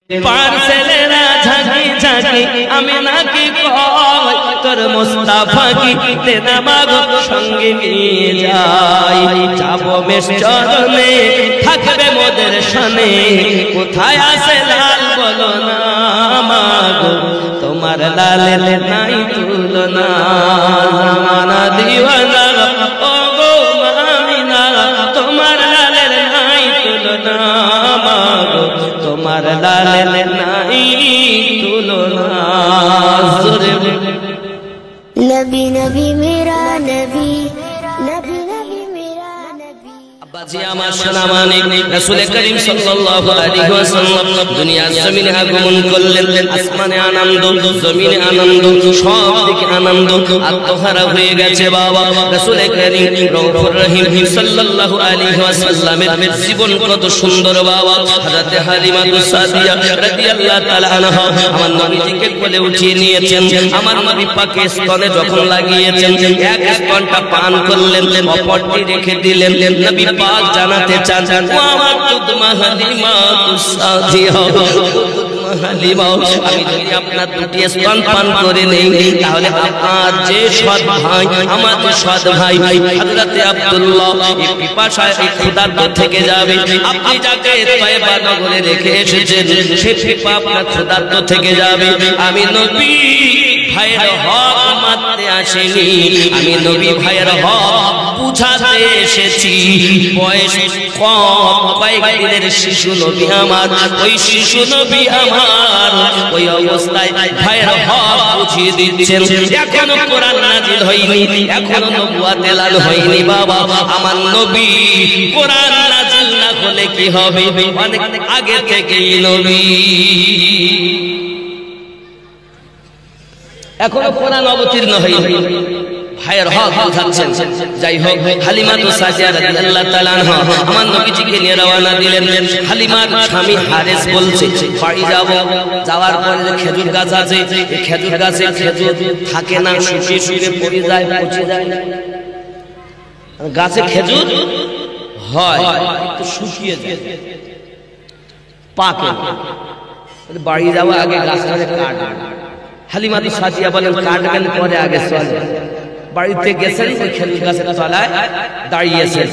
পার্সেলেরা ঝাঁকি ঝাঁকি আমি নাকি কই তোর মুস্তাফা কি তেনা মাগো সঙ্গে নিয়ে যাই যাব মেশ চরণে থাকবে মোদের সনে কোথায় আছে লাল বলো না মাগো তোমার লালের নাই তুলনা জামানা দিওয়ানা ও গো মামিনা তোমার লালের নাই তুলনা মাগো তোমার লালের নাই তুলনা नबी नबी मेरा नबी नबी नबी मेरा नबी আব্বাজি আমার সোনা মানিক রাসূল করিম সাল্লাল্লাহু আলাইহি ওয়াসাল্লাম দুনিয়ার জমিনে আগমন করলেন আসমানে আনন্দ জমিনে আনন্দ সব দিকে আনন্দ আত্মহারা হয়ে গেছে বাবা রাসূল করিম রউফুর রহিম সাল্লাল্লাহু আলাইহি ওয়াসাল্লামের জীবন কত সুন্দর বাবা হযরত হালিমা সাদিয়া রাদিয়াল্লাহু তাআলা আনহা আমার নবীজিকে কোলে উঠিয়ে নিয়েছেন আমার নবী পাকে স্তনে যখন লাগিয়েছেন এক স্তনটা পান করলেন অপরটি রেখে দিলেন নবী পাক জানাতে চান ও আমার তুদমা হালিমা সাদিয়া হালিমা আমি যদি আপনার দুটি স্তন পান করে নেই তাহলে আপনার যে সৎ ভাই আমার যে সৎ ভাই হযরত আব্দুল্লাহ এই পিপাসায় এই ক্ষুধার্ত থেকে যাবে আপনি যাকে তয়বা নগরে রেখে এসেছেন সে পিপা আপনার ক্ষুধার্ত থেকে যাবে আমি নবী ভাইয়ের হক মানতে আসেনি আমি নবী ভাইয়ের হক বুঝাতে এসেছি বয়স কম কয়েক দিনের শিশু নবী আমার ওই শিশু নবী আমার ওই অবস্থায় ভাইয়ের হক বুঝিয়ে দিচ্ছেন এখনো কোরআন নাজিল হয়নি এখনো নবুয়ত এলান হয়নি বাবা আমার নবী কোরআন নাজিল না হলে কি হবে অনেক আগে থেকেই নবী এখনো কোরআন অবতীর্ণ হয়নি ভাইয়ের হক বুঝাচ্ছেন যাই হোক হালিমা সাদিয়া রাদিয়াল্লাহু তাআলা আনহা আমার নবীজিকে নিয়ে রওনা দিলেন হালিমার স্বামী হারেস বলছে বাড়ি যাব যাওয়ার পরে যে খেজুর গাছ আছে এই খেজুর গাছে খেজুর থাকে না শুকিয়ে শুকিয়ে পড়ে যায় পচে যায় গাছে খেজুর হয় একটু শুকিয়ে যায় পাকে বাড়ি যাওয়া আগে গাছটাকে কাট হালিমা সাদিয়া বলেন কাটবেন পরে আগে চলে বাড়িতে গেছেন ওই খেজুর গাছের তলায় দাঁড়িয়েছেন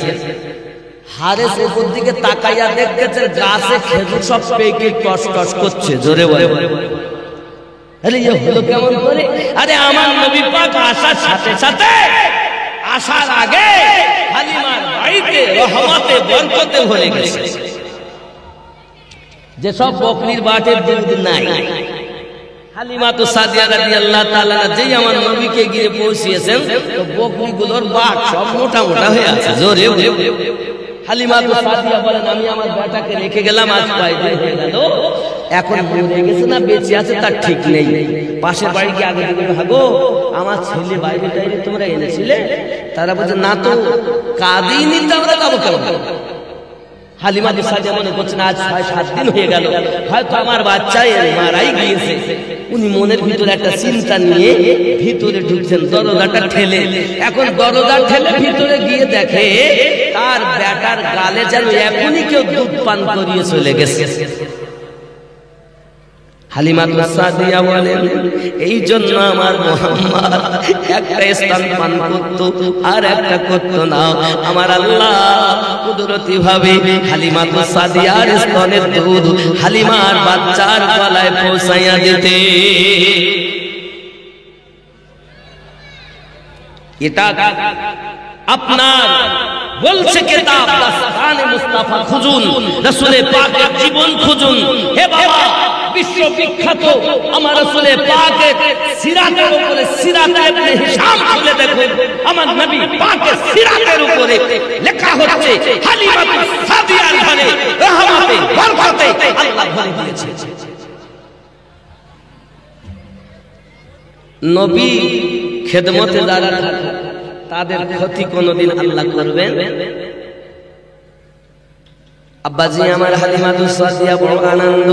হারেস উপর দিকে তাকাইয়া দেখতেছেন গাছে খেজুর সব পেকে টস টস করছে জোরে বলে আরে এই হলো কেমন করে আরে আমার নবী পাক আসার সাথে সাথে আসার আগে হালিমার বাড়িতে রহমতে বরকতে ভরে গেছে যে সব বকরির বাটের দুধ নাই হালিমা সাদিয়া রাদিয়াল্লাহু তাআলা যেই আমার নবীকে গিয়ে পৌঁছিয়েছেন তো বকরিগুলোর বাট সব মোটা মোটা হয়ে আছে জোরে হালিমা সাদিয়া বলেন আমি আমার বেটাকে রেখে গেলাম আজ কয়েক দিন হয়ে গেল এখন মরে গেছে না বেঁচে আছে তার ঠিক নেই পাশের বাড়ি গিয়ে আগে থেকে ভাগো আমার ছেলে বাইরে টাইরে তোমরা এনেছিলে তারা বলছে না তো কাঁদিনি তো আমরা যাবো কেমন হালিমা সাদিয়া মনে করছেন আজ 6-7 দিন হয়ে গেল হয়তো আমার বাচ্চাই মারাই গিয়েছে উনি মনের ভিতরে একটা চিন্তা নিয়ে ভিতরে ঢুকছেন দরজাটা ঠেলে এখন দরজা ঠেলে ভিতরে গিয়ে দেখে তার বেটার গালে যেন এখনই কেউ দুধ পান করিয়ে চলে গেছে হালিমা সাদিয়া বলেন এই জন্য আমার মুহাম্মদ একটা স্তন পান করত আর একটা করত না আমার আল্লাহ কুদরতি ভাবে হালিমা সাদিয়ার স্তনের দুধ হালিমার বাচ্চার গলায় পৌঁছাইয়া দিতে এটা আপনার বলছে কিতাব দাস্তানে মুস্তাফা খুঁজুন রাসূলের পাকের জীবন খুঁজুন হে বাবা বিশ্ববিখ্যাত আমার রাসূলের পাকের সিরাতের উপরে সিরাত ইবনে হিশাম খুলে দেখুন আমার নবী পাকের সিরাতের উপরে লেখা হচ্ছে হালিমা সাদিয়ার ঘরে রহমতে বরকতে আল্লাহ ভরে দিয়েছে নবী খেদমতে যারা থাকে তাদের ক্ষতি কোনদিন আল্লাহ করবেন আব্বাজি আমার হালিমা সাদিয়া বড় আনন্দ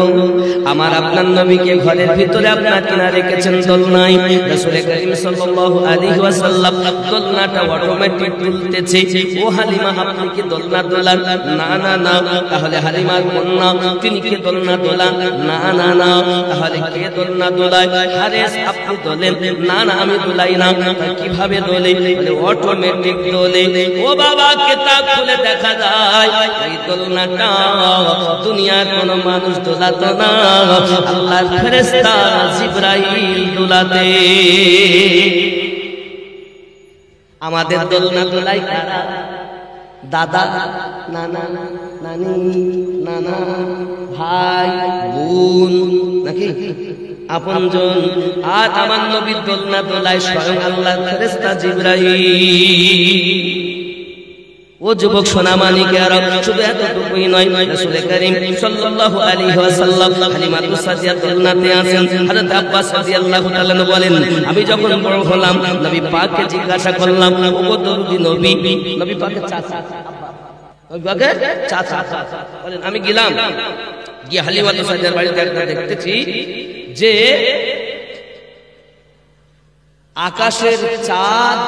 আমার আপনার নবীকে ঘরের ভিতরে আপনার কিনা রেখেছেন দোলনায়। রাসূল করিম সাল্লাল্লাহু আলাইহি ওয়াসাল্লাম দোলনাটা অটোমেটিক দুলতেছে। ও হালিমা আপনি কি দোলনা দোলান? না না না। তাহলে হালিমার কন্যা তিনি কি দোলনা দোলান? না না না। তাহলে কে দোলনা দোলায়? হারেস আপনি দোলেন? না না আমি দোলাই না। কিভাবে দোলে? বলে অটোমেটিক দোলে। ও বাবা কিতাব খুলে দেখা যায় এই দোলনাটা দুনিয়ার কোন মানুষ দোলাতো না, আল্লাহর ফেরেশতা জিবরাইল দোলাতে। আমাদের দোলনা দোলাই কারা? দাদা, নানা, নানি, নানা, ভাই, বোন, নাকি আপনজন। আর আমার নবীর দোলনা দোলায় স্বয়ং আল্লাহর ফেরেশতা জিবরাইল। ও যুবক সোনামানিকেরা, শুধু এতটুকুই নয়, রাসূল করিম সাল্লাল্লাহু আলাইহি ওয়াসাল্লাম হালিমাতুস সাদিয়া দোলনাতে আছেন। হযরত আব্বাস রাদিয়াল্লাহু তাআলা বলেন, আমি যখন বড় হলাম নবী পাককে জিজ্ঞাসা করলাম, ওগো দরদি নবী, নবী পাকের চাচা, নবী পাকের চাচা বলেন, আমি গেলাম গিয়ে হালিমাতুস সাদিয়ার বাড়িতে একটা দেখতেছি যে আকাশের চাঁদ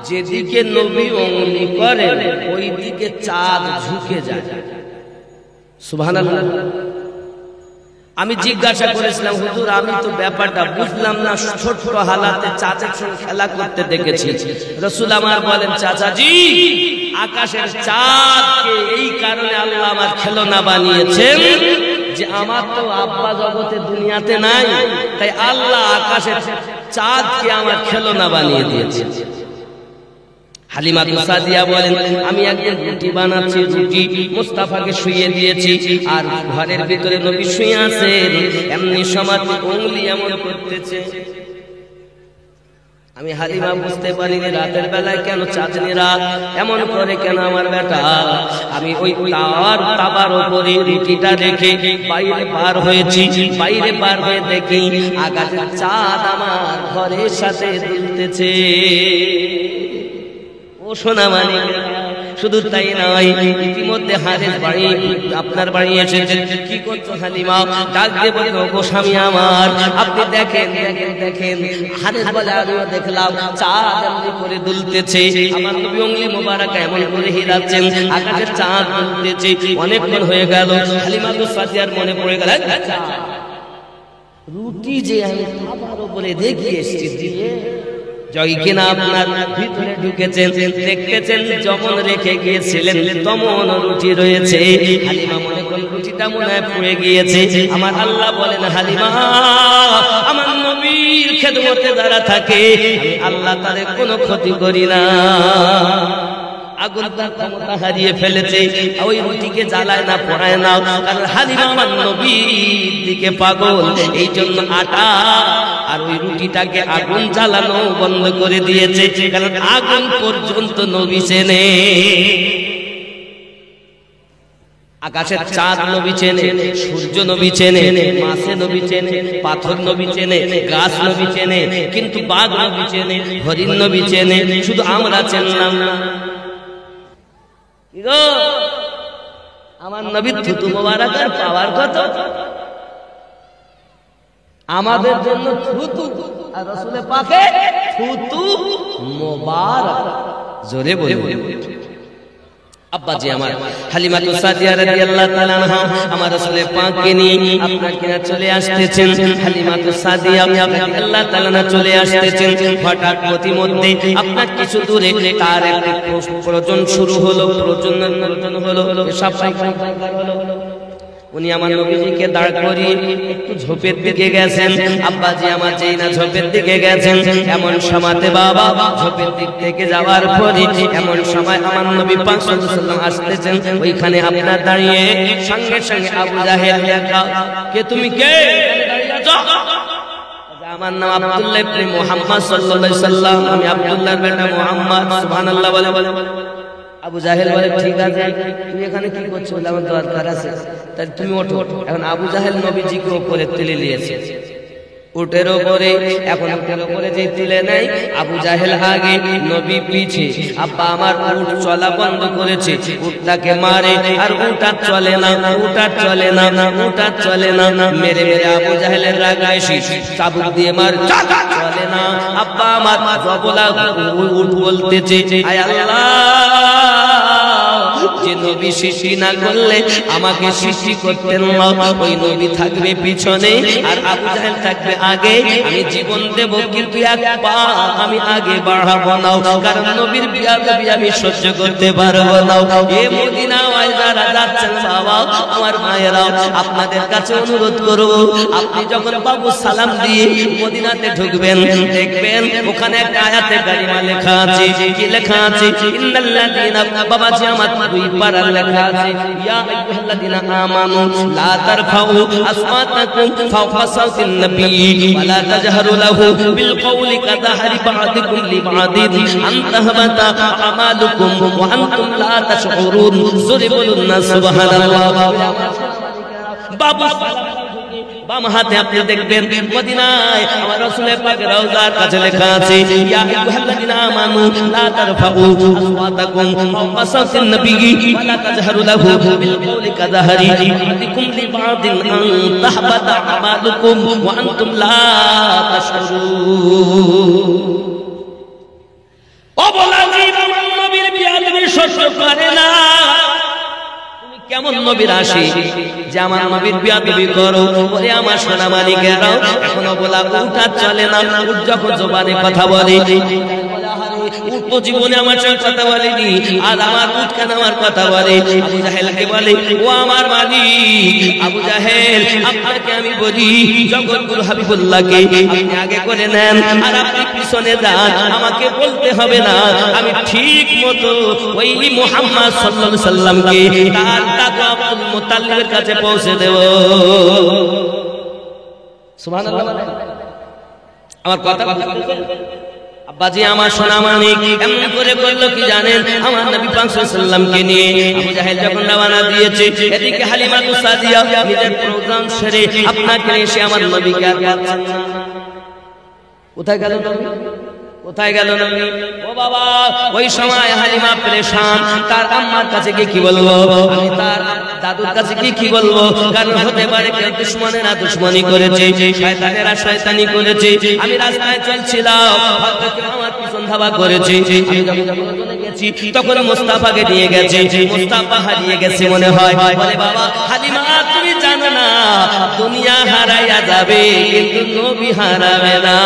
যেদিকে নবী অঙ্গুলি করেন ওই দিকে চাঁদ ঝুঁকে যায়। সুবহানাল্লাহ। আমি জিজ্ঞাসা করেছিলাম, হুজুর আমি তো ব্যাপারটা বুঝলাম না, ছোট হালাতে চাচার সঙ্গে খেলা করতে দেখেছি। রাসূল আমার বলেন, চাচাজি আকাশের চাঁদকে এই কারণে আল্লাহ আমার খেলনা বানিয়েছেন যে আমার তো আব্বা জগতে দুনিয়াতে নাই, তাই আল্লাহ আকাশের চাঁদকে আমার খেলনা বানিয়ে দিয়েছে। হালিমাতুস সাদিয়া বলেন, আমি একদিন রুটি বানাচ্ছি, রুটি মুস্তাফাকে শুইয়ে দিয়েছি, আর ঘরের ভিতরে নবী শুয়ে আছেন। এমনি সময় উংলি এমন করতেছে, আমি হালিমা বুঝতে পারিনি রাতের বেলায় কেন চাঁদনি রাত এমন করে কেন আমার বেটা। আমি ওই তাবার উপরে রুটিটা রেখে বাইরে পার হয়েছি, বাইরে পার হয়ে দেখি আকাশের চাঁদ আমার ঘরের সাথে দুলতেছে। ও সোনা মানে শুধু তাই নয়, ইতিমধ্যে হারেস বাড়ি আপনার বাড়ি এসেছেন। কি করছো হালিমা? ডাক দিয়ে বলল, গো স্বামী আমার আপনি দেখেন দেখেন দেখেন। হারেস বলে, আমিও দেখলাম চাঁদ এমনি করে দুলতেছে, আমার নবী উংলি মোবারক এমন করে হিলাচ্ছেন, আকাশের চাঁদ দুলতেছে। অনেকক্ষণ হয়ে গেল, হালিমাতুস সাদিয়ার মনে পড়ে গেল, রুটি যে আমি খাবার উপরে দেখি এসেছি দিয়ে কিনা আপনার ভিতরে ঢুকেছেন, দেখতেছেন যেমন রেখে গিয়েছিলেন তেমন রুটি রয়েছে। হালিমা মনে করেন রুটিটা মনে হয় পুড়ে গিয়েছে। আমার আল্লাহ বলেন, হালিমা আমার নবীর খেদমতে যারা থাকে আমি আল্লাহ তাদের কোনো ক্ষতি করি না। আগুন তার ক্ষমতা হারিয়ে ফেলেছে, ওই রুটিকে জ্বালায় না, পোড়ায় না, কারণ হালিমা আমার নবীর দিকে পাগল। এই জন্য আটা আর ওই রুটিটাকে আগুন জ্বালানো বন্ধ করে দিয়েছে, কারণ আগুন পর্যন্ত নবী চেনে। আকাশের চাঁদ নবী চেনে, সূর্য নবী চেনে, মাছে নবী চেনে, পাথর নবী চেনে, গাছ নবী চেনে, কিন্তু বাঘ নবী চেনে, হরিণ নবী চেনে, শুধু আমরা চেনলাম না। আমার নবী থুতু মোবারকের পাওয়ার কত আমাদের জন্য, থুতু আর রাসূলের পাকে থুতু মোবারক। জোরে বলে আব্বাজি আমার হালিমাতুস সাদিয়া রাদিয়াল্লাহু তাআলা আনহা আমার রাসূলের পাককে নিয়ে আপনার কিনা চলে আসতেছেন। হালিমাতুস সাদিয়া রাদিয়াল্লাহু তাআলা চলে আসতেছেন, হঠাৎ প্রতিমধ্যে আপনার কিছু দূরে তার একটা প্রয়োজন শুরু হলো, প্রয়োজন হলো, সব হলো। উনি আমার নবীজিকে দাঁড় করিয়ে একটু ঝোপের দিকে গেছেন। আব্বাজি আমার যেই না ঝোপের দিকে গেছেন, এমন সময়তে বাবা ঝোপের দিক থেকে যাওয়ার পরে এমন সময় আমার নবী পাক সাল্লাল্লাহু আলাইহি ওয়াসাল্লাম আসতেছেন। ওইখানে আপনার দাঁড়িয়ে সঙ্গে সঙ্গে আবু জাহেল, কে তুমি, কে? আমার নাম আব্দুল্লাহ ইবনে মুহাম্মদ সাল্লাল্লাহু আলাইহি ওয়াসাল্লাম, আমি আব্দুল্লাহর বেটা মুহাম্মদ। সুবহানাল্লাহ বলে। আবু জাহেল বলে, ঠিক আছে তুমি এখানে কি করছো? আমার দরকার আছে, তাই তুমি ওঠো। এখন আবু জাহেল নবীজিকে উপরে তুলে নিয়েছে। উটের উপরে, এখন উটের উপরে যে তুলে নেয়, আবু জাহেল আগে, নবী পিছে। আব্বা আমার উট চলা বন্ধ করেছে, উটটাকে মারে, আর উট আর চলে না, উট আর চলে না, উট আর চলে না। মেরে মেরে আবু জাহেলের রাগ বেশি, চাবুক দিয়ে মার, চলে না। আব্বা আমার জবলা উট বলতেছে, আয় আল্লাহ, যে নবী সৃষ্টি না করলে আমাকে সৃষ্টি করতেন না, ওই নবী থাকবে পিছনে আর আবু জাহেল থাকবে আগে। আমি জীবন দেব, কিন্তু এক পা আমি আগে বাড়াবো না, কারণ নবীর বিয়াদবি আমি সহ্য করতে পারবো না। এ মদিনায় যারা যাচ্ছেন বাবা, আমার মায়েরাও, আপনাদের কাছে অনুরোধ করব, আপনি যখন বাবু সালাম দিয়ে মদিনাতে ঢুকবেন, দেখবেন ওখানে একটা আয়াতে কারিমা লেখা আছে। কি লেখা আছে? ইন্নাল্লাযীনা, বাবাজি আমার দুই পারার লেখা আছে, ইয়া আইয়ুহাল্লাযীনা আমানু লা তারফাউ আসওয়াতাকুম ফাওকা সাওতিন নবী ওয়া লা তাজহারু লাহু বিল কওলি কাযাহরি বা'দিকুম লিবা'দিন আন তাহবাতা আমালুকুম ওয়া আনতুম লা তাশউরুন। জোরে বলুন না সুবহানাল্লাহ। বাবা বাম হাতে আপনি দেখবেন মদিনায় আমার রাসূলের পাকের রওজার কাছে লেখা আছে, ইয়া আইয়ুহাল্লাযীনা আমানু লা তারফাউ আসওয়াতাকুম ফাওকা সাওতিন নবী ওয়া লা তাজহারু লাহু বিল কওলি কাযাহরি বা'দিকুম লিবা'দিন আন তাহবাতা আমালুকুম ওয়া আনতুম লা তাশউরুন। ও বলাজি, আমার নবীর বিয়াদবি সহ্য করে না। কেমন নবীর আসি যে আমার নবীর বিয়াদবি করো? ওরে আমার সোনা মানিকেরাও, এখনো বলা উট আর চলে না। উট যখন জবানে কথা বলে, উট তো জীবনে আমার সঙ্গে কথা বলেনি, আর আমার উট কেন আমার কথা বলে? আবু জাহেলকে বলে, ও আমার মালিক আবু জাহেল, আপনাকে আমি বলি, জগৎগুরু হাবিবুল্লাহকে আপনি আগে করে নেন, আর আপনি পিছনে যান, আমাকে বলতে হবে না। আমি ঠিক মতো ওই মুহাম্মদ সাল্লাল্লাহু আলাইহি সাল্লামকে তার দাদু আব্দুল মুত্তালিবের কাছে পৌঁছে দেব। সুবহানাল্লাহ। আমার কথা আব্বাজি আমার সোনা মানিক এমন করে করলো কি জানেন? আমার নবী পাক সাল্লাল্লাহু আলাইহি সাল্লামকে নিয়ে আবু জাহেল যখন রওনা দিয়েছে, এদিকে হালিমা সাদিয়া নিজের প্রোগ্রাম সেরে আপনাকে এসে আমার নবীকে আর পাচ্ছেন না। কোথায় গেল নবী? কোথায় গেল নবী? ও বাবা, ওই সময় হালিমা পরেশান। তার আম্মার কাছে গিয়ে কি বলবো? আমি তার দাদুর কাছে গিয়ে কি বলবো? কারণ হতে পারে কেউ দুশমনেরা দুশমনি করেছে, শয়তানেরা শয়তানি করেছে। আমি রাস্তায় চলছিলাম, হয়তো কেউ আমার পিছন ধাওয়া করেছে। আমি যখন গেছি তখন মুস্তাফাকে নিয়ে গেছে, মুস্তাফা হারিয়ে গেছে মনে হয়। বলে বাবা হালিমা, তুমি জানো না দুনিয়া হারাইয়া যাবে, কিন্তু নবী হারাবে না।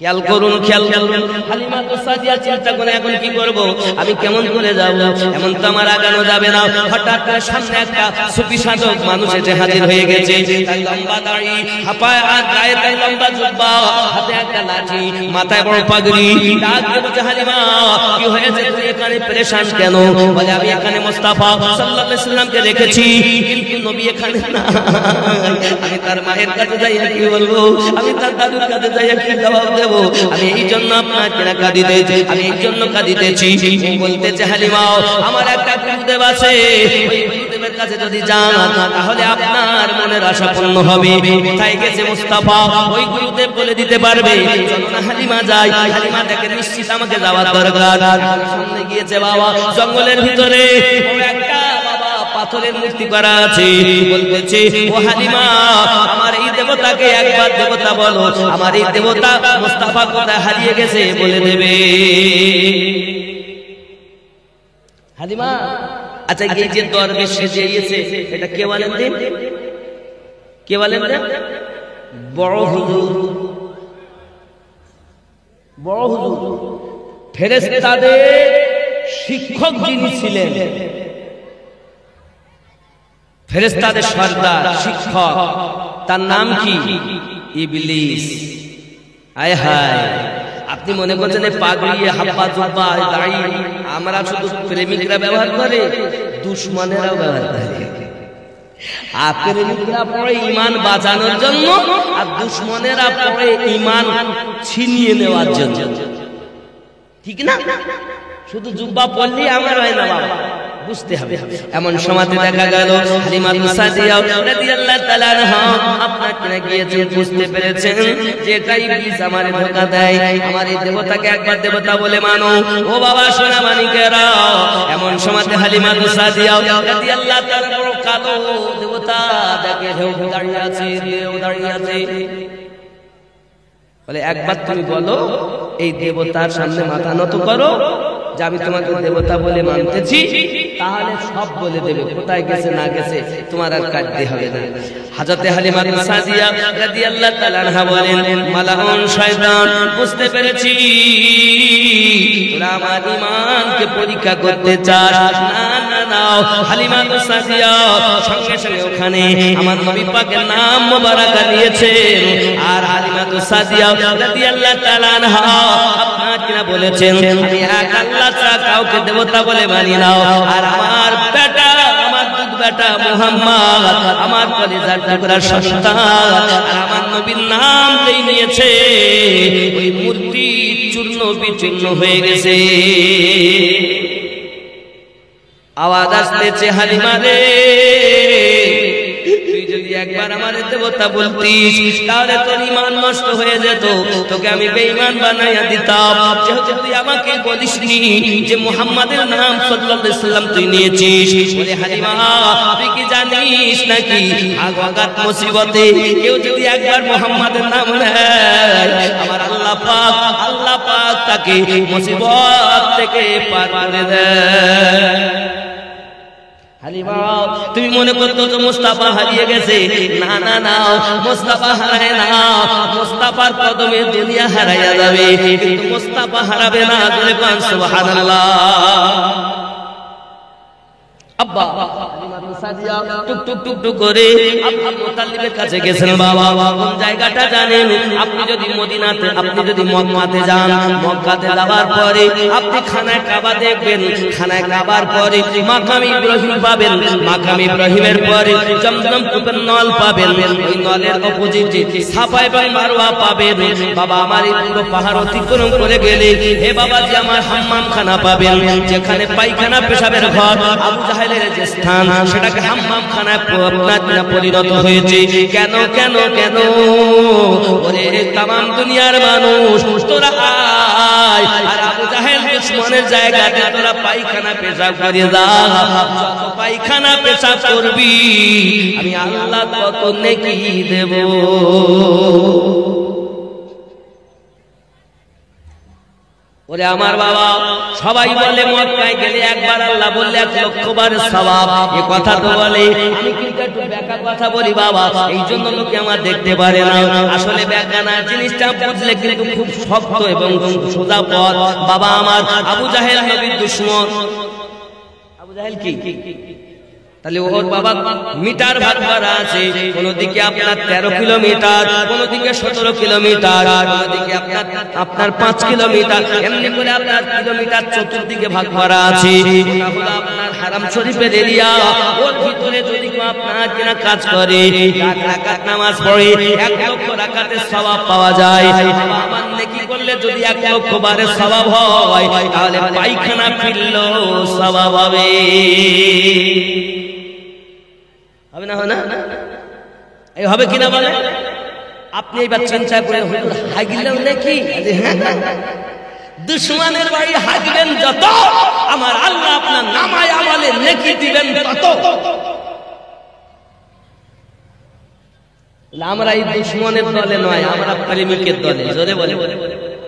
খেয়াল করুন, খেয়াল করুন। হালিমা সাদিয়া চিন্তা করে এখন কি করব, আমি কেমন করে যাব? এমন তো আমার আগানো যাবে না। হঠাৎ করে সামনে একটা সুফি সাধক মানুষ এসে হাজির হয়ে গেছে। তার লম্বা দাড়ি, হাপায় আর গায়ে তাই লম্বা জুব্বা, হাতে একটা লাঠি, মাথায় বড় পাগড়ি। ডাক দিয়ে বলছে, হালিমা কি হয়েছে, তুই এখানে পরেশান কেন? বলে আমি এখানে মুস্তাফা সাল্লাল্লাহু আলাইহি সাল্লামকে রেখেছি, কিন্তু নবী এখানে না। আমি তার মায়ের কাছে যাইয়া কি বলবো? আমি তার দাদুর কাছে যাইয়া কি জবাব দেব? আমি এই জন্য আপনাকে কাঁদিতেছি, আমি এই জন্য কাঁদিতেছি। বলতেছে হালিমা, আমার একটা গুরুদেব আছে, ওই গুরুদেবের কাছে যদি যান তাহলে আপনার মনের আশা পূর্ণ হবে। কোথায় গেছে মুস্তাফা? ওই গুরুদেব বলে দিতে পারবে। চলো না হালিমা যাই। হালিমা দেখে নিশ্চিত আমাকে যাওয়ার দরকার। সামনে গিয়েছে বাবা, জঙ্গলের ভিতরে একটা পাথরের মূর্তি করা আছে। বলতেছে, ও হালিমা, আমার এই দেবতাকে একবার দেবতা বলো, আমার এই দেবতা মুস্তাফা কোথায় হারিয়ে গেছে বলে দেবে। হালিমা, আচ্ছা এই যে দরবেশ সেজে গিয়েছে, এটা কে বলেন দিন? কে বলেন? বড় হুজুর। বড় হুজুর ফেরেশতাদের শিক্ষক যিনি ছিলেন, ফেরেশতাদের সর্দার, শিক্ষক, তার নাম কি? ইবলিস। আয় হায়, আপনি মনে করছেন এই পাগড়ি, হাব্বা জুব্বা, দাড়ি আমরা শুধু প্রেমিকরা ব্যবহার করে? দুশমনেরাও ব্যবহার করে। আর প্রেমিকরা পড়ে ঈমান বাঁচানোর জন্য, আর দুশমনেরা পড়ে ঈমান ছিনিয়ে নেওয়ার জন্য। ঠিক না? শুধু জুব্বা পরলেই আমার হয় না বাবা, বুঝতে হবে। এমন সময় দেখা গেল হালিমা সাদিয়া রাদিয়াল্লাহু তাআলা আনহা আপনাকে না গিয়েছেন, বুঝতে পেরেছেন যে এটাই ইবলিস আমারে ধোঁকা দেয়, আমার এই দেবতাকে একবার দেবতা বলে মানো। ও বাবা সোনা মানিকেরা, এমন সময় হালিমা সাদিয়া রাদিয়াল্লাহু তাআলা বড় কালো দেবতা দেখে দাঁড়িয়ে আছে, দাঁড়িয়ে আছে, বলে একবার তুমি বলো এই দেবতার সামনে মাথা নত করো যে আমি তোমাকে দেবতা বলে মানতেছি, তাহলে সব বলে দেবে, কোথায় গেছে না গেছে তোমার আর কাটতে হবে না। হযরত হালিমা সাদিয়া রাদিয়াল্লাহু তাআলা আনহা বলেন, মালাউন শয়তান, বুঝতে পেরেছি তোরা আমার ঈমানকে পরীক্ষা করতে চাস। না না না, হালিমা সাদিয়া সঙ্গে সঙ্গে ওখানে আমার নবী পাকের নাম মোবারক নিয়েছেন। আর হালিমা সাদিয়া রাদিয়াল্লাহু তাআলা আনহা আপনাকে না বলেছেন আমি এক আল্লাহ ছাড়া কাউকে দেবতা বলে মানি না। আর আমার বেটা, আমার দুধ বেটা মুহাম্মদ আমার কলিজার টুকরা সন্তান, আর আমার নবীর নাম যেই নিয়েছে ওই মূর্তি চূর্ণ বিচূর্ণ হয়ে গেছে। আওয়াজ আসতেছে, হালিমা রে তুই যদি একবার আমার দেবতা বলতিস তাহলে তোর ঈমান নষ্ট হয়ে যেত, তোকে আমি বেঈমান বানাইয়া দিতাম। যেহেতু তুই আমাকে বলিসনি যে মুহাম্মাদের নাম সাল্লাল্লাহু আলাইহি সাল্লাম তুই নিয়েছিস, বলে হালিমা তুই কি জানিস নাকি আগাত মুসিবতে কেউ যদি একবার মুহাম্মাদের নাম নেয় আমার আল্লাহ পাক তাকে মুসিবত থেকে পার করে দেয়। হালিমা তুমি মনে করতো তো মুস্তাফা হারিয়ে গেছে, না না না, মুস্তাফা হারায় না, মুস্তাফার কদমে দুনিয়া হারাইয়া যাবে, কিন্তু মুস্তাফা হারাবে না। সুবহানাল্লাহ। আব্বা সাদিয়া টুক টুক টুক টুক করে আব্দুল মুতাল্লিবের কাছে গেছেন। বাবা কোন জায়গাটা জানেন? আপনি যদি মদিনাতে, আপনি যদি মক্কাতে যান, মক্কাতে যাওয়ার পরে আপনি খানায় কাবা দেখবেন, খানায় কাবার পরে মাকাম ইব্রাহিম পাবেন, মাকাম ইব্রাহিমের পরে জমজম কূপের নল পাবেন, ওই নলের অপোজিটে সাফা এবং মারওয়া পাবেন। বাবা আমার এই পুরো পাহাড় অতিক্রম করে গেলে হে বাবাজি আমার হাম্মাম খানা পাবেন, যেখানে পায়খানা পেশাবের ঘর আবু জাহেলের যে স্থান সেটাকে হাম্মাম খানায় পরিণত হয়েছে। কেন কেন কেন? ওরে তামাম দুনিয়ার মানুষ তোরা আয়, আর আবু জাহেল দুশমনের জায়গাতে তোরা পায়খানা পেশাব করে যা। যত পায়খানা পেশাব করবি আমি আল্লাহ তত নেকি দেব। ওরে আমার বাবা, সবাই বলে মক্কায় গেলে একবার আল্লাহ বললে 1,00,000 বার সওয়াব, এই কথা তো বলে। আমি কিন্তু একটু ব্যাখ্যা কথা বলি বাবা, এই জন্য লোকে আমার দেখতে পারে না। আসলে ব্যাখ্যা না, জিনিসটা বুঝলে কিন্তু খুব শক্ত এবং সোজা পথ। বাবা আমার আবু জাহেল নবীর দুশমন। আবু জাহেল কি? তাহলে ওর বাবা মিটার ভাগ করা আছে, কোনদিকে আপনার 13 কিলোমিটার, কোনদিকে 17 কিলোমিটার, কোনদিকে আপনার 5 কিলোমিটার, এমনি করে আপনার কিলোমিটার চতুর্দিকে ভাগ করা আছে। ওটা হলো আপনার হারাম শরীফের এরিয়া। ওর ভিতরে যদি আপনার কিনা কাজ করে, এক রাকাত নামাজ পড়ে 1,00,000 রাকাতের সওয়াব পাওয়া যায়। আমার নেকি করলে যদি 1,00,000 বারের সওয়াব হয়, তাহলে পায়খানা ফিরলেও সওয়াব হবে। হবে না? হয় না? এই হবে কিনা বলে? আপনি এইবার চিন্তা করে হাগিলেন নাকি? দুশমনের বাড়ি হাগবেন যত, আমার আল্লাহ আপনার নামায় আমলে নেকি দিবেন তত। আমরা এই দুশমনের দলে নয়, আমরা প্রেমিকের দলে। জোরে বলে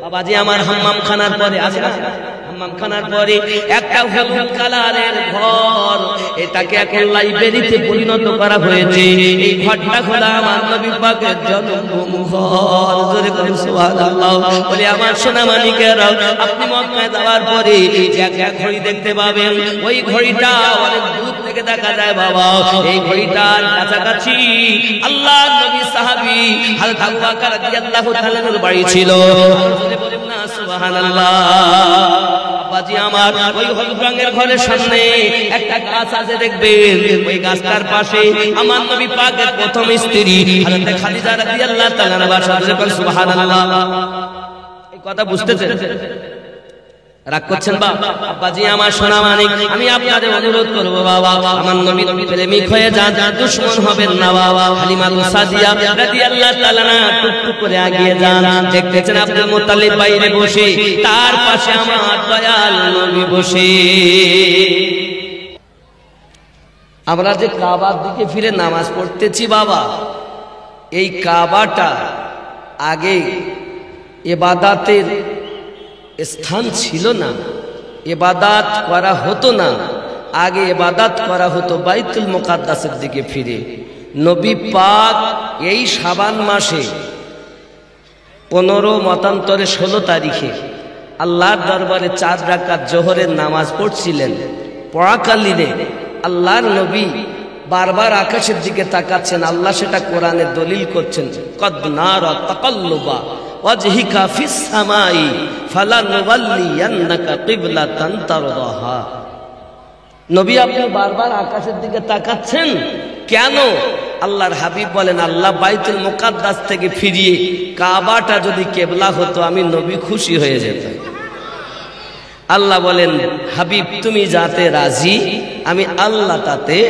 বাবাজি আমার হাম্মাম খানার পরে আছে না, হাম্মাম খানার পরে একটা হলুদ কালারের ঘর, এটাকে এখন লাইব্রেরিতে পরিণত করা হয়েছে। এই ঘরটা হলো আমার নবী পাকের জন্মভূমি ঘর। জোরে বলেন সুবহানাল্লাহ। বলে আমার সোনা মানিকেরা, আপনি মক্কায় যাওয়ার পরে যে একটা ঘড়ি দেখতে পাবেন, ওই ঘড়িটা অনেক দূর থেকে দেখা যায় বাবা। এই ঘড়িটার কাছাকাছি আল্লাহর নবী সাহাবী হযরত আবু বকর রাদিয়াল্লাহু তাআলা এর বাড়ি ছিল। জোরে বলেন না সুবহানাল্লাহ। বাবাজি আমার ওই হলুদ রঙের ঘরের সামনে একটা গাছ আছে দেখবেন, ওই গাছটার পাশে আমার নবী পাকের প্রথম স্ত্রী হযরত খাদিজা রাদিয়াল্লাহু তাআলার বাসা। সুবহানাল্লাহ। এই কথা বুঝতেছেন? রাগ করছেন বাবা? আব্বাজি আমার সোনা মানিক, আমি আপনাদের অনুরোধ করবো বাবা, আমার নবীর প্রেমিক হয়ে যান, দুশমন হবেন না বাবা। হালিমা সাদিয়া রাদিয়াল্লাহু তাআলা না টুকটুক করে এগিয়ে যান, দেখতেছেন আব্দুল মুত্তালিব বাইরে বসে, তার পাশে আমার দয়াল নবী বসে। আমরা যে কাবার দিকে ফিরে নামাজ পড়তেছি বাবা, এই কাবাটা আগে ইবাদতের স্থান ছিল না, ইবাদত করা হতো না। আগে ইবাদত করা হতো বাইতুল মুকাদ্দাসের দিকে ফিরে। নবী পাক এই শাবান মাসে 15 মতান্তরে 16 তারিখে আল্লাহর দরবারে 4 রাকাত জোহরের নামাজ পড়ছিলেন। পড়াকালীনে আল্লাহর নবী বারবার আকাশের দিকে তাকাচ্ছেন, আল্লাহ সেটা কোরআনে দলিল করছেন, কদ নারা তাকাল্লুবা ওয়াজহিকা ফিস সামাই ফালানুওয়াল্লিয়ান্নাকা কিবলাতান তারদাহা। নবী আপনি বারবার আকাশের দিকে তাকাচ্ছেন কেন? আল্লাহর হাবিব বলেন, আল্লাহ বাইতুল মুকাদ্দাস থেকে ফিরিয়ে কাবাটা যদি কিবলা হতো আমি নবী খুশি হয়ে যেতাম। আল্লাহ বলেন, হাবিব তুমি যাতে রাজি আমি আল্লাহ তাতে।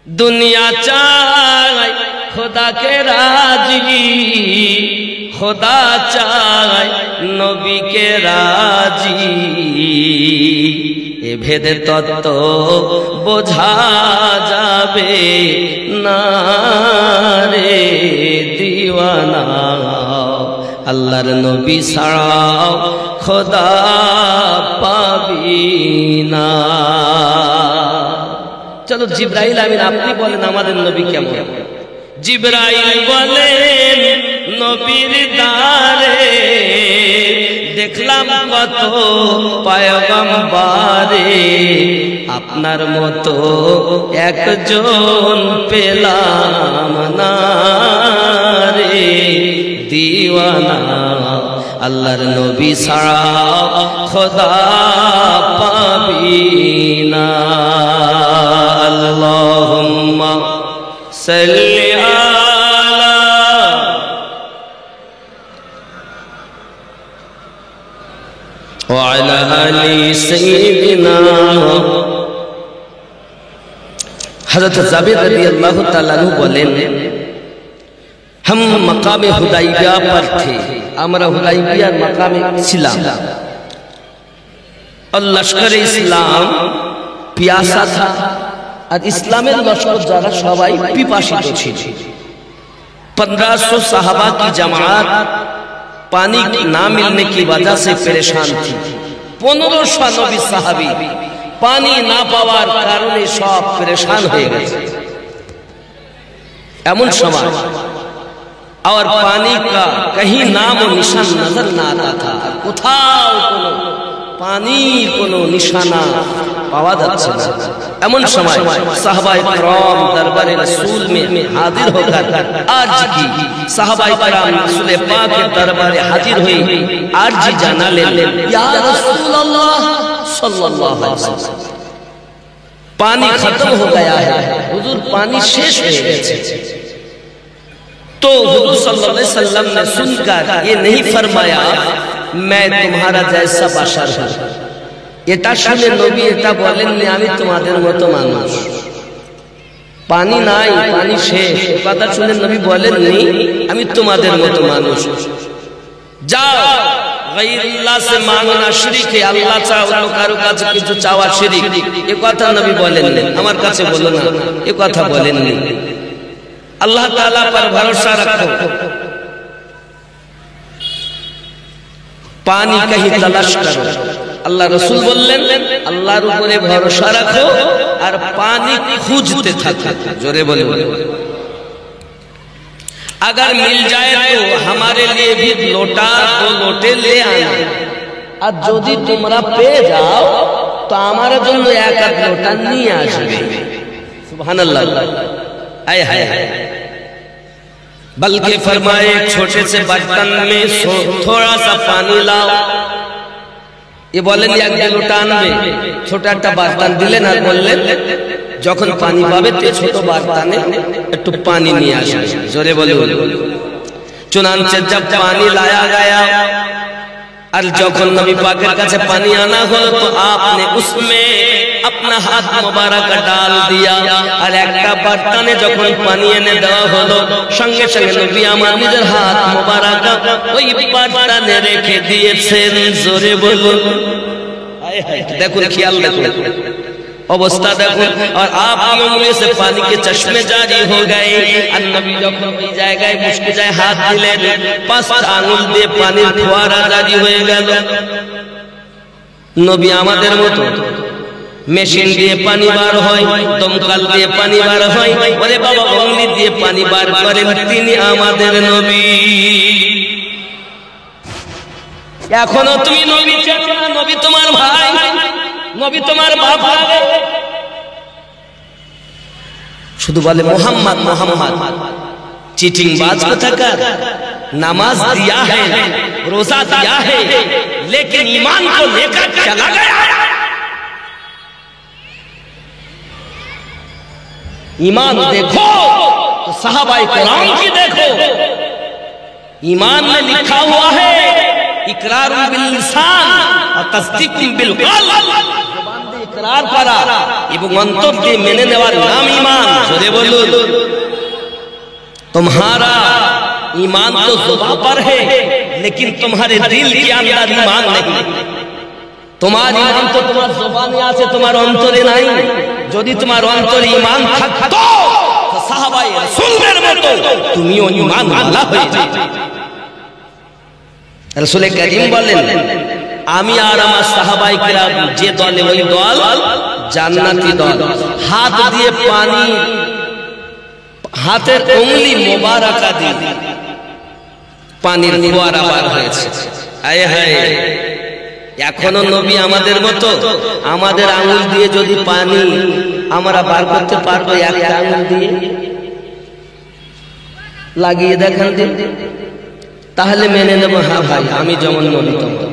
দুনিয়া চাই খোদাকে রাজি, খোদা চাই নবীকে রাজি। এ ভেদে তত্ত্ব বোঝা যাবে না রে দিওয়ানা, আল্লাহর নবী ছাড়াও খোদা পাবি না। চলো জিবরাইল আমিন আপনি বলেন আমাদের নবী কেমন? জিবরাইল বলেন, নবীর দারে দেখলাম কত পয়গম্বরে, আপনার মতো একজন পেলাম না রে দিওয়ানা, আল্লাহর নবী ছাড়া খোদা পাবি না। আল্লাহুম্মা সাল্লি আলা ওয়া আলা আলি সাইয়্যিদিনা। হযরত জাবির রাদিয়াল্লাহু তাআলা আনহু বলেন, हम मकाम हुदैबिया पर थे, আমরা হুদাইবিয়ার মাকামে ছিলাম। और लश्कर इस्लाम पियासा था, और इस्लामेर लश्कर যারা সবাই পিপাসিত ছিল। 1500 साहबा की जमात पानी ना मिलने की वजह से परेशान थी। 1500 नबी साहाबी पानी ना पाওয়ার কারণে সব परेशान হয়ে গেছে। এমন সময় और पानी का कहीं नाम और निशान नजर ना आता था, কোথাও কোনো পানির কোনো নিশানা পাওয়া যাচ্ছে না। এমন সময় সাহাবায়ে کرام দরবারে রাসূল में हाजिर होकर अर्ज की। সাহাবায়ে کرام রাসূল पाक के दरबारे हाजिर हुए, अर्ज জানালেন, या रसूल अल्लाह सल्लल्लाहु अलैहि वसल्लम, पानी खत्म हो गया है, हुजूर पानी शेष हो गया। तो हुजूर सल्लल्लाहु अलैहि वसल्लम ने सुनकर ये नहीं फरमाया मैं तुम्हारा जैसा बशर हूं। এটা শুনে নবী এটা বলেননি আমি তোমাদের মতো মানুষ, পানি নাই, পানি শেষ। কথা শুনে নবী বলেননি আমি তোমাদের মতো মানুষ। যাও গায়রুল্লাহ से मांगना शिरक है, আল্লাহ ছাড়া অন্য কারো কাছে কিছু চাওয়া শিরক। এই কথা নবী বলেননি, আমার কাছে বলো না, এই কথা বলেননি। अल्लाह ताला पर भरोसा रखो, पानी कहीं तलाश करो। अल्लाह रसूल बोलें अल्लाहर ऊपरे भरोसा रखो और पानी खोजते थको। जोरे बोले, अगर मिल जाए तो हमारे लिए भी लोटा तो लोटे ले आना, और यदि তোমরা পেয়ে যাও তো আমার জন্য এক এক লোটা নিয়ে আসবে। সুবহানাল্লাহ। आय हाय हाय। बल्कि फरमाए एक छोटे से बर्तन में थोड़ा सा पानी लाओ। ये बोलें एक लोटा आनबे, छोटा একটা बर्तन দিলেন আর বললেন যখন পানি পাবে তে ছোট बर्तने একটু পানি নিয়ে আসবে। জোরে বলে, चुनांचे जब पानी लाया गया और जखन नबी पाकेर काछे पानी आना हलो तो आपने उसमें अपना हाथ मुबारक डाल दिया और एकटा बर्तने जखन पानी एने देওয়া হলো संगे संगे नबी आमार निजेर हाथ मुबारक ओई बर्तने रेखे दिएছেন जोरे बोलुन देखुन ख्याल देखुन अवस्था देखो और आपकी उंगली से पानी के चश्मे जारी हो गए और नबी যখন ওই জায়গায় মুশকে যায় হাত দিলেন পাঁচটা আঙ্গুল দিয়ে পানির ফোয়ারা জারি হয়ে গেল নবী আমাদের মতো মেশিন দিয়ে পানি বার হয় দমকল দিয়ে পানি বার হয় বলে বাবা উंगली দিয়ে পানি বার করেন তিনি আমাদের নবী এখনো তুমি নবী চেনো না নবী তোমার ভাই নবী তোমার বাপ শুধু বলে मोहम्मद मोहम्मद चीटिंगबाज कोथाकार नमाज दिया है रोजा दिया है लेकिन ईमान को लेकर चला गया ईमान देखो तो सहाबाए कुरान की देखो ईमान में लिखा हुआ है इकरार बिल लिसान और तस्दीक बिल क़ल्ब इकरार करा एवं अंतर দিয়ে মেনে নেওয়ার নাম ঈমান জোরে বলুন तुम्हारा ईमान तो जुबान पर है लेकिन तुम्हारे दिल के अंदर ईमान नहीं तुम्हारा ईमान तो तुम्हार जुबाने আছে তোমার অন্তরে নাই যদি তোমার অন্তরে ঈমান থাকতো তো সাহাবায়ে রাসূলের মতো তুমিও ঈমান আল্লাহ হয়ে যেতে রাসূল করিম বলেন আমি আর আমার সাহাবায়ে কিরাম যে দলে ওই দল জান্নাতি দল হাত দিয়ে পানি হাতের উंगली মোবারকা দিয়ে পানির ফোয়ারা বার হয়েছে আয় হায় এখনো নবী আমাদের মতো আমাদের আঙ্গুল দিয়ে যদি পানি আমরা বার করতে পারবো একটা আঙ্গুল দিয়ে লাগিয়ে দেখান দিন তাহলে মেনে নেব হ্যাঁ ভাই আমি যেমন নবী তেমন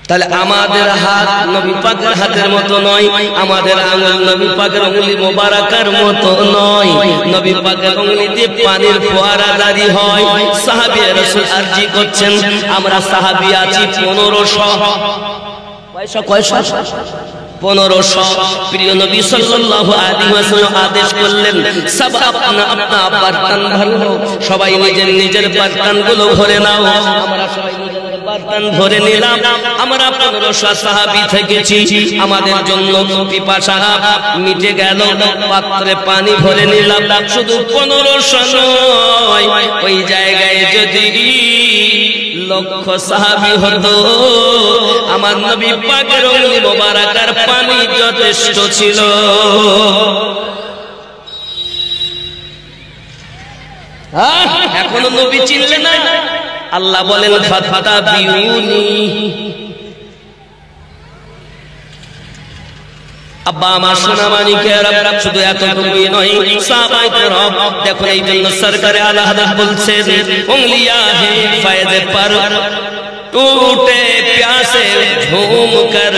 তাহলে আমাদের হাত নবী পাকের হাতের মতো নয় আমাদের আঙ্গুল নবী পাকের উंगली মোবারকার মতো নয় নবী পাকের উंगली দিয়ে পানির ফোয়ারা জারি হয় সাহাবী রাসূল আরজি করছেন আমরা সাহাবী আছি 1500 কয়শো 1500 প্রিয় নবী সাল্লাল্লাহু আলাইহি ওয়াসাল্লাম আদেশ করলেন সব আপনা আপনা বর্তন ভরো সবাই নিজের নিজের বর্তনগুলো ভরে নাও আমরা সবাই बर्तन भरे निलाम আমরা 1500 সাহাবী থেকেছি আমাদের জন্য পিপাসা মিটে গেল পাত্রে পানি ভরে নিলাম শুধু 1500 নয় ওই জায়গায় যদি লক্ষ সাহাবী হতো আমার নবী পাকের উंगली মোবারকার পানি যথেষ্ট ছিল এখনো নবী চিনলে না আল্লাহ বলেন ফাতাবিউনি আব্বা আমার সোনা মানিকেরা শুধু এতটুকুই নয় সাহাবায়ে কেরাম দেখো এই জন্য সরকারে আলা হাদিস বলছেন উंगलियां है फायदे पर टूटे प्यासे झूम कर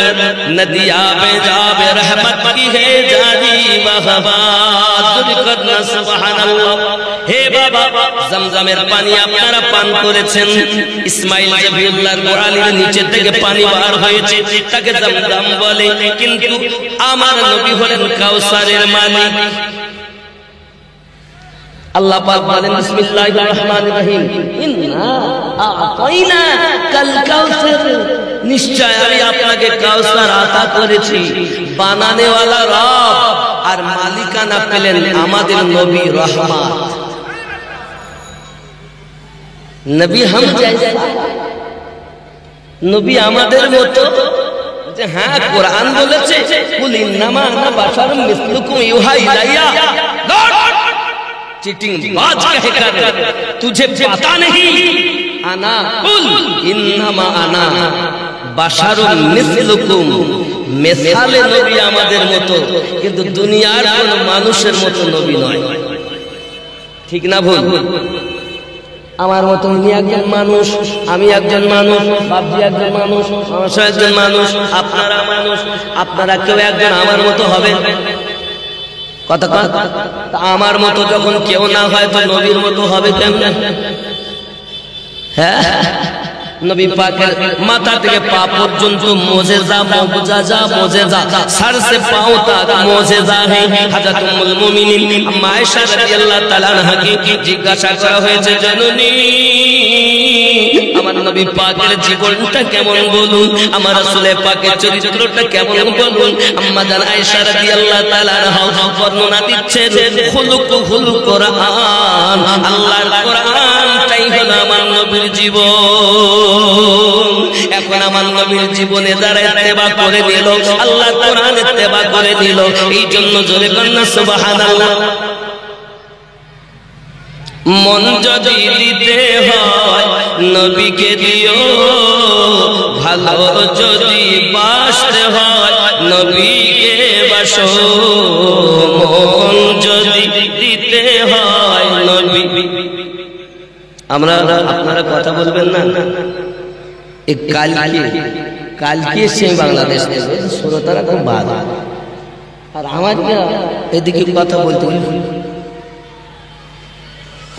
नदिया में जाबे रहमत की है जारी वहबा करना सुभान अल्लाह हे बाबा জমজমের পানি আপনারা পান করেছেন ইসমাইল জবিউল্লাহর গোড়ালির নিচে থেকে পানি বার হয়েছে তাকে জমজম বলে কিন্তু আমার নবী হলেন কাউসারের মালিক আল্লাহ পাক বলেন বিসমিল্লাহির রহমানির রহিম ইন্না আ'তাইনা কাল কাউসার নিশ্চয় আমি আপনাকে কাউসার আতা করেছি বানানে वाला রব আর মালিকানা পেলেন আমাদের নবী রহমত নবী हम जैसा নবী আমাদের মতো যে হ্যাঁ কোরআন বলেছে কুল ইন্নামা আনা বাশারুম মিসলুকুম ইউহা ইলাইয়া चीटिंग बाज कहकर तुझे पता नहीं आना कुल इन्नमा आना बाशारुम मिसलुकुम मिसाले नबी আমাদের মতো কিন্তু দুনিয়ার কোন মানুষের মতো নবী নয় ঠিক না ভুল আমার মতো উনি একজন মানুষ আমি একজন মানুষ বাপজি একজন মানুষ মানুষ একজন মানুষ আপনারা মানুষ আপনারা কেউ একজন আমার মতো হবে কথা আমার মতো যখন কেউ না হয় তো নবীর মতো হবে কেমনে হ্যাঁ, নবী পাকের মাথা থেকে পা পর্যন্ত মুজিজা মুআজ্জাজা মুজিজা সর সে পাও তক মুজিজা है। হযরত উম্মুল মুমিনিন আম্মা আয়েশা রাদিয়াল্লাহু তাআলা আনহাকে জিজ্ঞাসা করা হয়েছে, জননী আমার নবী পাকের জীবনটা কেমন বলুন, আমার রাসূল পাকের চরিত্রটা কেমন বলুন। আম্মা জান আয়েশা রাদিয়াল্লাহু তাআলা আনহা বর্ণনা দিচ্ছেন, খুলুকুল কোরআন, আল্লাহর কোরআনটাই হলো আমার নবীর জীবন। এখন আমার নবীর জীবনে যারা ইত্তেবা করে নিল, আল্লাহ কোরআন ইত্তেবা করে নিল, এই জন্য জোরে কন্না সুবহানাল্লাহ। মন যদি দিতে হয় নবীকে দিও, ভালো যদি বাসতে হয় নবীকে বাসো। মন যদি দিতে হয় নবী, আপনারা কথা বলবেন না। কালকে এসছে বাংলাদেশ থেকে, শ্রোতারা খুব ভালো, আর আমার এদিকে কথা বলতে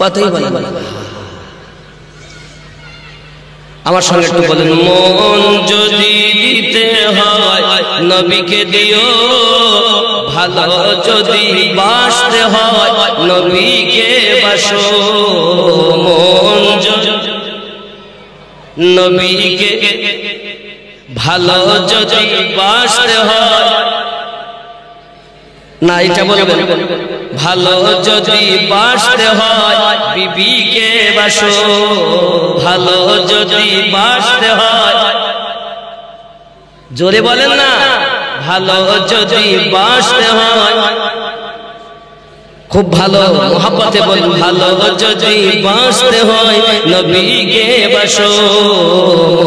কথাই বলে। আমার সঙ্গে একটু বলেন, মন যদি দিতে হয় নবীকে দিও, ভালো যদি বাসতে হয় নবীকে বাসো। মন যদি নবীকে ভালো যদি বাসতে হয়, না এটা বলবেন, ভালো যদি বাসতে হয় বিবিকে বাসো। ভালো যদি বাসতে হয়, জোরে বলেন না, ভালো যদি বাসতে হয়, খুব ভালো মোহাব্বতে বলুন, ভালো যদি বাসতে হয় নবীকে বাসো।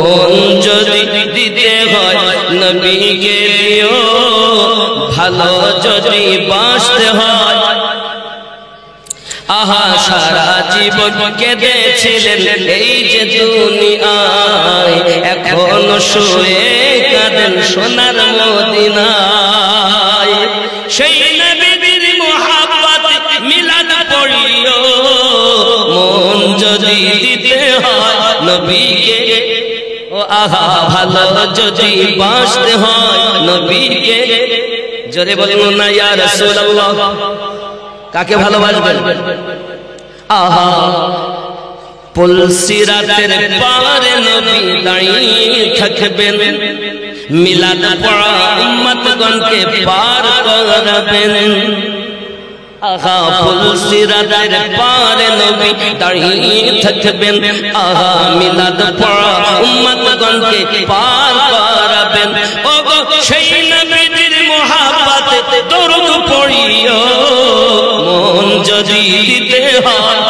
মন যদি দিতে হয় নবীকে দিও, ভালো যদি বাসতে হয়। আহা সারা জীবন কেঁদেছিলেন এই যে দুনিয়ায়, এখন শুয়ে কাঁদেন সোনার মদিনায়। সেই নবীর মোহাব্বত মিলাদ পড়িও, মন যদি দিতে হয় নবীকে। ও আহা ভালো যদি বাসতে হয় নবীকে, জোরে বলুন না ইয়া রাসূলুল্লাহ। কাকে ভালোবাসবেন? আহা পুলসিরাতের পারে নবী দাঁড়িয়ে থাকবেন, মিলাদ পড়া উম্মতগণকে পার করাবেন। আহা পুলসিরাতের পারে নবী দাঁড়িয়ে থাকবেন, আহা মিলাদ পড়া উম্মতগণকে পার করাবেন। ও গো সেই নবীর মোহাব্বতে দরুদ পড়িও, মন যদি দিতে হয়,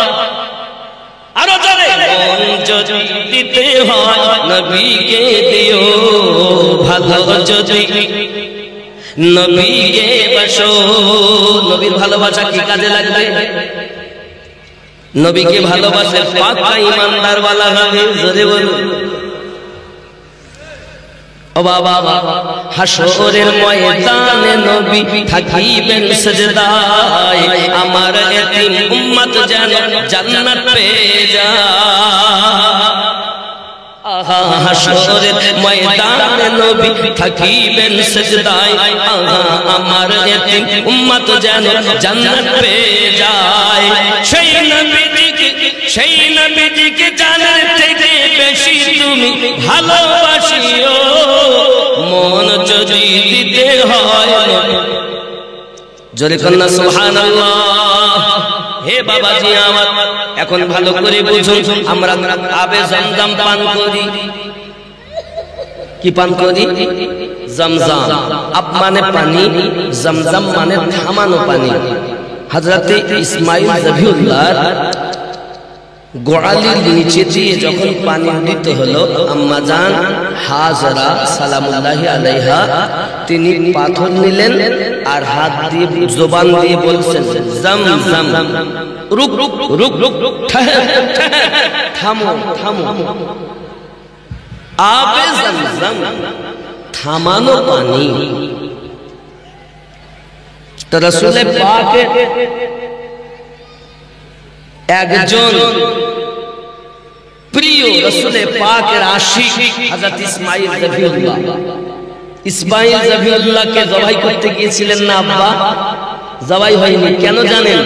আরো জোরে, মন যদি দিতে হয় নবীকে দিও, ভালো যদি নবীকে বাসো। নবীর ভালোবাসা কি কাজে লাগবে? নবীকে ভালোবাসে পাক্কা ঈমানদার ওয়ালা হবে, জোরে বলুন। ও বাবা, হাসরের ময়দানে নবী থাকিবেন সিজদায়, আমার এতিম উম্মত যেন জান্নাত পেয়ে যায়। আহা হাসরের ময়দানে নবী থাকিবেন সিজদায়, আহা আমার এতিম উম্মত যেন জান্নাত পেয়ে যায়। সেই নবীজিকে জানার থেকে বেশি তুমি ভালোবাসিও, মন যদি দিতে হয়। জোরে কন্না সুবহানাল্লাহ। হে বাবাজি আমার, এখন ভালো করে বুঝুন, আমরা আবে জমজম পান করি। কি পান করি? জমজম। আব মানে পানি, জমজম মানে থামানো পানি। হযরতে ইসমাইল জবিউল্লাহ গোড়ালির নিচে দিয়ে যখন পানি দিত হলো, আম্মা জান হাজরা সালামুল্লাহি আলাইহা তিনি পাথর নিলেন আর হাত দিয়ে জবান দিয়ে বলছেন, জম জম, রুক রুক রুক রুক, থামো থামো। আবে জমজম, থামানো পানি। তো রাসূল পাক একজন প্রিয় রাসূলে পাকের আশিক হযরত ইসমাঈল জবিউল্লাহ। ইসমাঈল জবিউল্লাহকে জবাই করতে গিয়েছিলেন না আব্বা? জবাই হয়নি কেন জানেন?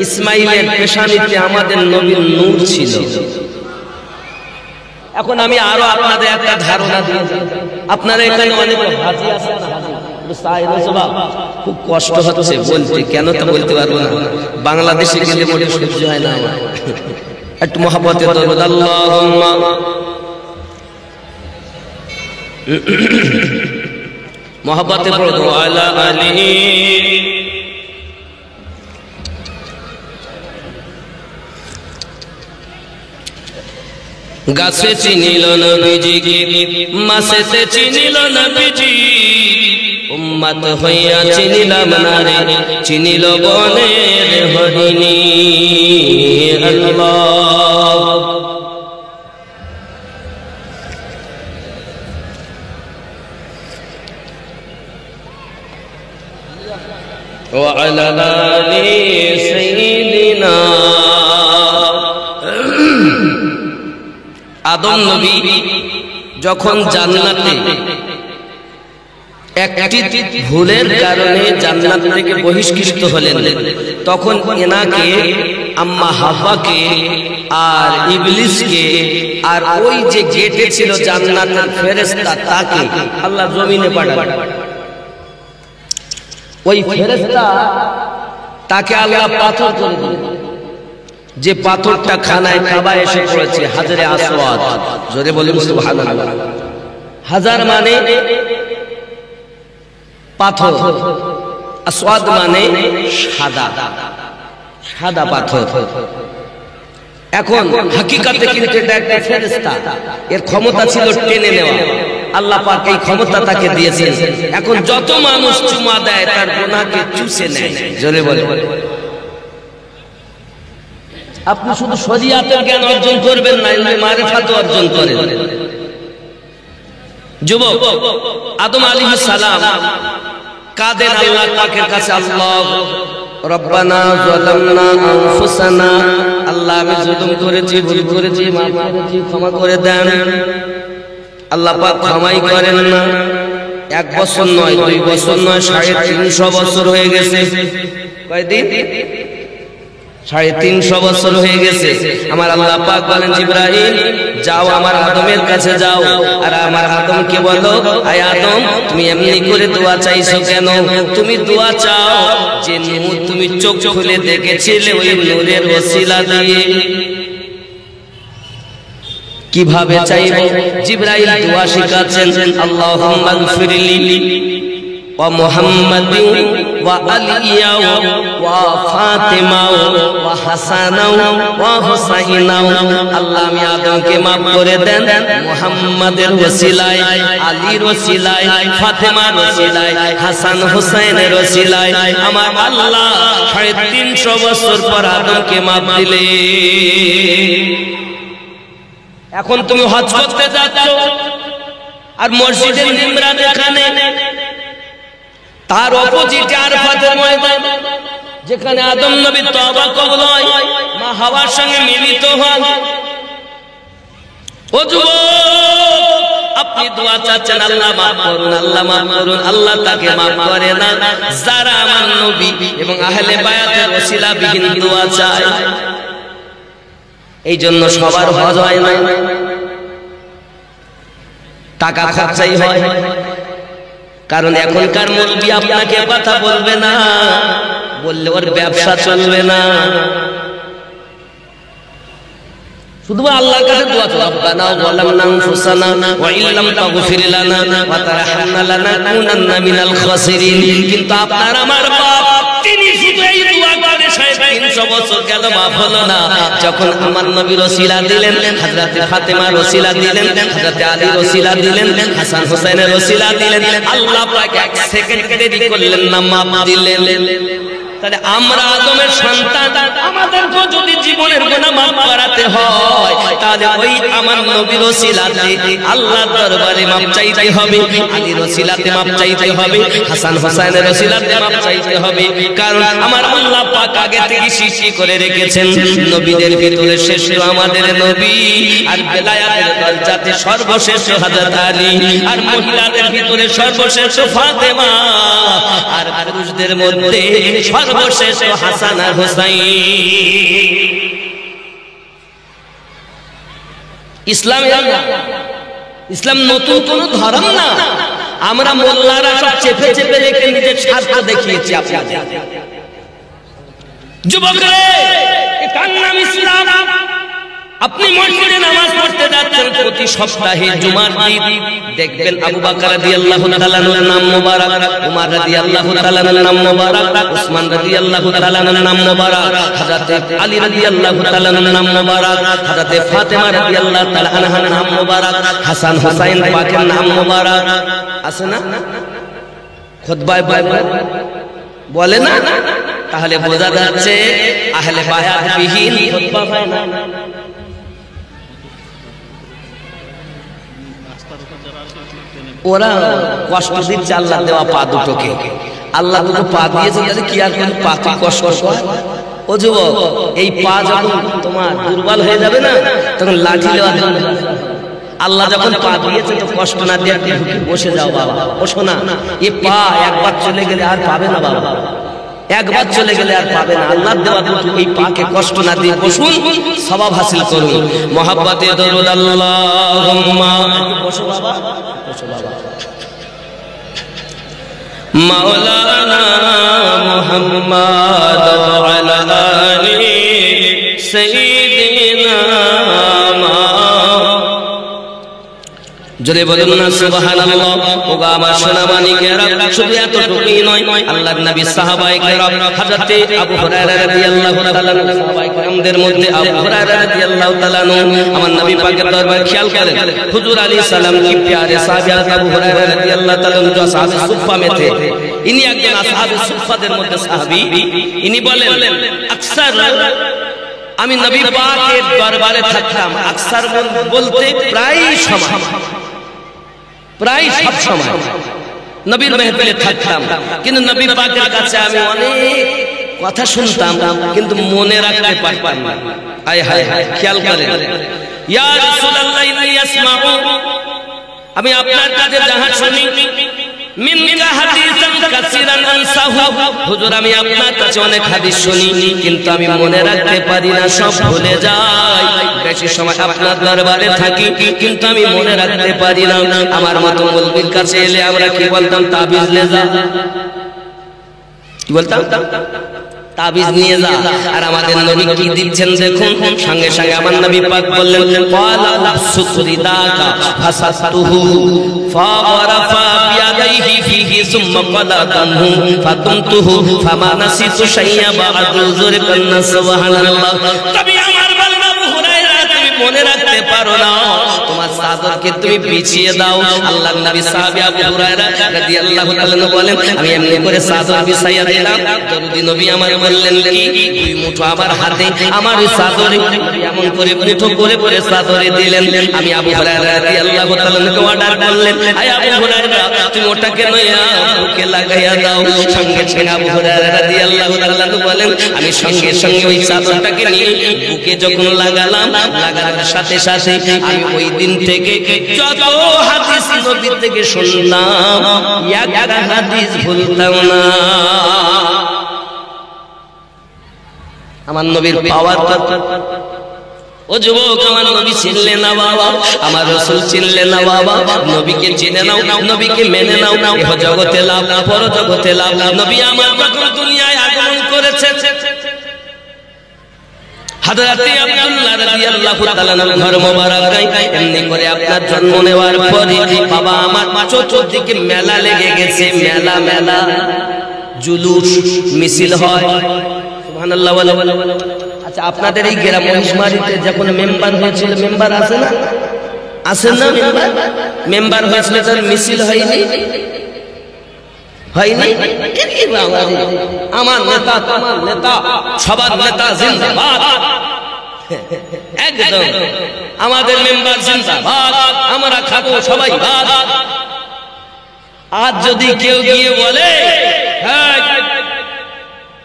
ইসমাঈলের পেশানিতে আমাদের নবীর নূর ছিল। এখন আমি আরো আপনাদের একটা ধারণা দিই। আপনারা এখানে অনেক হাজী আছেন না? খুব কষ্ট হচ্ছে বলতে, কেন তা বলতে পারবো না। বাংলাদেশে গেলে মোটে সহ্য হয় না আমার। একটু মহব্বতে দরুদ আল্লাহুম্মা মহব্বতে পড়ো আলা আলিহি। গাছে চিনিল নবীজিকে, মাছেতে চিনিল নবীজি, উম্মত হইয়া চিনিলাম না রে, চিনিল বনের হরিণী। আল্লাহ ওয়া আলা আলি সাইয়্যিদিনা। আদম নবী যখন জান্নাতে একটি ভুলের কারণে জান্নাত থেকে বহিষ্কৃত হলেন, তখন এনাকে, আম্মা হাওয়াকে আর ইবলিসকে আর ওই যে গেটে ছিল জান্নাতের ফেরেশতা তাকে আল্লাহ জমিনে পাঠালেন। ওই ফেরেশতা তাকে আল্লাহ পাথর করে দিলেন, যে পাথরটা খানায় কাবা এসে পড়েছে, হাজরে আসওয়াদ। জোরে বলুন সুবহানাল্লাহ। হাজার মানে পাথর, আসওয়াদ মানে সাদা, সাদা পাথর। এখন হাকিকাতে কিন্তু এটা একটা ফেরেশতা, এর ক্ষমতা ছিল টেনে নেওয়া। আল্লাহ পাক এই ক্ষমতা তাকে দিয়েছেন। এখন যত মানুষ চুমা দেয় তার গুনাহকে চুষে নেয়। জোরে বলে, আপনি শুধু শরীয়তের জ্ঞান অর্জন করবেন না, মারিফাত অর্জন করেন। যুবক আদম আলাইহিস সালাম কাঁদেন আল্লাহ পাকের কাছে, আল্লাহ রব্বানা যালামনা আনফুসানা, আল্লাহ আমি জুলুম করেছি, ভুল করেছি, মাফ করেছি, ক্ষমা করে দেন। আল্লাহ পাক ক্ষমাই করেন না। 1 বছর নয়, 2 বছর নয়, 350 বছর হয়ে গেছে। কয়দিন? 350 বছর হয়ে গেছে। আমার আল্লাহ পাক বলেন, জিবরাইল যাও আমার আদমের কাছে যাও, আর আমার আদমকে বলো, আয় আদম তুমি এমনি করে দোয়া চাইছো কেন? তুমি দোয়া চাও যে নূর তুমি চোখ খুলে দেখেছিলে, ওই নূরের ওসিলা দিয়ে। কিভাবে চাইবো? জিবরাইল দোয়া শিখাচ্ছেন, আল্লাহুম্মা গফিরলি ওয়া মুহাম্মাদিন ওয়া আলিয়া ওয়া ফাতিমা ওয়া হাসানা ওয়া হুসাইনা। আল্লাহ আমি আদমকে maaf করে দেন মুহাম্মাদের ওসিলায়, আলীর ওসিলায়, ফাতেমার ওসিলায়, হাসান হুসাইনের ওসিলায়। আমার আল্লাহ 350 বছর পর আদমকে maaf দিলে। এখন তুমি হজ করতে যাচ্ছ, আর মসজিদের মিম্বর এখানে, তার অপোজিটে আরাফাতের ময়দান, যেখানে আদম নবী তওবা কবুল হয়, মা হাওয়ার সঙ্গে মিলিত হন। ও যুবক, আপনি দোয়া চাচ্ছেন, আল্লাহ মাফ করুন, আল্লাহ মাফ করুন। আল্লাহ তাকে মাফ করে না যারা আমার নবী এবং আহলে বায়াতের ওসিলা বিহীন দোয়া চায়। এই জন্য সবার হজ হয় না, টাকা খরচাই হয়। কারণ এখনকার মুরব্বি আপনাকে কথা বলবে না, বললে ওর ব্যবসা চলবে না। শুধু আল্লাহর কাছে দোয়া চাও, রব্বানা যালামনা আনফুসানা ওয়া ইল্লাম তাগফির লানা ওয়া তারহামনা লানাকুনান্না মিনাল খাসিরিন। কিন্তু আপনার আমার বাপ, তিনি শুধু এই দোয়া করে 350 বছর গেল, মাফ হলো না। যখন আমার নবীর ওসিলা দিলেন, হযরত ফাতেমার ওসিলা দিলেন, হযরত আলীর ওসিলা দিলেন, হাসান হুসাইনের ওসিলা দিলেন, আল্লাহ পাক 1 সেকেন্ড দেরি করলেন না, মাফ দিলেন। তাহলে আমরা আদমের সন্তান, আমাদেরকে যদি জীবনের গুনাহ মাফ করাতে হয় তাহলে ওই আমার নবীর ওসিলাতে আল্লাহর দরবারে মাফ চাইতে হবে, আলীর ওসিলাতে মাফ চাইতে হবে, হাসান হোসেনের ওসিলাতে মাফ চাইতে হবে। কারণ আমার আল্লাহ পাক আগে থেকে সৃষ্টি করে রেখেছেন নবীদের ভিতরে শ্রেষ্ঠ আমাদের নবী, আর বেলায়াতের দরজাতে সর্বশ্রেষ্ঠ হযরত আলী, আর মহিলাদের ভিতরে সর্বশ্রেষ্ঠ ফাতেমা, আর পুরুষদের মধ্যে সর্বশ্রেষ্ঠ হাসান আর হোসাইন। ইসলাম নতুন কোন ধর্ম না। আমরা মোল্লারা সব চেপে চেপে রেখে নিজের স্বার্থ দেখিয়েছি আপনাদের। যুবকরা, কার নাম ইসলাম? আপনি মসজিদে নামাজ পড়তে যাচ্ছেন প্রতি সপ্তাহে জুমার দিন, দেখবেন আবু বকর রাদিয়াল্লাহু তাআলা আনহুর নাম মোবারক, উমর রাদিয়াল্লাহু তাআলা আনহুর নাম মোবারক, উসমান রাদিয়াল্লাহু তাআলা আনহুর নাম মোবারক, হযরত আলী রাদিয়াল্লাহু তাআলা আনহুর নাম মোবারক, হযরত ফাতেমা রাদিয়াল্লাহু তাআলা আনহার নাম মোবারক, হাসান হুসাইন পাকের নাম মোবারক। আছে না? খুতবায় বলে না? তাহলে বোঝা যাচ্ছে আহলে বায়াত বিহীন খুতবা হয় না। ওরা কষ্ট দিচ্ছে আল্লাহ দেওয়া পা দুটোকে। আল্লাহ দুটো পা দিয়েছে, কি আর কোনো পা কষ্ট হয়? ও যুবক, এই পা যখন তোমার দুর্বল হয়ে যাবে না, তখন লাঠি দেওয়া যাবে। আল্লাহ যখন পা দিয়েছে তো কষ্ট না দিয়ে বসে যাও বাবা, বসো না। এ পা একবার চলে গেলে আর পাবে না বাবা, একবার চলে গেলে আর পাবে না। আল্লাহ দেওয়া দুটো এই পাকে কষ্ট না দিয়ে বসুন, সওয়াব হাসিল করুন। মহব্বতে দরুদ আল্লাহুম্মা, বসো বাবা, বসো বাবা। মাওলানা মুহাম্মদ ওয়া আলা আলি সাইয়্যিদিনা। জোরে বলুন না সুবহানাল্লাহ। ওগো আমার সোনা মানিকেরা, শুধু এতটুকুই নয়, আল্লাহর নবী সাহাবায়ে কেরাম, হযরতে আবু হুরায়রা রাদিয়াল্লাহু তাআলা আনহু, সাহাবায়ে কেরামদের মধ্যে আবু হুরায়রা রাদিয়াল্লাহু তাআলা আনহু, আমার নবী পাকের দরবারে খেয়াল করেন, হুজুর আলাইহিস সালাম কি প্যারে সাহাবী আবু হুরায়রা রাদিয়াল্লাহু তাআলা আনহু जो সাহাবী সুফা में थे, ইনি একজন আসহাবে সুফাদের মধ্যে সাহাবী। ইনি বলেন, আকসার আমি নবী পাকের দরবারে থাকতাম, আকসার বলতে প্রায় সময়, প্রায় সব সময় নবীর মেহফিলে থাকতাম, কিন্তু নবী পাকের কাছে আমি অনেক কথা শুনতাম কিন্তু মনে রাখতে পারতাম না। হায় হায়, খেয়াল করেন, ইয়া রাসূলুল্লাহ ইন্নী আসমাউ, আমি আপনার কাছে যাহা শুনি, মিনকা হাদিসান কাসীরান আনসাহু, হুজুর আমি আপনার কাছে অনেক হাদিস শুনি কিন্তু আমি মনে রাখতে পারি না, সব ভুলে যাই। বেশি সময় আপনার দরবারে থাকি কিন্তু আমি মনে রাখতে পারি না। আমার মতো মুলবির কাছে এলে আমরা কি বলতাম? তাবিজ লে যা, কি বলতাম? তাবিজ নিয়ে যা। আর আমাদের নবী কি দিচ্ছেন দেখুন, সঙ্গে সঙ্গে আমার নবী পাক বললেন, ক্বালা সুকরিদাকা ফাসাতুহু ফারাফা বিয়াদাইহি ফিহি সুম্মা ক্বালাতাহু ফাতুমতুহু ফামা নাসিতু শাইয়া বা'দু। জোরে কন্না সুবহানাল্লাহ। তবে আমার বলনা আবু হুরায়রা, তুমি মনে রাখতে পারো না, তোমার চাদরকে তুমি বিছিয়ে দাও। আল্লাহর নবী সাহাবী আবু হুরায়রা রাদিয়াল্লাহু তাআলা বলেন, আমি এমনি করে চাদর বিছাইয়া দিলাম। দরুদি নবী আমার বললেন কি, দুই মুঠো আমার হাতে আমার চাদরে এমন করে মুঠো করে করে চাদরে দিলেন। আমি আবু হুরায়রা রাদিয়াল্লাহু তাআলাকে অর্ডার করলেন, আয় আবু হুরায়রা তুমি ওটাকে নয়া বুকে লাগাইয়া দাও। সঙ্গে সঙ্গে আবু হুরায়রা রাদিয়াল্লাহু তাআলা বলেন, আমি সঙ্গে সঙ্গে ওই চাদরটাকে নিয়ে বুকে যখন লাগালাম, লাগানোর সাথে সাথে আমি ওই দিন থেকে যত হাদিস নবী থেকে শুনলাম, একটা হাদিস ভুলতাম না। আমার নবীর পাওয়ার কথা। ও যুবক, আমার নবী চিনলে না বাবা, আমার রাসূল চিনলে না বাবা, নবীকে চিনে নাও, নবীকে মেনে নাও, এহ জগতে লাভ, পর জগতে লাভ। নবী আমার যখন দুনিয়ায় আগমন করেছে, হযরত আব্দুল্লাহ রাদিয়াল্লাহু তাআলা ঘর মোবারকায় এমনি করে আপনার জন্ম নেওয়ার পরে বাবা আমার চতুর্দিকে মেলা লেগে গেছে, মেলা মেলা জুলুস মিছিল হয়। সুবহানাল্লাহ বলে। আচ্ছা, আপনাদের এই গ্রাম মহিষমারিতে যখন মেম্বার হয়েছিল, মেম্বার আছে না? আছেন না? মেম্বার হয়েছিল, তার মিছিল হয়নি? হয়নি? আমার নেতা তোমার নেতা সবার নেতা জিন্দাবাদ, একদম আমাদের মেম্বার জিন্দাবাদ, আমরা খাবো সবাই বাদ। আজ যদি কেউ গিয়ে বলে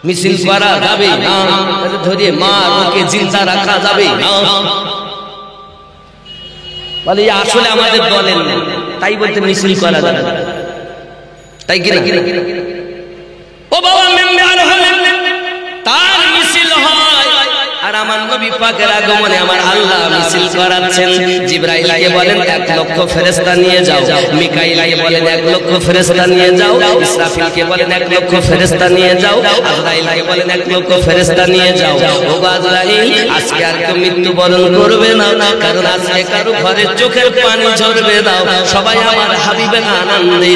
মিছিল করা যাবে না, ধরে মার ওকে জিন্দা রাখা যাবে না, বলে আসলে আমাদের দলের না, তাই বলতে মিছিল করা যাবে না, তাই কিনা? ও বাবা মেম্বার হলেন, তার মিছিল হয়, আর আমার নবী পাকের আগমনে আমার আল্লাহ মিছিল করাচ্ছেন। জিবরাইলকে বলেন 1 লক্ষ ফেরেশতা নিয়ে যাও, মিকাইলকে বলেন 1 লক্ষ ফেরেশতা নিয়ে যাও, ইসরাফিলকে বলেন 1 লক্ষ ফেরেশতা নিয়ে যাও, আজরাইলকে বলেন 1 লক্ষ ফেরেশতা নিয়ে যাও। ও আজরাইল, আজকে আর কেউ মৃত্যুবরণ করবে না, কারণ আজকে কারো ঘরে চোখের পানি ঝরবে না, সবাই আমার হাবিবের আনন্দে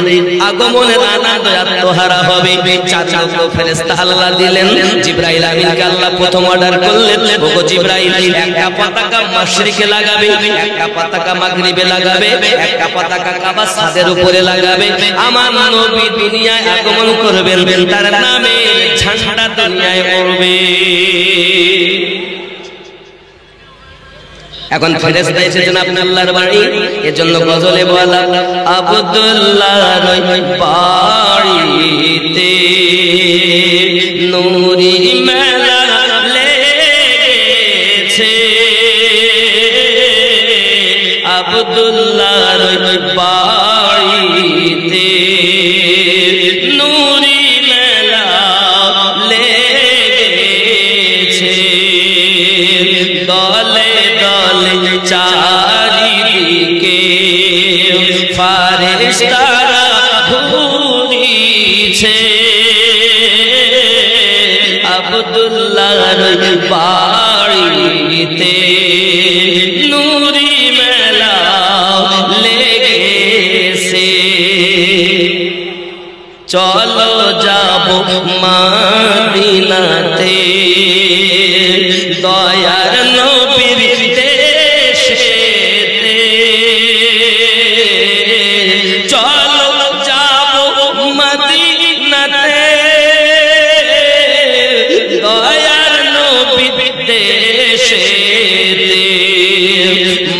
আগমনের আনন্দে আত্মহারা হবে। 4 লক্ষ ফেরেশতা আল্লাহ দিলেন। জিবরাইল আমিনকে আল্লাহ প্রথম অর্ডার করলেন, ওগো জিবরাইল, একটা পতাকা মাশরিকে লাগাবে, একটা পতাকা মাগরিবে লাগাবে, একটা পতাকা কাবার ছাদের উপরে লাগাবে। আমার নবী দুনিয়ায় আগমন করবেন, তার নামে ঝান্ডা দুনিয়ায় উড়বে। এখন ফেরেশতা এসেছেন আপনার আল্লাহর বাড়ি, এজন্য গজলে বলা আব্দুল্লাহর বাড়িতে নূরি মেলা লেগেছে, আব্দুল্লাহর বাড়িতে নূরি মেলা লেগেছে, দলে দলে চারিদিকে ফারেশতারা ঘুরিছে, আব্দুল্লাহর বাড়িতে নূরি মেলা লেগেছে। চলো যাব মদিনাতে, দয়ার নবীর দেশেতে, চলো যাব মদিনাতে, দয়ার নবীর দেশেতে,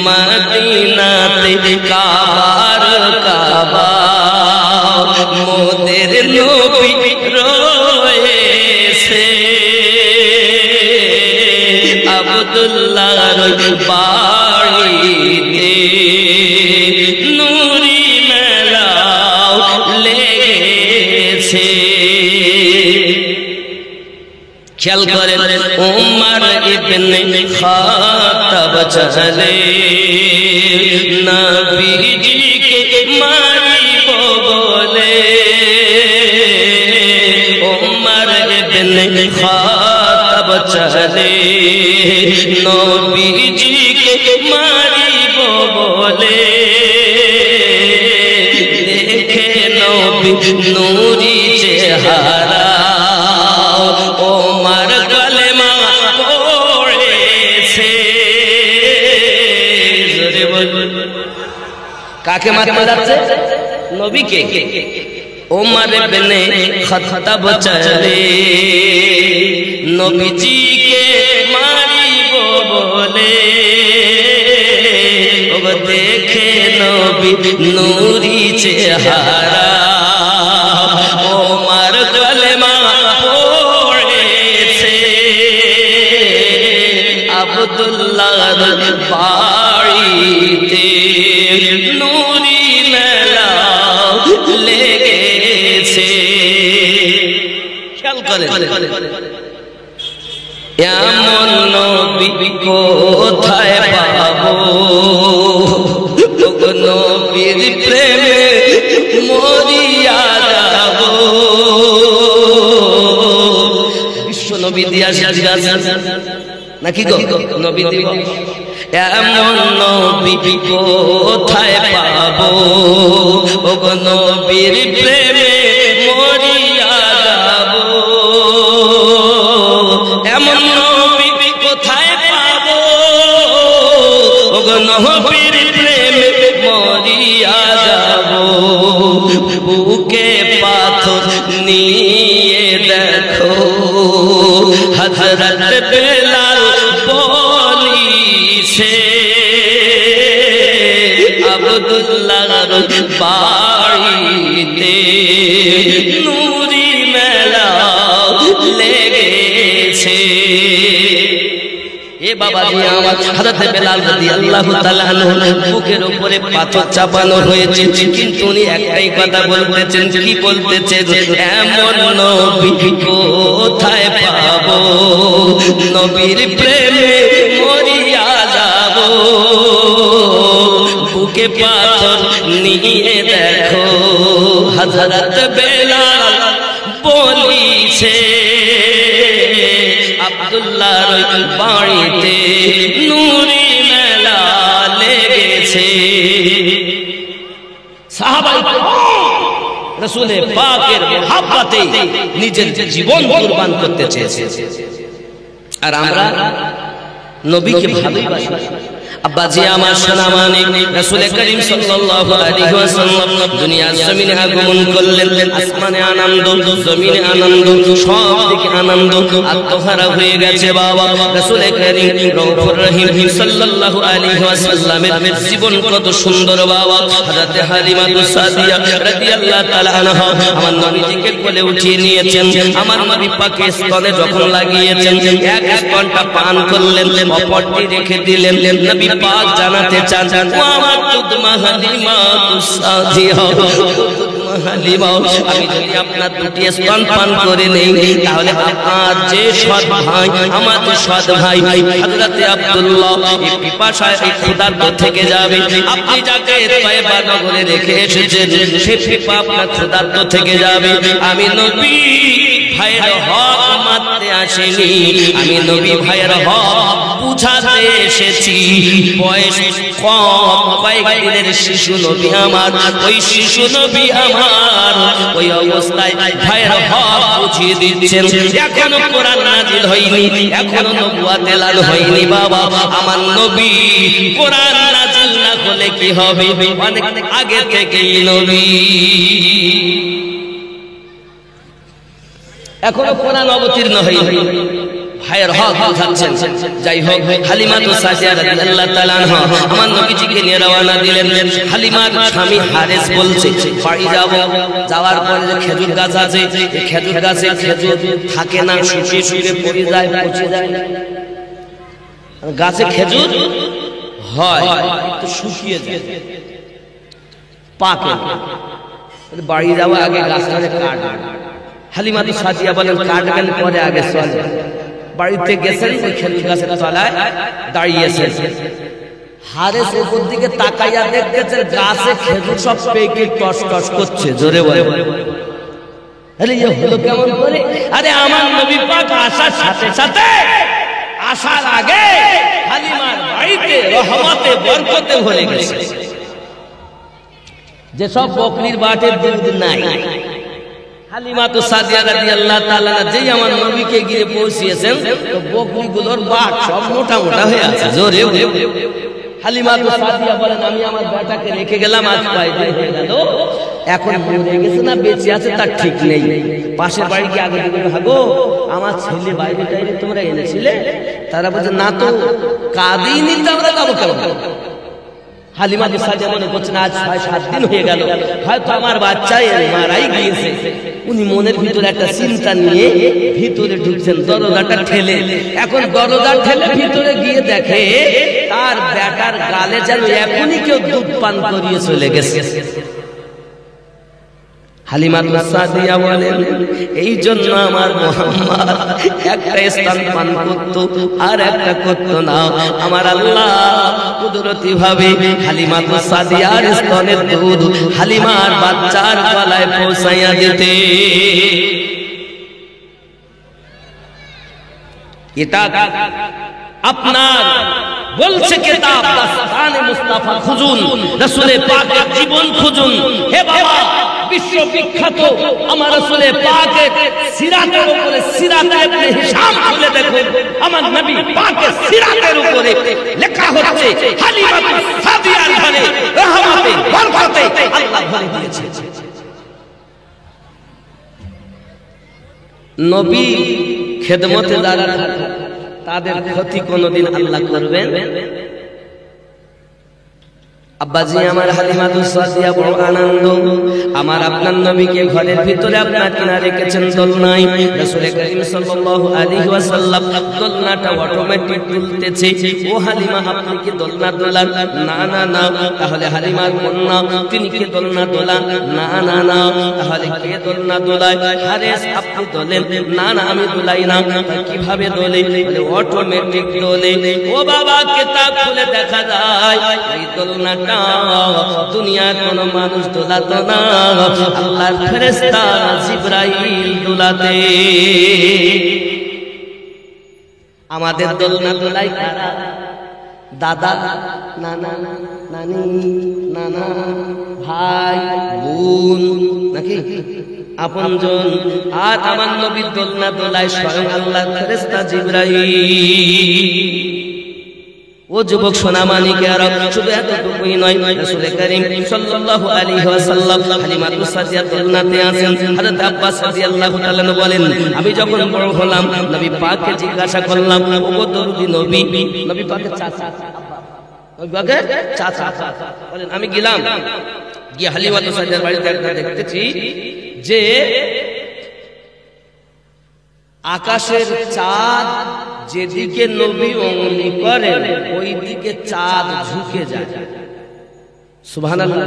মদিনাতে কাবার কাবা মোদের নবী রয়েছে, আব্দুল্লাহর বাড়িতে নূরি মেলা লেগেছে। খেয়াল করেন, উমর ইবনে খাত্তাব চলে নবীজিকে মারিব বলে, উমর ইবনে খাত্তাব চলে নবীজিকে মারিব বলে, দেখে নবী নূরি চেহারা, ওমর কলেমা পড়েছে। জোরে বলুন, কাকে মারতে যাচ্ছে? নবীকে। ওমর ইবনে খাত্তাব চলে নবীজিকে মারিব বলে, ও দেখে নবী নূরি চেহারা, ওমর কলেমা পড়েছে, আব্দুল্লাহর বাড়িতে নূরি মেলা লেগেছে। খেয়াল করেন, এমন নবী কোথায় পাবো, নবীর প্রেমে মরিয়া যাব, বিশ্ব নবী দিয়া নাকি গো নবী দিব, এমন নবী কোথায় পাবো, নবীর প্রেমে মরিয়া যাব, এমন নবী কোথায় পাবো, নবীর প্রেমে মরিয়া যাব, বুকে পাথর হযরত বেলাল বলিছে আব্দুল্লাহর বাড়িতে নূরি মেলা লেগেছে। এ বাবাজি আমার হযরত বেলাল রাদিয়াল্লাহু তাআলা আনহু বুকের উপরে পাথর চাপানো হয়েছে, কিন্তু উনি একটাই কথা বলতেছেন। কি বলতেছেন? এমন নবী কোথায় পাবো, নবীর প্রেমে মরিয়া যাব। বুকে পাথর নিয়ে দেখো হযরত বেলাল বলিছে আব্দুল্লাহর বাড়িতে নূরি মেলা লেগেছে। সাহাবায়ে রাসূলে পাকের মহব্বতে নিজের জীবন কুরবান করতে চেয়েছে। আর আমরা নবীকে ভালোবাসি। আব্বাজি আমার সোনা মানিক, রাসূল করিম সাল্লাল্লাহু আলাইহি ওয়াসাল্লাম দুনিয়ার জমিনে আগমন করলেন। আসমানে আনন্দ, জমিনে আনন্দ, সব দিকে আনন্দ, আত্মহারা হয়ে গেছে বাবা। রাসূল করিম রউফুর রহিম সাল্লাল্লাহু আলাইহি ওয়াসাল্লামের জীবন কত সুন্দর বাবা। হযরত হালিমাতুস সাদিয়া রাদিয়াল্লাহু তাআলা আনহা আমার নবীজিকে কোলে উঠিয়ে নিয়েছেন। আমার নবী পাকের স্তনে যখন লাগিয়েছেন, এক স্তনটা পান করলেন, অপরটি রেখে দিলেন। নবী পাক জানাতে চান, ও আমার তুদমা হালিমাতুস সাদিয়া, হালিমা, আমি যদি আপনার দুটি স্তন পান করে নেই, তাহলে আপনার যে সৎ ভাই, আমার যে সৎ ভাই হযরত আব্দুল্লাহ এই পিপাসায় এই ক্ষুধার্ত থেকে যাবে। আপনি যাকে তয়বা নগরে রেখে এসেছেন, সে পিপা আপনার ক্ষুধার্ত থেকে যাবে। আমি নবী ভাইয়ের হক মারতে আসিনি, আমি নবী ভাইয়ের হক বুঝাতে এসেছি। বয়স কম, কয়েক দিনের শিশু নবী আমার, ওই শিশু নবী আমার ওই অবস্থায় ভাইয়ের হক বুঝিয়ে দিচ্ছেন। এখনো কোরআন নাজিল হয়নি, এখনো নবুয়ত এলান হয়নি বাবা। আমার নবী কোরআন নাজিল না হলে কি হবে, অনেক আগে থেকেই নবী। এখনো কোরআন অবতীর্ণ হয়নি, ভাইয়ের হক বুঝাচ্ছেন। যাই হোক, হালিমাতুস সাদিয়া রাদিয়াল্লাহু তাআলা আনহা আমার নবীজিকে নিয়ে রওনা দিলেন। হালিমার স্বামী হারেস বলছে, বাড়ি যাব। যাওয়ার পরে যে খেজুর গাছ আছে, এই খেজুর গাছে খেজুর থাকে না, শুকিয়ে শুকিয়ে পড়ে যায়, পচে যায়। গাছে খেজুর হয় তো শুকিয়ে যায়, পাকে। বাড়ি যাওয়া আগে গাছটাকে কাটবে। হালিমাতুস সাদিয়া বলেন, কাটবেন পরে, আগে চলে। বাড়িতে গেছেন, ওই খেজুর গাছের তলায় দাঁড়িয়েছেন। হারেস উপর দিকে তাকাইয়া দেখতেছেন গাছে খেজুর সব পেকে টস টস করছে, জোরে বলে। আরে এ হলো কেমন করে? আরে আমার নবী পাক আসার সাথে সাথে, আসার আগে হালিমার বাড়িতে রহমতে বরকতে ভরে গেছে। যেসব বকরির বাটের দুধ নাই, হালিমাতুস সাদিয়া রাদিয়াল্লাহু তাআলা যেই আমার নবীকে গিয়ে পৌঁছিয়েছেন, তো বকরিগুলোর বাট সব মোটা মোটা হয়ে আছে, জোরে। হালিমাতুস সাদিয়া বলেন, আমি আমার বেটাকে রেখে গেলাম, আজ কয় দিন হয়ে গেল, এখন মরে গেছে না বেঁচে আছে তার ঠিক নেই। পাশের বাড়ি কি আগে দিকে ভাগো, আমার ছেলে বাইরে টাইরে তোমরা এনেছিলে? তারা বলছে, না তো কাঁদিনি, তো আমরা যাবো কেমন? হালিমাতুস সাদিয়া মনে করছেন আজ 6-7 দিন হয়ে গেল, হয়তো আমার বাচ্চাই মারাই গিয়েছে। উনি মনের ভিতরে একটা চিন্তা নিয়ে ভিতরে ঢুকছেন, দরজাটা ঠেলে। এখন দরজা ঠেলে ভিতরে গিয়ে দেখে তার বেটার গালে যেন এখনই কেউ দুধ পান করিয়ে চলে গেছে। হালিমাতুস সাদিয়া বলেন, এই জন্য আমার মুহাম্মদ একটা স্থান পান করত আর একটা করত না। আমার আল্লাহ কুদরতি ভাবে হালিমাতুস সাদিয়ার স্তনের দুধ হালিমার বাচ্চার গলায় পৌঁছাইয়া দিতে। এটা আপনার বলছে কিতাব দাস্তানে মুস্তাফা খুঁজুন, রাসূলে পাকের জীবন খুঁজুন। হে বাবা, বিশ্ববিখ্যাত আমার রাসূলে পাকের সিরাতের উপরে সিরাতে ইবনে হিশাম খুলে দেখুন, আমার নবী পাকের সিরাতের উপরে লেখা হচ্ছে হালিমাতুস সাদিয়ার ঘরে রহমতে বরকতে আল্লাহ ভরে দিয়েছে। নবী খেদমতে যারা থাকে তাদের ক্ষতি কোনোদিন আল্লাহ করবেন। আব্বাজি আমার হালিমাতুস সাদিয়া বড় আনন্দ, আমার আপনার নবীকে ঘরের ভিতরে আপনার কিনা রেখেছেন দোলনায়। রাসূল করিম সাল্লাল্লাহু আলাইহি ওয়াসাল্লাম দোলনাটা অটোমেটিক দুলতেছে। ও হালিমা আপনি কি দোলনা দোলান? না না না। তাহলে হালিমার কন্যা তিনি কি দোলনা দোলান? না না না। তাহলে কে দোলনা দোলায়? হারেস আপনি দোলেন? না না আমি দোলাই না। কিভাবে দোলে? বলে অটোমেটিক দোলে। ও বাবা কিতাব খুলে দেখা যায় এই দোলনাটা দুনিয়ার কোন মানুষ দোলাতো না, আল্লাহর ফেরেশতা জিবরাইল দোলাতে। আমাদের দোলনা দোলাই কারা? দাদা, নানা, নানি, নানা, ভাই, বোন, নাকি আপনজন। আর আমার নবীর দোলনা দোলায় স্বয়ং আল্লাহর ফেরেশতা জিবরাইল। ও যুবক সোনামানিকেরা, শুধু এতটুকুই নয়, রাসূল করিম সাল্লাল্লাহু আলাইহি ওয়াসাল্লাম হালিমাতুস সাদিয়া দোলনাতে আছেন। হযরত আব্বাস রাদিয়াল্লাহু তাআলা বলেন, আমি যখন বড় হলাম নবী পাককে জিজ্ঞাসা করলাম, ও দরুদি নবী, নবী পাকের চাচা, নবী পাকের চাচা বলেন, আমি গেলাম গিয়ে হালিমাতুস সাদিয়ার বাড়িতে একটা দেখতেছি যে আকাশের চাঁদ যেদিকে নবী অঙ্গুলি করেন ওই দিকে চাঁদ ঝুঁকে যায়। সুবহানাল্লাহ।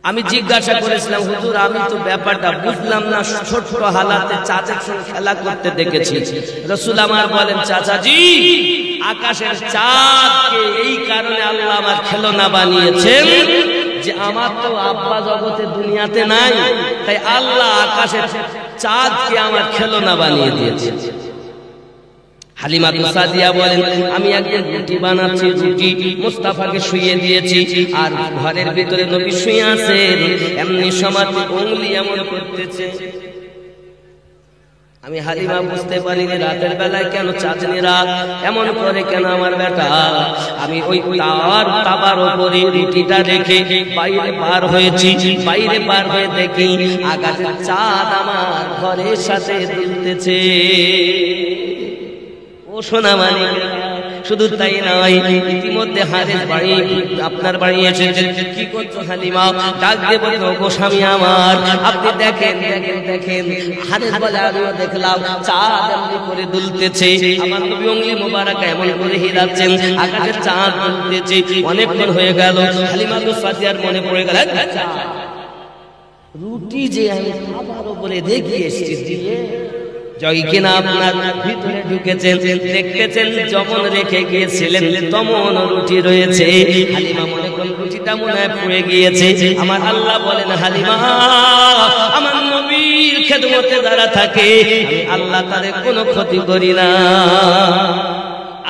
আমি জিজ্ঞাসা করেছিলাম, হুজুর আমি তো ব্যাপারটা বুঝলাম না, ছোট হালাতে চাচার সঙ্গে খেলা করতে দেখেছি। রাসূল আমার বলেন, চাচাজি আকাশের চাঁদকে এই কারণে আল্লাহ আমার খেলনা বানিয়েছেন যে আমার তো আব্বা জগতে দুনিয়াতে নাই, তাই আল্লাহ আকাশের চাঁদকে আমার খেলনা বানিয়ে দিয়েছে। হালিমাতুস সাদিয়া বলেন, আমি একদিন রুটি বানাচ্ছি, রুটি মুস্তাফাকে শুইয়ে দিয়েছি, আর ঘরের ভিতরে নবী শুয়ে আছেন। এমনি সময় উংলি এমন করতেছে, আমি হালিমা বুঝতে পারিনি রাতের বেলায় কেন চাঁদনি রাত এমন করে কেন আমার বেটা। আমি ওই তাবার উপরে রুটিটা রেখে বাইরে বার হয়েছি, বাইরে বার হয়ে দেখি আকাশের চাঁদ আমার ঘরের সাথে দুলতেছে। ও সোনা মানে শুধু তাই নয়, ইতিমধ্যে হারেস বাড়ি আপনার বাড়ি এসেছে। কি করছো হালিমা? ডাক দেব তো গো স্বামী আমার, আপনি দেখেন দেখেন দেখেন। হারেস বলে, আমিও দেখলাম চাঁদ এমনি করে দুলতেছে, আমার নবী উংলি মোবারক এমন করে হিলাচ্ছেন, আকাশের চাঁদ দুলতেছে। অনেকক্ষণ হয়ে গেল, হালিমাতুস সাদিয়ার মনে পড়ে গেল রুটি যে আমি খাবার উপরে দেখি এসেছি দিয়ে জয় কিনা আপনার ভিতরে ঢুকেছেন, দেখতেছেন যেমন রেখে গিয়েছিলেন তেমন রুটি রয়েছে। হালিমা মনে করেন রুটিটা মনে হয় পুড়ে গিয়েছে। আমার আল্লাহ বলেন, হালিমা আমার নবীর খেদমতে যারা থাকে আমি আল্লাহ তাদের কোনো ক্ষতি করি না।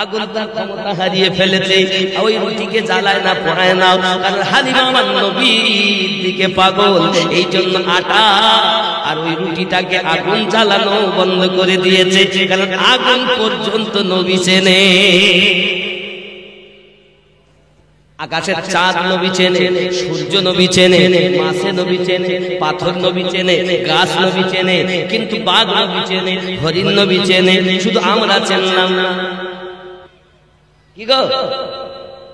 আগুন তার ক্ষমতা হারিয়ে ফেলেছে, ওই রুটিকে জ্বালায় না, পোড়ায় না, কারণ হালিমা আমার নবীর দিকে পাগল। এই জন্য আটা আর ওই রুটিটাকে আগুন জ্বালানো বন্ধ করে দিয়েছে, কারণ আগুন পর্যন্ত নবী চেনে। আকাশের চাঁদ নবী চেনে, সূর্য নবী চেনে, মাছে নবী চেনে, পাথর নবী চেনে, গাছ নবী চেনে, কিন্তু বাঘ নবী চেনে, হরিণ নবী চেনে, শুধু আমরা চেনলাম না। কি গো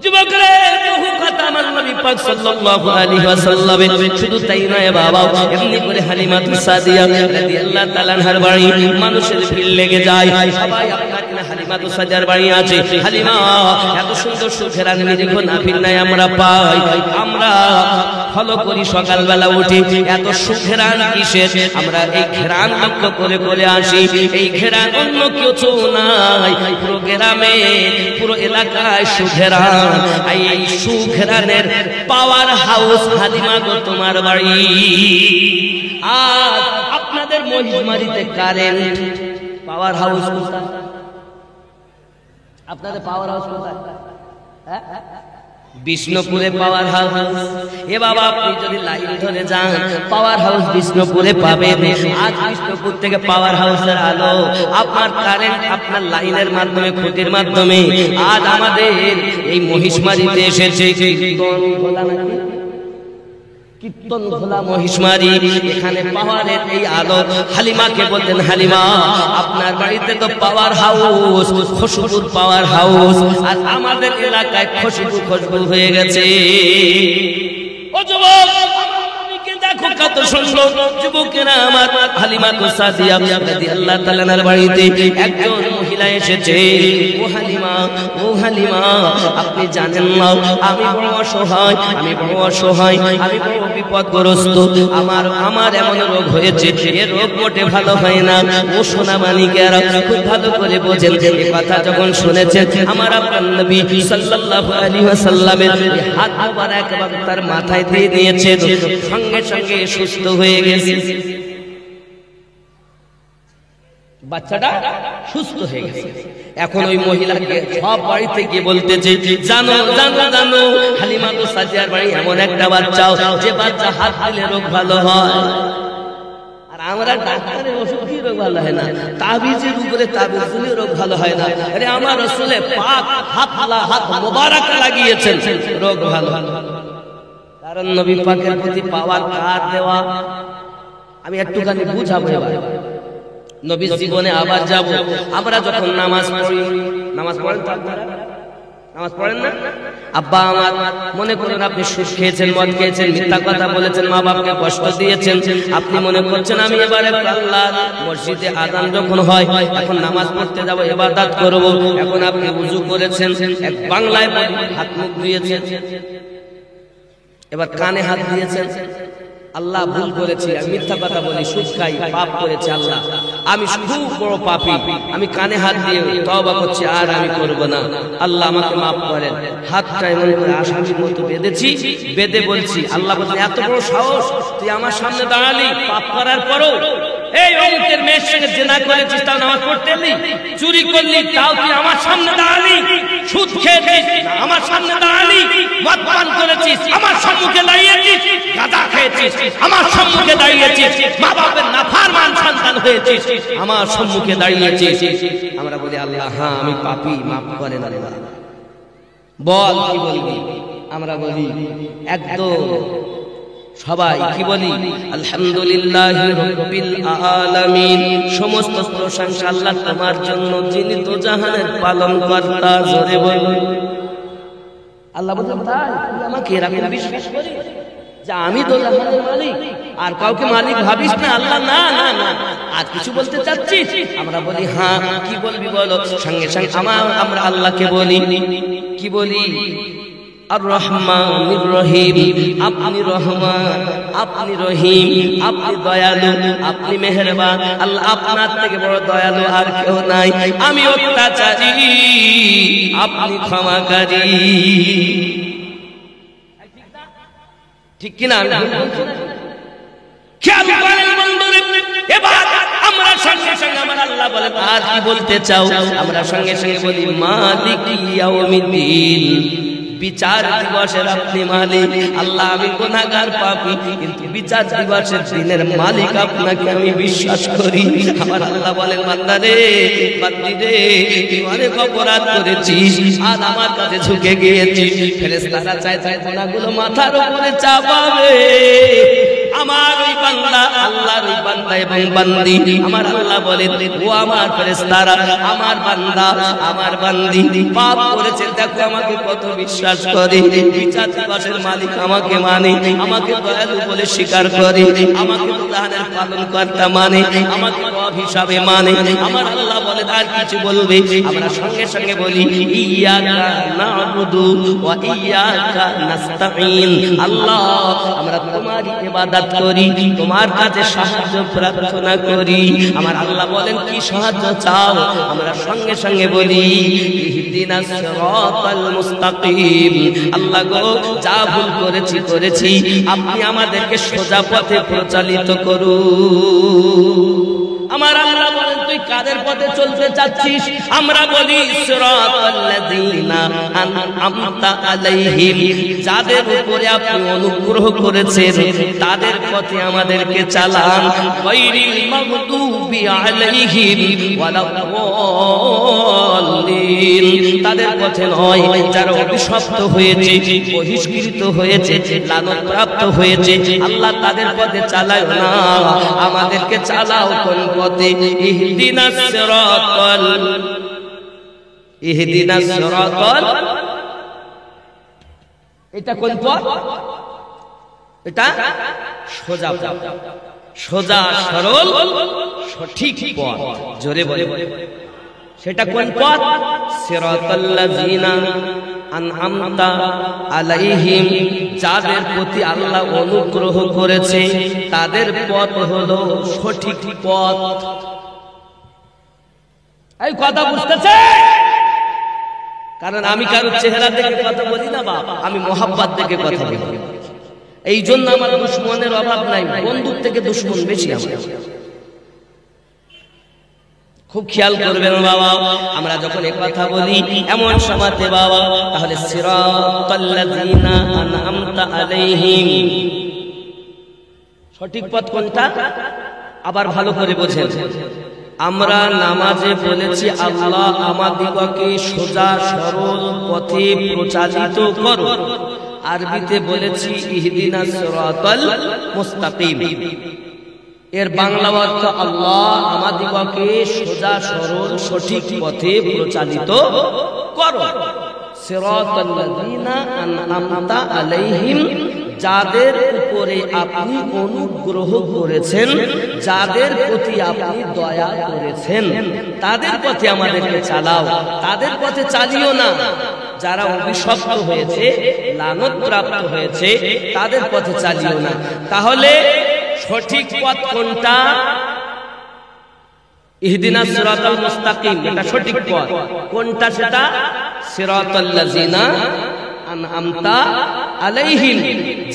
যুবকরে, বহু কথা আমার নবী পাক সাল্লাল্লাহু আলাইহি ওয়াসাল্লাম। শুধু তাই নয় বাবা, এমনি করে হালিমাতুস সাদিয়া রাদিয়াল্লাহু তাআলা আনহার বাড়ি মানুষের ভিড় লেগে যায়। সবাই আপনার কিনা হালিমাতুস সাদিয়ার বাড়ি আছে। হালিমা এত সুন্দর সুখেরান নিরিখ নাফিল নাই আমরা পাই, আমরা ফলো করি সকালবেলা উঠি, এত সুখেরান কিসের? আমরা এই ঘেরান লক্ষ্য করে করে আসি। এই ঘেরান অন্য কিছু নাই, পুরো গ্রামে পুরো এলাকায় সুখেরান। এই সুখেরানের পাওয়ার হাউস হালিমা গো তোমার বাড়ি। আর আপনাদের মহিষমারিতে কারেন্ট পাওয়ার হাউস কোথায়? আপনাদের পাওয়ার হাউস কোথায়? বিষ্ণুপুরে পাওয়ার হাউস। এ বাবা আপনি যদি লাইন ধরে যান পাওয়ার হাউস বিষ্ণুপুরে পাবেন। আজ বিষ্ণুপুর থেকে পাওয়ার হাউসের আলো আপনার কারেন্ট আপনার লাইনের মাধ্যমে, খুঁটির মাধ্যমে আজ আমাদের এই মহিষমারিতে এসেছে। কীর্তন খোলা মহিষমারি, এখানে পাওয়ারের এই আলো। হালিমাকে বলতেন, হালিমা আপনার বাড়িতে তো পাওয়ার হাউস, খুশবুর পাওয়ার হাউস, আর আমাদের এলাকায় খুশবু হয়ে গেছে। ও যুবক, দেখো কত সুন্দর যুবকেরা আমার। হালিমা তো সাদিয়া রাদিয়াল্লাহু তাআলার বাড়িতে একজন মহিলা এসেছে। ও হালিমা, ও হালিমা, আপনি জানেন না আমি বড় অসহায়, আমি বড় অসহায়, আমি বড় বিপদগ্রস্ত। আমার এমন রোগ হয়েছে, এই রোগ মোটে ভালো হয় না। ও সোনা মানিকেরা খুব ভালো করে বোঝেন। এই কথা যখন শুনেছেন, আমার আপনার নবী সাল্লাল্লাহু আলাইহি ওয়াসাল্লামের হাত মোবারক তার মাথায় দিয়ে দিয়েছে, সঙ্গে সঙ্গে সুস্থ হয়ে গেছে। বাচ্চাটা সুস্থ হয়ে গেছে। এখন ওই মহিলাকে সব বাড়িতে গিয়ে বলতেছে, জানো জানো জানো, হালিমা তো সাদিয়ার বাড়ি এমন একটা বাচ্চা, যে বাচ্চা হাত দিলে রোগ ভালো হয়। আর আমরা ডাক্তারের ওষুধ দিয়ে রোগ ভালো হয় না, তাবিজের উপরে তাবিজ দিলে রোগ ভালো হয় না। আরে আমার রাসূলে পাক হাত মোবারক লাগিয়েছেন, রোগ ভালো। কারণ নবী পাকের প্রতি পাওয়ার কার দেওয়া, আমি একটুখানি বুঝাবো এবার। নবীর জীবনে আবার যাব। আমরা যখন নামাজ পড়ি, নামাজ পড়েন তো আপনারা? নামাজ পড়েন না? আব্বা আমার, মনে করুন আপনি সুদ খেয়েছেন, মদ খেয়েছেন, মিথ্যা কথা বলেছেন, মা বাপকে কষ্ট দিয়েছেন। আপনি মনে করছেন আমি এবারে আল্লাহর মসজিদে আযান যখন হয়, এখন নামাজ পড়তে যাব, ইবাদত করব। এখন আপনি ওযু করেছেন, এক বাংলায় হাত মুখ ধুয়েছেন, এবার কানে হাত দিয়েছেন, আল্লাহ ভুল করেছি, আমি মিথ্যা কথা বলি, সুদ খাই, পাপ করেছি, আল্লাহ আমি খুব বড় পাপী, আমি কানে হাত দিয়ে তওবা করছি, আর আমি করব না, আল্লাহ আমাকে মাফ করেন। হাতটা এমন করে আসামির মতো বেঁধেছি, বেঁধে বলছি, আল্লাহ বলছেন এত বড় সাহস, তুই আমার সামনে দাঁড়ালি পাপ করার পরও, এই অমুকের মেয়ের সঙ্গে জেনা করেছিস তাও নামাজ পড়তে এলি, চুরি করলি তাও তুই আমার সামনে দাঁড়ালি, সুদ খেয়েছিস আমার সামনে দাঁড়ালি, মদ পান করেছিস আমার সম্মুখে দাঁড়িয়েছিস, গাঁজা খেয়েছিস আমার সম্মুখে দাঁড়িয়েছিস, মা বাপের নাফরমান সন্তান হয়েছিস আমার সম্মুখে দাঁড়িয়েছিস। আমরা বলি আল্লাহ হ্যাঁ আমি পাপী, মাফ করেন আল্লাহ। বল কি বলবি? আমরা বলি একদম সবাই কি বলি? আলহামদুলিল্লাহি রাব্বিল আলামিন, সমস্ত প্রশংসা আল্লাহ তোমার জন্য, যিনি তো জাহানের পালনকর্তা। জোরে বলুন। আল্লাহ বলেন তাই তুই আমাকে এরকম বিশ্বাস করিস যে আমি তো জাহানের মালিক, আর কাউকে মালিক ভাবিস না? আল্লাহ না না না, আর কিছু বলতে চাচ্ছিস? আমরা বলি হ্যাঁ। কি বলবি বলো? সঙ্গে সঙ্গে আমরা আল্লাহকে বলি, কি বলি? আর রহমানির রহিম, আপনি রহমান, আপনি রহিম, আপনি দয়ালু, আপনি মেহেরবান। আল্লাহ আপনার থেকে বড় দয়ালু আর কেউ নাই। আমি অত্যাচারী, আপনি ক্ষমাকারী। ঠিক কিনা? খেয়াল করেন বন্ধুরা, এবার আমরা সঙ্গে সঙ্গে আমার আল্লাহ বলে আর কি বলতে চাও? আমরা সঙ্গে সঙ্গে বলি মালিক ইয়াউমিদ্দিন, বিচার দিবসের আপনি মালিক। আল্লাহ আমি গুনাহগার পাপী, কিন্তু বিচার দিবসের দিনের মালিক আপনাকে আমি বিশ্বাস করি। আমার আল্লাহ বলেন বান্দা রে, বান্দি রে, তুই অনেক অপরাধ করেছিস আর আমার কাছে ঝুঁকে গিয়েছিস। ফেরেশতারা চায় গুনাহগুলো মাথার উপরে চাপাবে। আমার ওই বান্দা, আল্লাহর ওই বান্দা এবং বান্দি, আমার আল্লাহ বলেন ও আমার ফেরেশতারা, আমার বান্দা, আমার বান্দি পাপ করেছে, দেখো আমাকে কত বিশ্বাস করে, বিচার দিবসের মালিক আমাকে মানে, আমাকে দয়ালু বলে স্বীকার করে, আমাকে জাহানের পালনকর্তা মানে, আমাকে রব হিসাবে মানে। আমার আল্লাহ বলে আর কিছু বলবে? আমরা সঙ্গে সঙ্গে বলি ইয়াকা না'বুদু ওয়া ইয়াকা নাস্তাঈন। আল্লাহ আমরা তোমারই ইবাদত করি, তোমার কাছে সাহায্য প্রার্থনা করি। আমার আল্লাহ বলেন কি সাহায্য চাও? আমরা সঙ্গে সঙ্গে বলি ইহদিনাস সিরাতাল মুস্তাকিম। আল্লাহ গো, যা ভুল করেছি আপনি আমাদেরকে সোজা পথে পরিচালিত করুন। আমার আল্লাহ বলেন তুই কাদের পথে চলতে চাচ্ছিস? আমরা বলি সিরাতাল্লাযীনা আনআমতা আলাইহিম, যাদের উপরে আপনি অনুগ্রহ করেছেন তাদের পথে আমাদেরকে চালান। গায়রিল মাগদুবি আলাইহিম ওয়ালাদ-দাল্লিন, তাদের পথে নয় যারা অভিশপ্ত হয়েছে, বহিষ্কৃত হয়েছে, লানতপ্রাপ্ত হয়েছে। আল্লাহ তাদের পথে চালায় না, আমাদেরকে চালাও কোন পথে? ইহদিনাস সিরাতাল, ইহদিনাস সিরাতাল, এটা কোন পথ? এটা সোজা পথ, সোজা সরল সঠিক পথ। জোরে বলে, সেটা কোন পথ? সিরাতাল্লাযীনা আনআমতা আলাইহিম, যাদের প্রতি আল্লাহ অনুগ্রহ করেছে তাদের পথ হলো সঠিক পথ। এই কথা বুঝতেছে? কারণ আমি কারোর চেহারা দেখে কথা বলি না বাবা, আমি মোহাব্বত দেখে কথা বলি। এই জন্য আমার দুশমনের অভাব নাই, বন্ধুর থেকে দুশমন বেশি আমার। খুব খেয়াল করবেন বাবা, আমরা যখন এই কথা বলি এমন সময়তে বাবা, তাহলে সিরাতাল্লাযীনা আনআমতা আলাইহিম, সঠিক পথ কোনটা? আবার ভালো করে বোঝেন। আমরা নামাজে বলেছি আল্লাহ আমাদিগকে সোজা সরল পথে প্রচালিত করো, আরবিতে বলেছি ইহদিনাস সিরাতাল মুস্তাকিম। এর বাংলা অর্থ আল্লাহ আমাদিগকে সোজা সরল সঠিক পথে প্রচালিত করো। সিরাতাল্লাযীনা আনআমতা আলাইহিম, যাদের উপরে আপনি অনুগ্রহ করেছেন, যাদের প্রতি আপনি দয়া করেছেন, তাদের পথে আমাদেরকে চালাও, তাদের পথে চালিও না। যারা অভিশপ্ত হয়েছে, লানতপ্রাপ্ত হয়েছে, তাদের পথে চালিও না। তাহলে সঠিক পথ কোনটা? ইহদিনাস সিরাতাল মুস্তাকিম, এটা সঠিক পথ। কোনটা সেটা? সিরাতাল্লাযীনা আনআমতা আলাইহিম,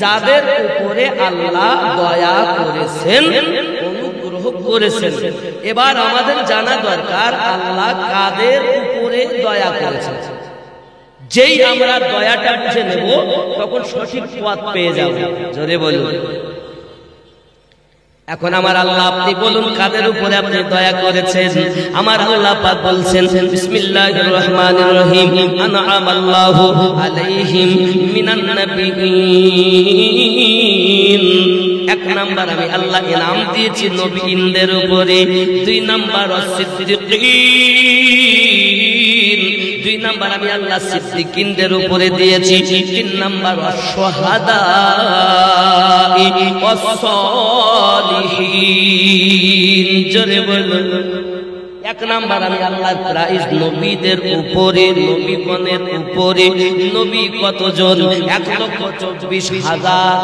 যাদের উপরে আল্লাহ দয়া করেছেন, অনুগ্রহ করেছেন। এবার আমাদের জানা দরকার আল্লাহ কাদের উপরে দয়া করেছেন। যেই আমরা দয়াটা বুঝে নেব তখন সঠিক পথ পেয়ে যাব। জোরে বলুন। এখন আমার আল্লাহ, আপনি বলুন কাদের উপরে আপনি দয়া করেছেন? আমার আল্লাহ পাক বলছেন বিসমিল্লাহির রহমানির রহিম, আনআমাল্লাহু আলাইহিম মিনান নাবিয়্যিন। এক নাম্বার আমি আল্লাহ ইনাম দিয়েছি নবীদের উপরে, দুই নাম্বার সিদ্দিকীন, দুই নাম্বার আমি আল্লাহ সিদ্দিকীনদের উপরে দিয়েছি, তিন নাম্বার শুহাদা ওয়াস-সালিহিন। জোরে বলুন। এক নাম্বার আমি আল্লাহর প্রাইজ নবীদের উপরে, নবীগণের উপরে। নবী কতজন? 1,24,000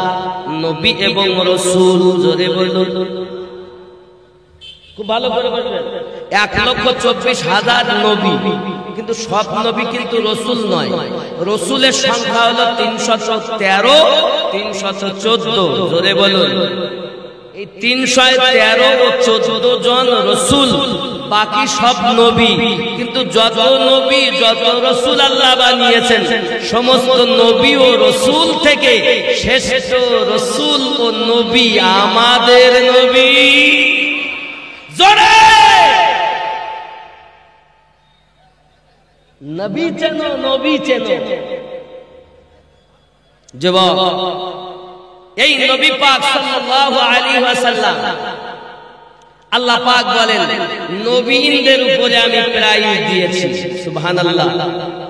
নবী এবং রাসূল। জোরে বলুন। খুব ভালো করে বলবেন। 1,24,000 নবী, কিন্তু সব নবী কিন্তু রসুল নয়। রসুলের সংখ্যা হলো 313, 314। জোরে বলুন। এই 313 ও 14 জন রসুল, বাকি সব নবী। কিন্তু যত নবী, যত রসুল আল্লাহ বানিয়েছেন, সমস্ত নবী ও রসুল থেকে শ্রেষ্ঠ রসুল ও নবী আমাদের নবী। জোরে নবী চেনো, নবী চেনো। যুবক, এই নবী পাক সাল্লাল্লাহু আলাইহি ওয়াসাল্লাম, আল্লাহ পাক বলেন নবীদের উপরে আমি প্রাইজ দিয়েছি। সুবহানাল্লাহ।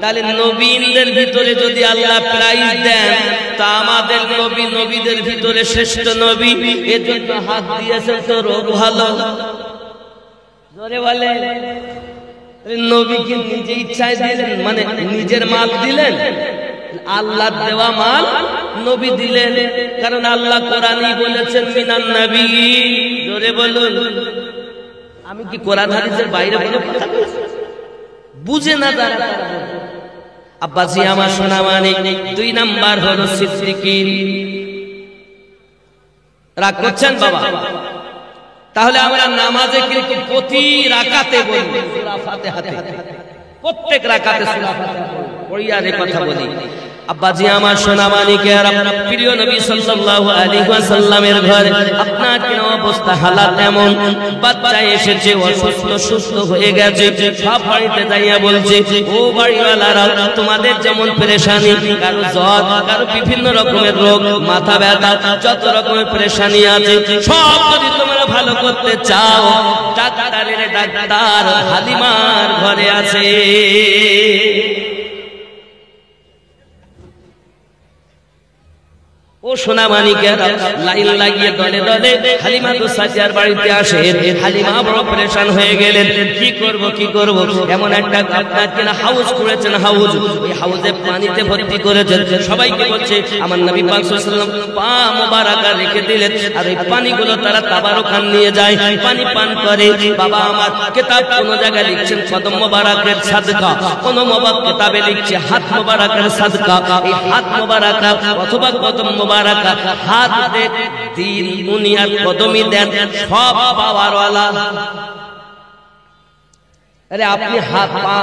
তাহলে নবীদের ভিতরে যদি আল্লাহ প্রাইজ দেন, তা আমাদের নবী নবীদের ভিতরে শ্রেষ্ঠ নবী, এজন্য হাত দিয়েছেন তো রোগ ভালো। জোরে বলে। নবীকে নিজে ইচ্ছায় দিলেন, মানে নিজের মাল দিলেন, আল্লাহর দেওয়া মাল নবী দিলেন। কারণ আল্লাহ কোরআনই বলেছেন মিনান নবী। জোরে বলুন। আমি কি কোরআন হাদিসের বাইরে কোনো কথা বলছি? বুঝে না তারা। আব্বাসি আমার শোনা মানে, দুই নাম্বার হলো সিদ্দিকীন। রাগ করছেন বাবা? তাহলে আমরা নামাজে কিন্তু প্রতি রাকাতে বলি সূরা ফাতিহা, প্রত্যেক রাকাতে সূরা ফাতিহা পড়িয়া এই কথা বলি। আব্বাজি আমার সোনা মানিকেরা, প্রিয় নবী সাল্লাল্লাহু আলাইহি ওয়াসাল্লামের ঘরে আপনার কি অবস্থা, হালাত এমন, বাচ্চা এসেছে অসুস্থ, সুস্থ হয়ে গেছে, সব বাড়িতে যাইয়া বলছে, ও বাড়িওয়ালারা, তোমাদের যেমন পেরেশানি, কারো জ্বর, কারো বিভিন্ন রকমের রোগ, মাথা ব্যথা, যত রকমের পেরেশানি আছে, সব যদি তোমরা ভালো করতে চাও, ডাক্তারের ডাক্তার হালিমার ঘরে আছে। ও সোনা মানিকেরা, লাইন লাগিয়ে দলে দলে হালিমা তো সাজিয়ার বাড়িতে আসে। হালিমা বড় পরেশান হয়ে গেলেন, কি করব। এমন একটা আপনার কিনা হাউস করেছেন, হাউস, ওই হাউসে পানিতে ভর্তি করেছেন। সবাইকে বলছে আমার নবী পাক সাল্লাল্লাহু আলাইহি ওয়াসাল্লাম পা মোবারকা রেখে দিলেন, আর এই পানিগুলো তারা তাবারুকান নিয়ে যায়, পানি পান করে। বাবা আমার কিতাব কোন জায়গায় লিখছেন কদম মোবারকের সাদকা, কোন কিতাবে লিখছে হাত মোবারকের সাদকা। এই হাত মোবারকা অথবা কদম মোবারকা, হাত দেন দিন দুনিয়ার কদমই দেন, সব পাওয়ারওয়ালা। আরে আপনি হাত পা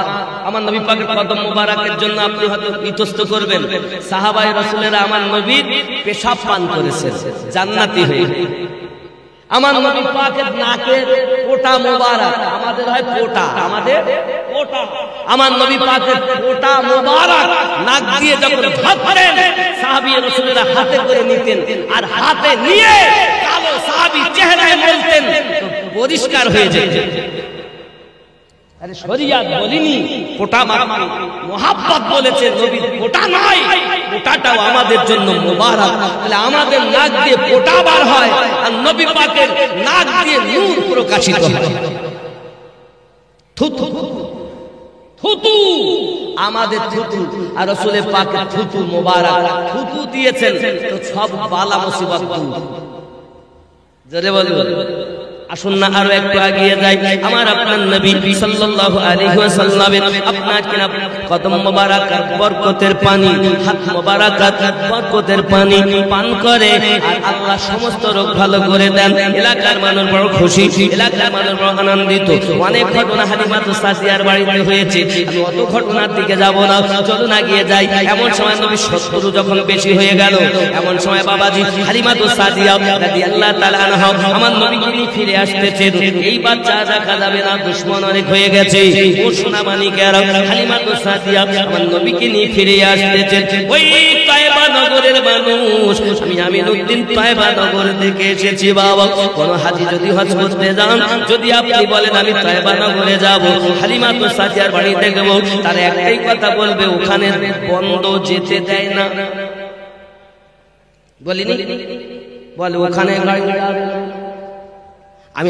আমার নবী পাকের কদম মোবারকের জন্য আপনি হয়তো ইতস্ত করবেন। সাহাবায়ে রাসূলেরা আমার নবীর পেশাব পান করেছেন, জান্নাতি হয়ে। আমার নবী পাকের নাকের পোটা মোবারক, আমাদের হয় পোটা, আমাদের পোটা, আমার নবী পাকের পোটা মোবারক নাক দিয়ে যখন ধরতেন, সাহাবী রাসূলেরা হাতে করে নিতেন, আর হাতে নিয়ে কালো সাহাবী চেহারায় বলতেন, পরিষ্কার হয়ে যেত। আরে শরিয়ত বলিনি পোটা মারতে, মুহাব্বত বলেছে, নবীর পোটা নয়, পোটাটাও আমাদের জন্য মোবারক। তাহলে আমাদের নাক দিয়ে পোটা বার হয়, আর নবী পাকের নাক দিয়ে নূর প্রকাশিত হয়। থুতু থুতু আমাদের থুতু, আর রাসূলের পাকের থুতু মোবারক, থুতু দিয়েছেন তো সব বালা মুসিবত দূর। জোরে বলুন। আসুন না আরো একটু এগিয়ে যাই। আমার আপনার নবী সাল্লাল্লাহু আলাইহি ওয়াসাল্লামের আপনার কিনা কদম মোবারক বরকতের পানি, হাত মোবারক বরকতের পানি পান করে, আর আল্লাহ সমস্ত রোগ ভালো করে দেন। এলাকার মানুষ বড় খুশি, এলাকার মানুষ বড় আনন্দিত। অনেক ঘটনা হালিমা তো সাজিয়ার বাড়িতে হয়েছে, আমি অত ঘটনার দিকে যাব না, চলুন এগিয়ে যাই। এমন সময় নবী শত্রু যখন বেশি হয়ে গেল, এমন সময় বাবাজি হালিমা তো সাজিয়া রাদিয়াল্লাহু তাআলা আনহা আমার নবীকে নিয়ে ফিরে আসতেছেন। এই বাচ্চা রাখা যাবে না, দুশমন অনেক হয়ে গেছে। ও সোনা মানিকেরা, হালিমা তো সাদিয়া আমার নবীকে নিয়ে ফিরে আসতেছেন। ওই তায়েবা নগরের মানুষ, আমি আমিনুদ্দিন তায়েবা নগর থেকে এসেছি বাবা। কোন হাজী যদি হজ করতে যান, যদি আপনি বলেন আমি তায়েবা নগরে যাব, হালিমা তো সাদিয়ার বাড়ি দেখব, তার একটাই কথা বলবে, ওখানে বন্ধ যেতে দেয় না। বলিনি, বলে ওখানে গাড়ি যাবে না। আমি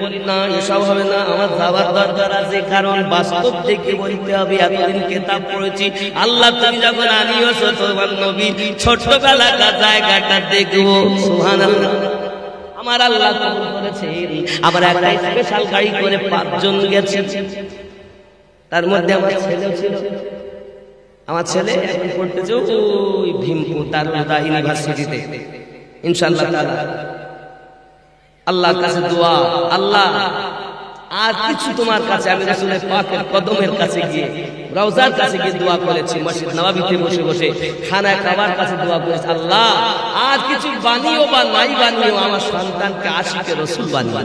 বলি না, এসব হবে না, আমার যাওয়ার দরকার আছে, কারণ বাস্তব থেকে বলতে হবে। এতদিন কিতাব পড়েছি, আল্লাহ তুমি যখন আনিয়েছো তোমার নবী ছোটবেলাকার জায়গাটা দেখবো। সুবহানাল্লাহ, আমার আল্লাহ কবুল করেছে। আমার একটা স্পেশাল গাড়ি করে 5 জন গেছে, তার মধ্যে আমার ছেলেও ছিল। আমার ছেলে এখন পড়তেছে ওই ভীমপুর দারুদা ইউনিভার্সিটিতে, ইনশাআল্লাহ তাআলা। আল্লাহর কাছে দোয়া, আল্লাহ আর কিছু তোমার কাছে, আমি রাসূলের পাকের কদমের কাছে গিয়ে, রওজার কাছে গিয়ে দোয়া করেছি, মসজিদ নববীতে বসে বসে খানায় কাবার কাছে দোয়া করেছি, আল্লাহ আর কিছু বানিও বা নাই বানিও, আমার সন্তানকে আশিকে রাসূল বানিও।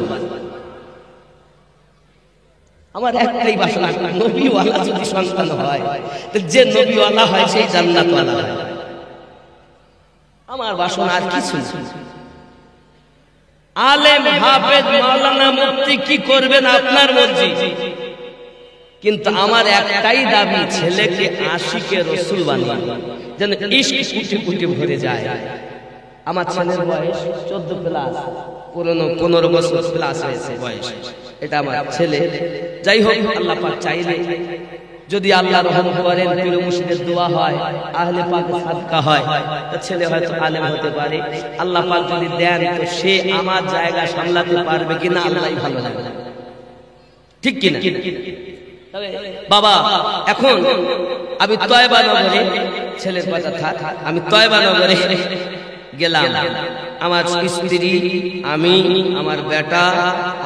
আমার একটাই বাসনা, নবীওয়ালা যদি সন্তান হয়, তো যে নবীওয়ালা হয় সেই জান্নাতওয়ালা হয়। আমার বাসনা আর কিছু না। আলেম, হাফেজ, মাওলানা, মুফতি কি করবেন আপনার মর্জি, কিন্তু আমার একটাই দাবি, ছেলেকে আশিকে রাসূল বানিয়ে, যেন ইশক কুটি কুটি ভরে যায়। আমার ছেলের বয়স 14 প্লাস, 15 বছর প্লাস হয়েছে বয়স, এটা আমার ছেলে। যাই হোক, আল্লাহ পাক চাইলে যদি আল্লাহ রহম করেন, পীর মুর্শিদের দোয়া হয়, আহলে পাকের সাদকা হয়, তো ছেলে হয়তো আলেম হতে পারে। আল্লাহ পাক যদি দেন, তো সে আমার জায়গা সামলাতে পারবে কিনা আল্লাহই ভালো জানে, ঠিক কিনা? বাবা এখন আমি তয়বা নগরে, ছেলের কথা থাক, আমি তয়বা নগরে গেলাম, আমার স্ত্রী, আমি, আমার বেটা,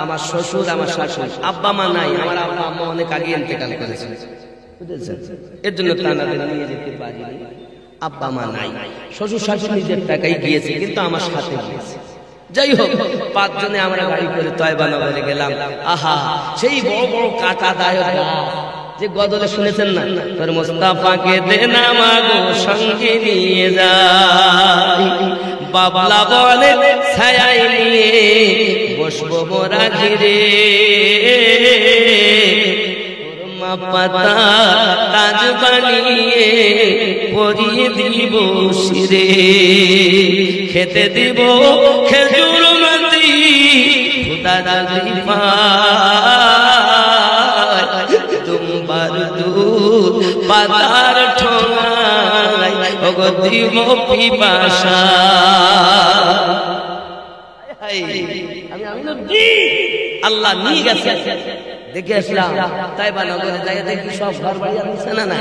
আমার শ্বশুর, আমার শাশুড়ি, আব্বা মা নাই। আমার আব্বা আম্মা অনেক আগে ইন্তেকাল করেছে, বুঝেছেন? এর জন্য তানাদের নিয়ে যেতে পারিনি। আব্বা মা নাই, শ্বশুর শাশুড়ি নিজের টাকায় গিয়েছে, কিন্তু আমার সাথে গিয়েছে। যাই হোক, 5 জনে আমরা গাড়ি করে তয়বা নগরে গেলাম। আহা, সেই বড় বড় কাঁটাদায়ক গাছ যে গজলে শুনেছেন না, তোর মোস্তাফাকে দে না মাগো সঙ্গে নিয়ে যাই, বাবলা বলে ছায়ায় নিয়ে বসবো মোরা ঘিরে, মা পাতা তাজ বানিয়ে পরিয়ে দিব শিরে, খেতে দিব খেজুর মতি খুদা রাজি পায়, দুম্বার দুধ পাতার ঠোঙায় ওগো দিব পিপাসা। আল্লাহ নিয়ে গেছে, দেখে আসলাম তাইবা নগরে যাই, দেখি সব ঘর বাড়ি আছে না, না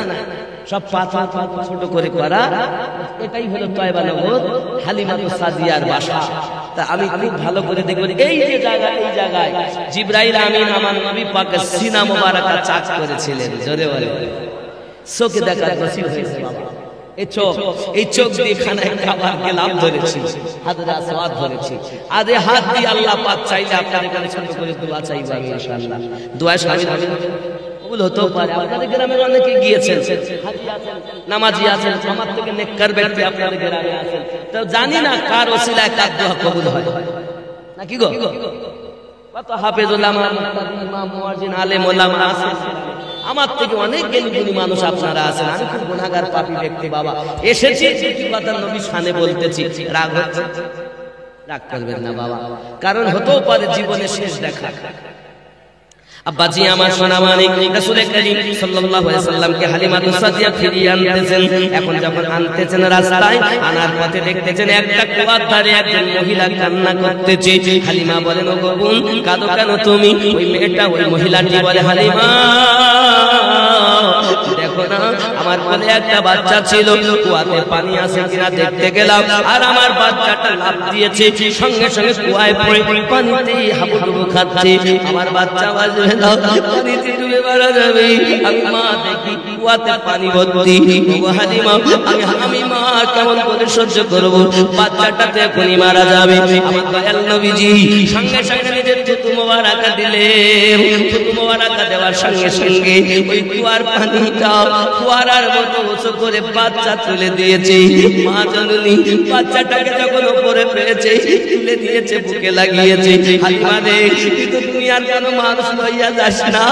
সব পাতা ছোট করে করা। এটাই হলো তাইবা নগর, হালিমা সাদিয়ার বাসা। তা আমি খুব ভালো করে দেখব, এই যে জায়গা, এই জায়গায় জিবরাইল আমিন আমার নবী পাকের সিনা মোবারকা চাক করেছিলেন। জোরে বলে, চোখে দেখার নসিব হয়েছে বাবা। এই চোখ দিয়ে খানায় খাবার গেলাম ধরেছি, হাজরে আসওয়াদ ধরেছি। আদে হাত দিয়ে আল্লাহ পাক চাইলে আপনার এখানে ছোট করে দোয়া চাইবো আমি ইনশাআল্লাহ। দোয়া শামিল হবে, কবুল হতেও পারে। আপনাদের গ্রামের অনেকে গিয়েছেন, হাজি আছেন, নামাজি আছেন, আমার থেকে নেককার ব্যক্তি আপনাদের গ্রামে আছেন। তো জানি না কার ওসিলায় কার দোয়া কবুল হয় নাকি গো। কত হাফেজ ওলামা, মুক্তাদি, ইমাম, মুয়াজ্জিন, আলেম ওলামা আছেন, আমার থেকে অনেক জ্ঞানী মানুষ আপনারা আছেন। আমি খুব গুনাহগার পাপী ব্যক্তি বাবা, এসেছি যে কথা নবীর শানে বলতেছি। রাগ হচ্ছে, রাগ করবেন না বাবা, কারণ হতেও পারে জীবনে শেষ দেখা। আব্বাজি আমার সোনা মানিক, রাসূল করিম সাল্লাল্লাহু আলাইহি সাল্লামকে হালিমাতু সাদিয়া ফিরিয়ে আনতেছেন। এখন যখন আনতেছেন রাস্তায় আনার পথে দেখতেছেন একটা কুয়ার ধারে একজন মহিলা কান্না করতেছে। হালিমা বলেন, ওগো বোন কাঁদো কেন তুমি? ওই মেয়েটা, ওই মহিলাটি বলে, হালিমা দেখো না, আমার কোলে একটা বাচ্চা ছিল, কুয়াতে পানি আছে কিনা দেখতে গেলাম, আর আমার বাচ্চাটা লাফ দিয়েছে, সঙ্গে সঙ্গে কুয়ায় পড়ে পানিতেই হাবুডুবু খাচ্ছে। আমার বাচ্চা বাজবে না, পানিতে ডুবে মারা যাবে। আমি মা দেখি কুয়াতে পানি ভর্তি। ওগো হালিমা, আমি মা কেমন করে সহ্য করব? বাচ্চাটা তো এখনই মারা যাবে। আমার দয়াল নবীজি সঙ্গে সঙ্গে নিজের থুতু মোবারকা দিলেন। থুতু মোবারকা দেওয়ার সঙ্গে সঙ্গে ওই কুয়ার পানিটা ফোয়ারার মতো উঁচু করে বাচ্চা তুলে দিয়েছে। মা জননী বাচ্চাটাকে যখন উপরে পেয়েছে, তুলে দিয়েছে, বুকে লাগিয়েছে। হালিমা রে, কিন্তু তুমি আর কেন মানুষ লইয়া যাস না,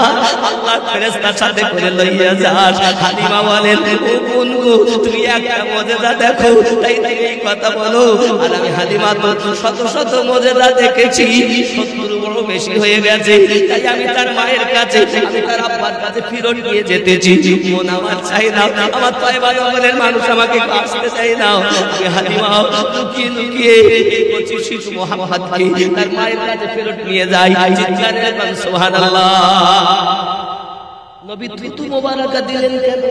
আল্লাহ ফেরেশতার সাথে করে লইয়া যাস। হালিমা বলেন, ও বোন গো, তুমি একটা মুজিজা দেখো, তাই তুমি এই কথা বলো। আর আমি হালিমা তো শত শত মুজিজা দেখেছি, 70 বড় বেশি হয়ে গেছে। তাই আমি তার মায়ের কাছে, আমি তার আব্বার কাছে ফিরত নিয়ে যেতেছি। মন আমার চাই না, আমার তাইবা নগরের মানুষ আমাকে আসতে চাই না। আমি হালিমা লুকিয়ে লুকিয়ে 25 শিশু মুহাম্মদকে তার মায়ের কাছে ফেরত নিয়ে যাই। চিৎকার করবেন সুবহানাল্লাহ। নবী থুতু মোবারকা দিলেন কেন?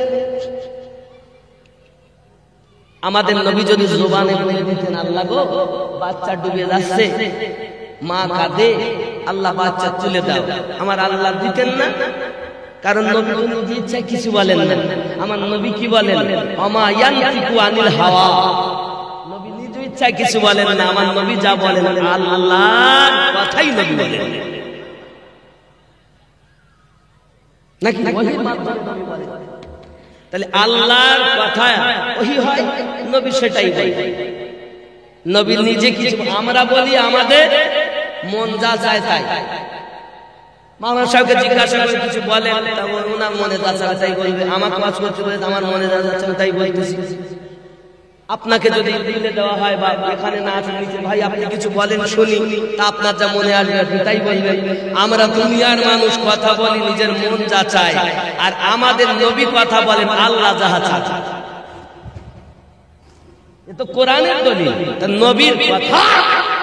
আমাদের নবী যদি জবানে বলে দিতেন, আল্লাহ গো বাচ্চা ডুবে যাচ্ছে, মা কাঁদে, আল্লাহ বাচ্চা তুলে দাও, আমার আল্লাহ দিতেন না? কারণ নবী তো নিজে ইচ্ছায় কিছু বলেন না। আমার নবী কি বলেন? ওমা ইয়ানতিকু আনিল হাওয়া, নবী নিজে ইচ্ছায় কিছু বলেন না। আমার নবী যা বলেন আল্লাহর কথাই নবী বলেন, নাকি ওহীর মাধ্যমে নবী বলেন। তাহলে আল্লাহর কথা ওহী হয়, নবী সেটাই বলেন। নবী নিজে কিছু, আমরা বলি আমাদের মন যা চায় তাই। মাওলানা সাহেবকে জিজ্ঞাসা করে কিছু বলেন, ওনার মনে যা চায় তাই বলবে। আমার কাজ করতে বলে আমার মনে যা যাচ্ছে তাই বলতেছি। আপনাকে যদি দিলে দেওয়া হয় বা এখানে না আছে নিচে, ভাই আপনি কিছু বলেন শুনি, তা আপনার যা মনে আসবে তাই বলবেন। আমরা দুনিয়ার মানুষ কথা বলি নিজের মন যা চায়, আর আমাদের নবী কথা বলেন আল্লাহ যাহা চায়। এ তো কোরআনের দলিল, নবীর কথা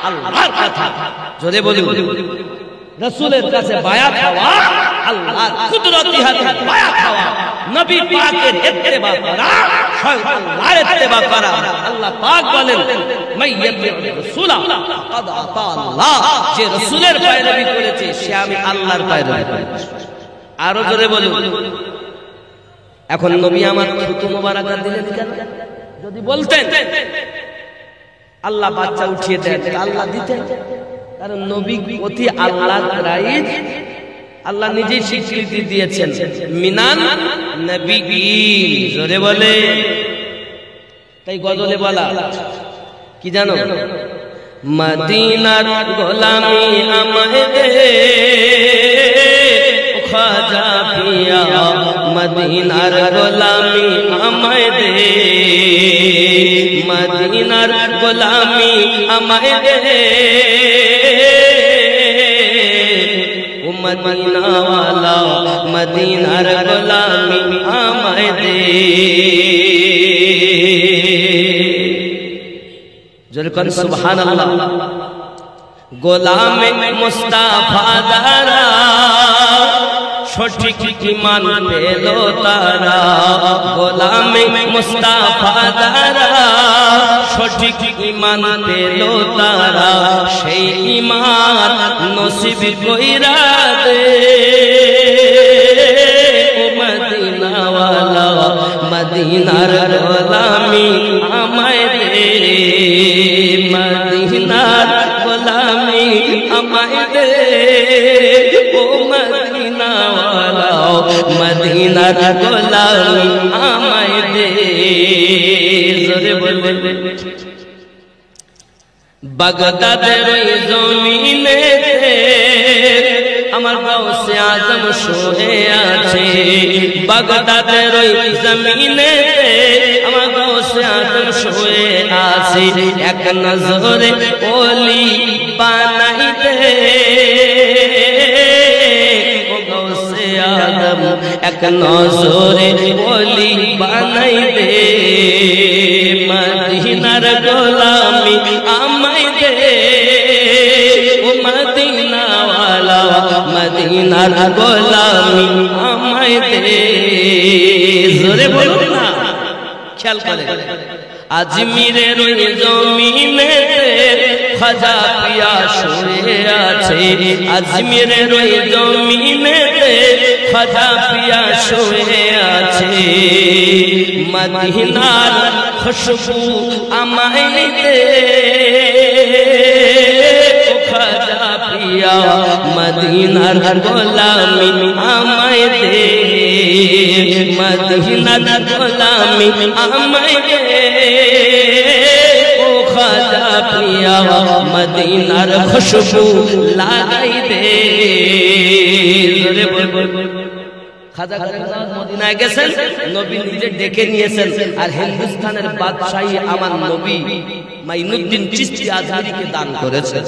আল্লাহর কথা। জোরে বলি, রাসূলের কাছে বায়াত হওয়া আল্লাহর কুদরতি হাতে বায়া খাওয়া, নবী পাকের ইত্তেবা করা, শয়তানের ইত্তেবা করা। আল্লাহ পাক বলেন মাইয়াতির রাসূলা ফাকাদ আতা আল্লাহ, যে রাসূলের পয়রবি করেছে সে আমি আল্লাহর পয়রবি করেছে। আরো জোরে বলুন। এখন নবী আমার থুতু মোবারক দিলেন কেন? যদি বলতেন আল্লাহ বাচ্চা উঠিয়ে দেন, আল্লাহ দিতেন। কারণ নবী অতি আল্লাহর রাইজ, আল্লাহ নিজেই স্বীকৃতি দিয়েছেন মিনান নবিয়্যিন। জোরে বলে। তাই গজলে বলা কি জানো? মদিনার গোলামি আমায় দে খাজা পিয়া, মদিনার গোলামি আমায় দে, মদিনার গোলামি আমায় দে, ও মদিনা ওয়ালা মদিনার গোলামি আমায় দে। জোরে কোন সুবহানাল্লাহ। গোলামে মুস্তাফা দ্বারা সঠিক ঈমান পেল তারা, গোলামে মুস্তাফা দ্বারা সঠিক ঈমান পেল তারা, সেই ঈমান নসিব কইরা দে ও মদিনা ওয়ালা মদিনার গোলামি আমায় দে, মদিনার গোলামি আমায় দে, ও মদিনা ওয়ালা মদিনার গোলামি আমায় দে। জোরে বলবে। বাগদাদের ওই জমিনে আমার গাউসে আজম শুয়ে আছে, বাগদাদের ওই জমিনে আমার গাউসে আজম শুয়ে আছে, এক নজরে ওলি বানাই দে ও গাউসে আজম, এক নজরে ওলি বানাই দে, মদিনার গোলামি আমায় দে, ও মদিনা ওয়ালা মদিনার গোলামি আমায় দে। জোরে বলুন না, খেয়াল করে। আজমিরের ওই জমিনে খাজা পিয়া শুয়ে আছে, আজমিরের ওই জমিনে খাজা পিয়া শুয়ে আছে, মদিনার খুশবু আমায় দে ও খাজা পিয়া, মদিনার গোলামি আমায় দে, মদিনার গোলামি আমায় দে ও খাজা পিয়া, মদিনার খুশবু লাগাই দে। খাজা মদিনায় গেছেন, নবী নিজে ডেকে নিয়েছেন, আর হিন্দুস্তানের বাদশাহী আমার নবী মাইনুদ্দিন চিশতি আজমিরিকে দান করেছেন।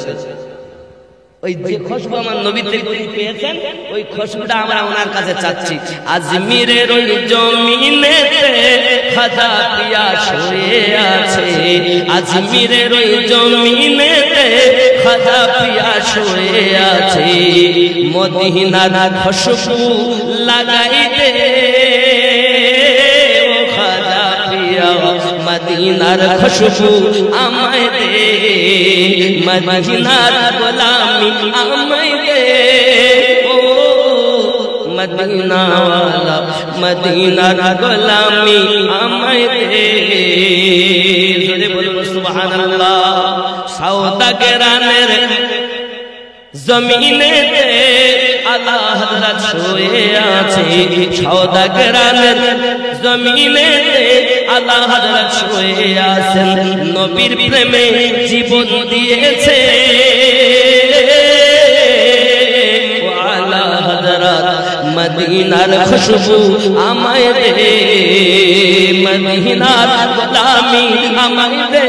ওই যে খুশবু আমার নবী থেকে পেয়েছেন, ওই খুশবুটা আমরা ওনার কাছে চাচ্ছি। আজমিরের ওই জমিনে খাজা পিয়া শুয়ে আছে, আজমিরের ওই জমিনে খাজা পিয়া শুয়ে আছে, মদিনার খুশবু লাগাই দে ও খাজা পিয়া, মদিনার খুশবু আমায় দে, মদিনার গোলামি আমায় দে, ও মদিনা ওয়ালা মদিনার গোলামি আমায় দে। জোরে বলুন সুবহানাল্লাহ। সওদাগরানের জমিনে আলা হযরত শুয়ে আছে, সওদাগরানের জমিনে আলা হযরত শুয়ে আছেন, নবীর প্রেমে জীবন দিয়েছে আলা হযরত মদিনার খুশবু আমায় দে, মদিনার গোলামি আমায় দে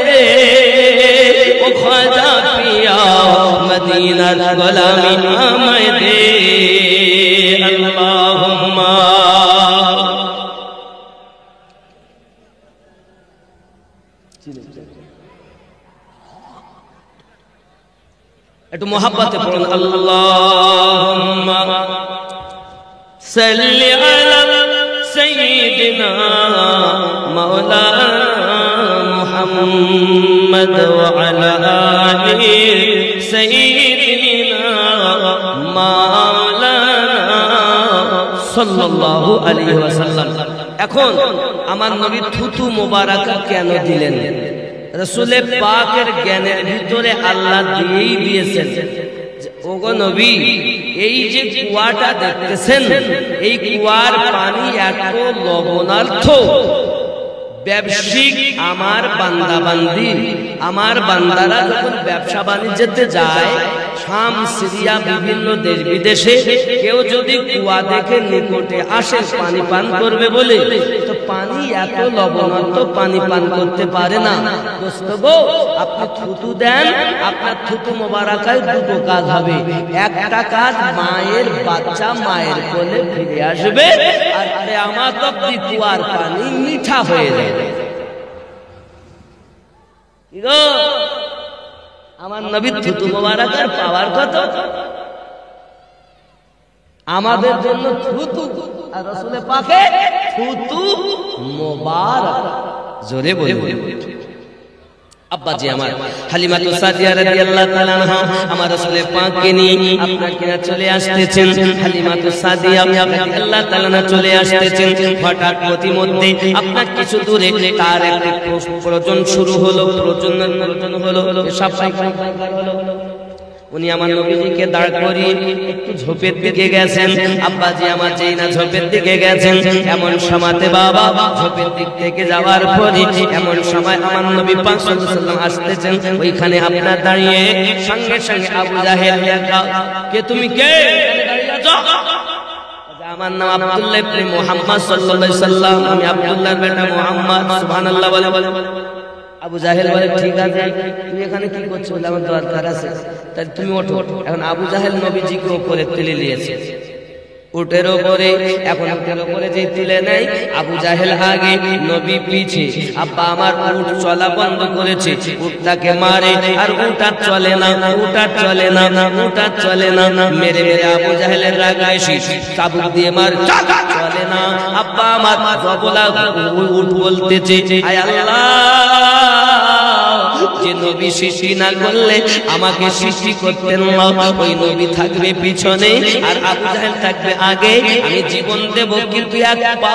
ও খাজা পিয়া, মদিনার গোলামি আমায় দে। আল্লাহুম্মা একটু মোহাব্বতে পড়ুন। আল্লাহুম্মা সাল্লি আলা সাইয়্যিদিনা মাওলানা মুহাম্মদ ওয়া আলা আলি সাইয়্যিদিনা মাওলানা সাল্লাল্লাহু আলাইহি ওয়াসাল্লাম। এখন আমার নবী থুতু মোবারকা কেন দিলেন? রাসূলে পাকের জ্ঞানের ভিতরে আল্লাহ দিয়েই দিয়েছেন। ওগো নবী, এই যে কুয়াটা দেখতেছেন, এই কুয়ার পানি এত লবণার্থ, ব্যবসায়িক আমার বান্দাবান্দি, আমার বান্দারা যখন ব্যবসা বাণিজ্যতে যায় শাম, সিরিয়া, বিভিন্ন দেশ বিদেশে, কেউ যদি কুয়া দেখে নিকটে আসে পানি পান করবে বলে, তো পানি এত লবণাক্ত, পানি পান করতে পারে না। দোস্ত গো, আপনি থুতু দেন, আপনার থুতু মোবারকায় দুটো কাজ হবে। একটা কাজ, মায়ের বাচ্চা মায়ের কোলে ফিরে আসবে, আর কিয়ামত অবধি কুয়ার পানি মিঠা হয়ে যাবে। আমার নবীর থুতু মোবারকের পাওয়ার কত! আমাদের জন্য থুতু, আর রাসূল পাকের থুতু মোবারক। জোরে বলুন। আব্বাজি আমার হালিমাতু সাদিয়া রাদিয়াল্লাহু তাআলা আনহা আমার রাসূল পাককে নিয়ে আপনার কিনা চলে আসতেছেন। হালিমাতু সাদিয়া রাদিয়াল্লাহু তাআলা চলে আসতেছেন। হঠাৎ প্রতিমধ্যে আপনার কিছু দূরে তার একটা প্রয়োজন শুরু হলো, প্রয়োজন হলো, উনি আমার নবীজিকে দাঁড় করিয়ে একটু ঝোপের দিকে গেছেন। আব্বাজি আমার যেই না ঝোপের দিকে গেছেন, এমন সময়তে বাবা ঝোপের দিক থেকে যাওয়ার পরে এমন সময় আমার নবী পাক সাল্লাল্লাহু আলাইহি ওয়াসাল্লাম আসতেছেন। ওইখানে আপনার দাঁড়িয়ে সঙ্গে সঙ্গে আবু জাহেল, কে তুমি, কে দাঁড়িয়ে আছো? আমার নাম আব্দুল্লাহ ইবনে মুহাম্মদ সাল্লাল্লাহু আলাইহি ওয়াসাল্লাম, আমি আব্দুল্লাহর বেটা মুহাম্মদ। সুবহানাল্লাহ বলে। আবু জাহেল বলে, ঠিক আছে, তুমি এখানে কি করছো? বলে, আমার দরকার আছে। তাই তুমি ওঠো। এখন আবু জাহেল নবীজিকে উপরে তুলে নিয়েছে, উটের উপরে। এখন উটের উপরে যে তুলে নেয়, আবু জাহেল আগে, নবী পিছে। আব্বা আমার উট চলা বন্ধ করেছে, উটটাকে মারে, আর উটার চলে না, উটার চলে না, উটার চলে না। মেরে মেরে আবু জাহেলের রাগ বেশি, চাবুক দিয়ে মার, চলে না। আব্বা আমার জবলা উট বলতেছে, আয় আল্লাহ, যে নবী সৃষ্টি না করলে আমাকে সৃষ্টি করতেন না, ওই নবী থাকবে পিছনে আর আবু জাহেল থাকবে আগে। আমি জীবন দেব, কিন্তু এক পা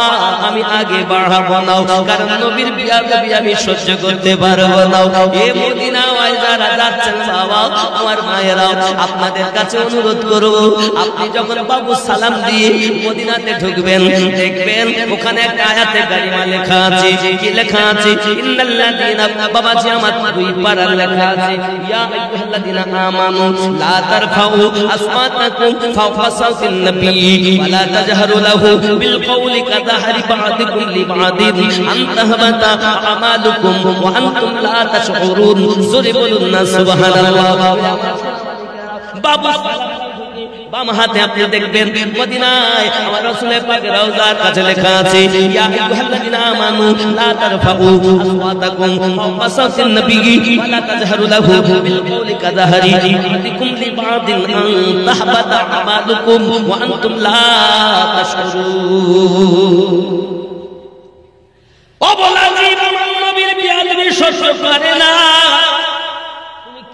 আমি আগে বাড়াবো না, কারণ নবীর বিয়াদবি আমি সহ্য করতে পারবো না। এ মদিনায় যারা যাচ্ছেন বাবা, আমার মায়েরাও, আপনাদের কাছে অনুরোধ করব, আপনি যখন বাবু সালাম দিয়ে মদিনাতে ঢুকবেন, দেখবেন ওখানে একটা আয়াতে কারিমা লেখা আছে। কি লেখা আছে? ইন্নাল্লাযীনা, বাবাজি আমার দুই পারার লেখা আছে, ইয়া আইয়ুহাল্লাযীনা আমানু লা তারফাউ আসওয়াতাকুম ফাওকা সাওতিন নবী ওয়া লা তাজহারু লাহু বিল কওলি কাযাহরি বা'দিকুম লিবা'দিন আন তাহবাতা আমালুকুম ওয়া আনতুম লা তাশউরুন। জোরে বলুন না সুবহানাল্লাহ। বাবা বাম হাতে আপনি দেখবেন মদিনায় আমার রাসূলের পাকের রওজার কাছে লেখা আছে, ইয়া আইয়ুহাল্লাযীনা আমানু লা তারফাউ আসওয়াতাকুম ফাওকা সাওতিন নবী ওয়া লা তাজহারু লাহু বিল কওলি কাযাহরি বা'দিকুম লিবা'দিন আন তাহবাতা আমালুকুম ওয়া আনতুম লা তাশউরুন। ও বলাজি, আমার নবীর বিয়াদবি সহ্য করে না।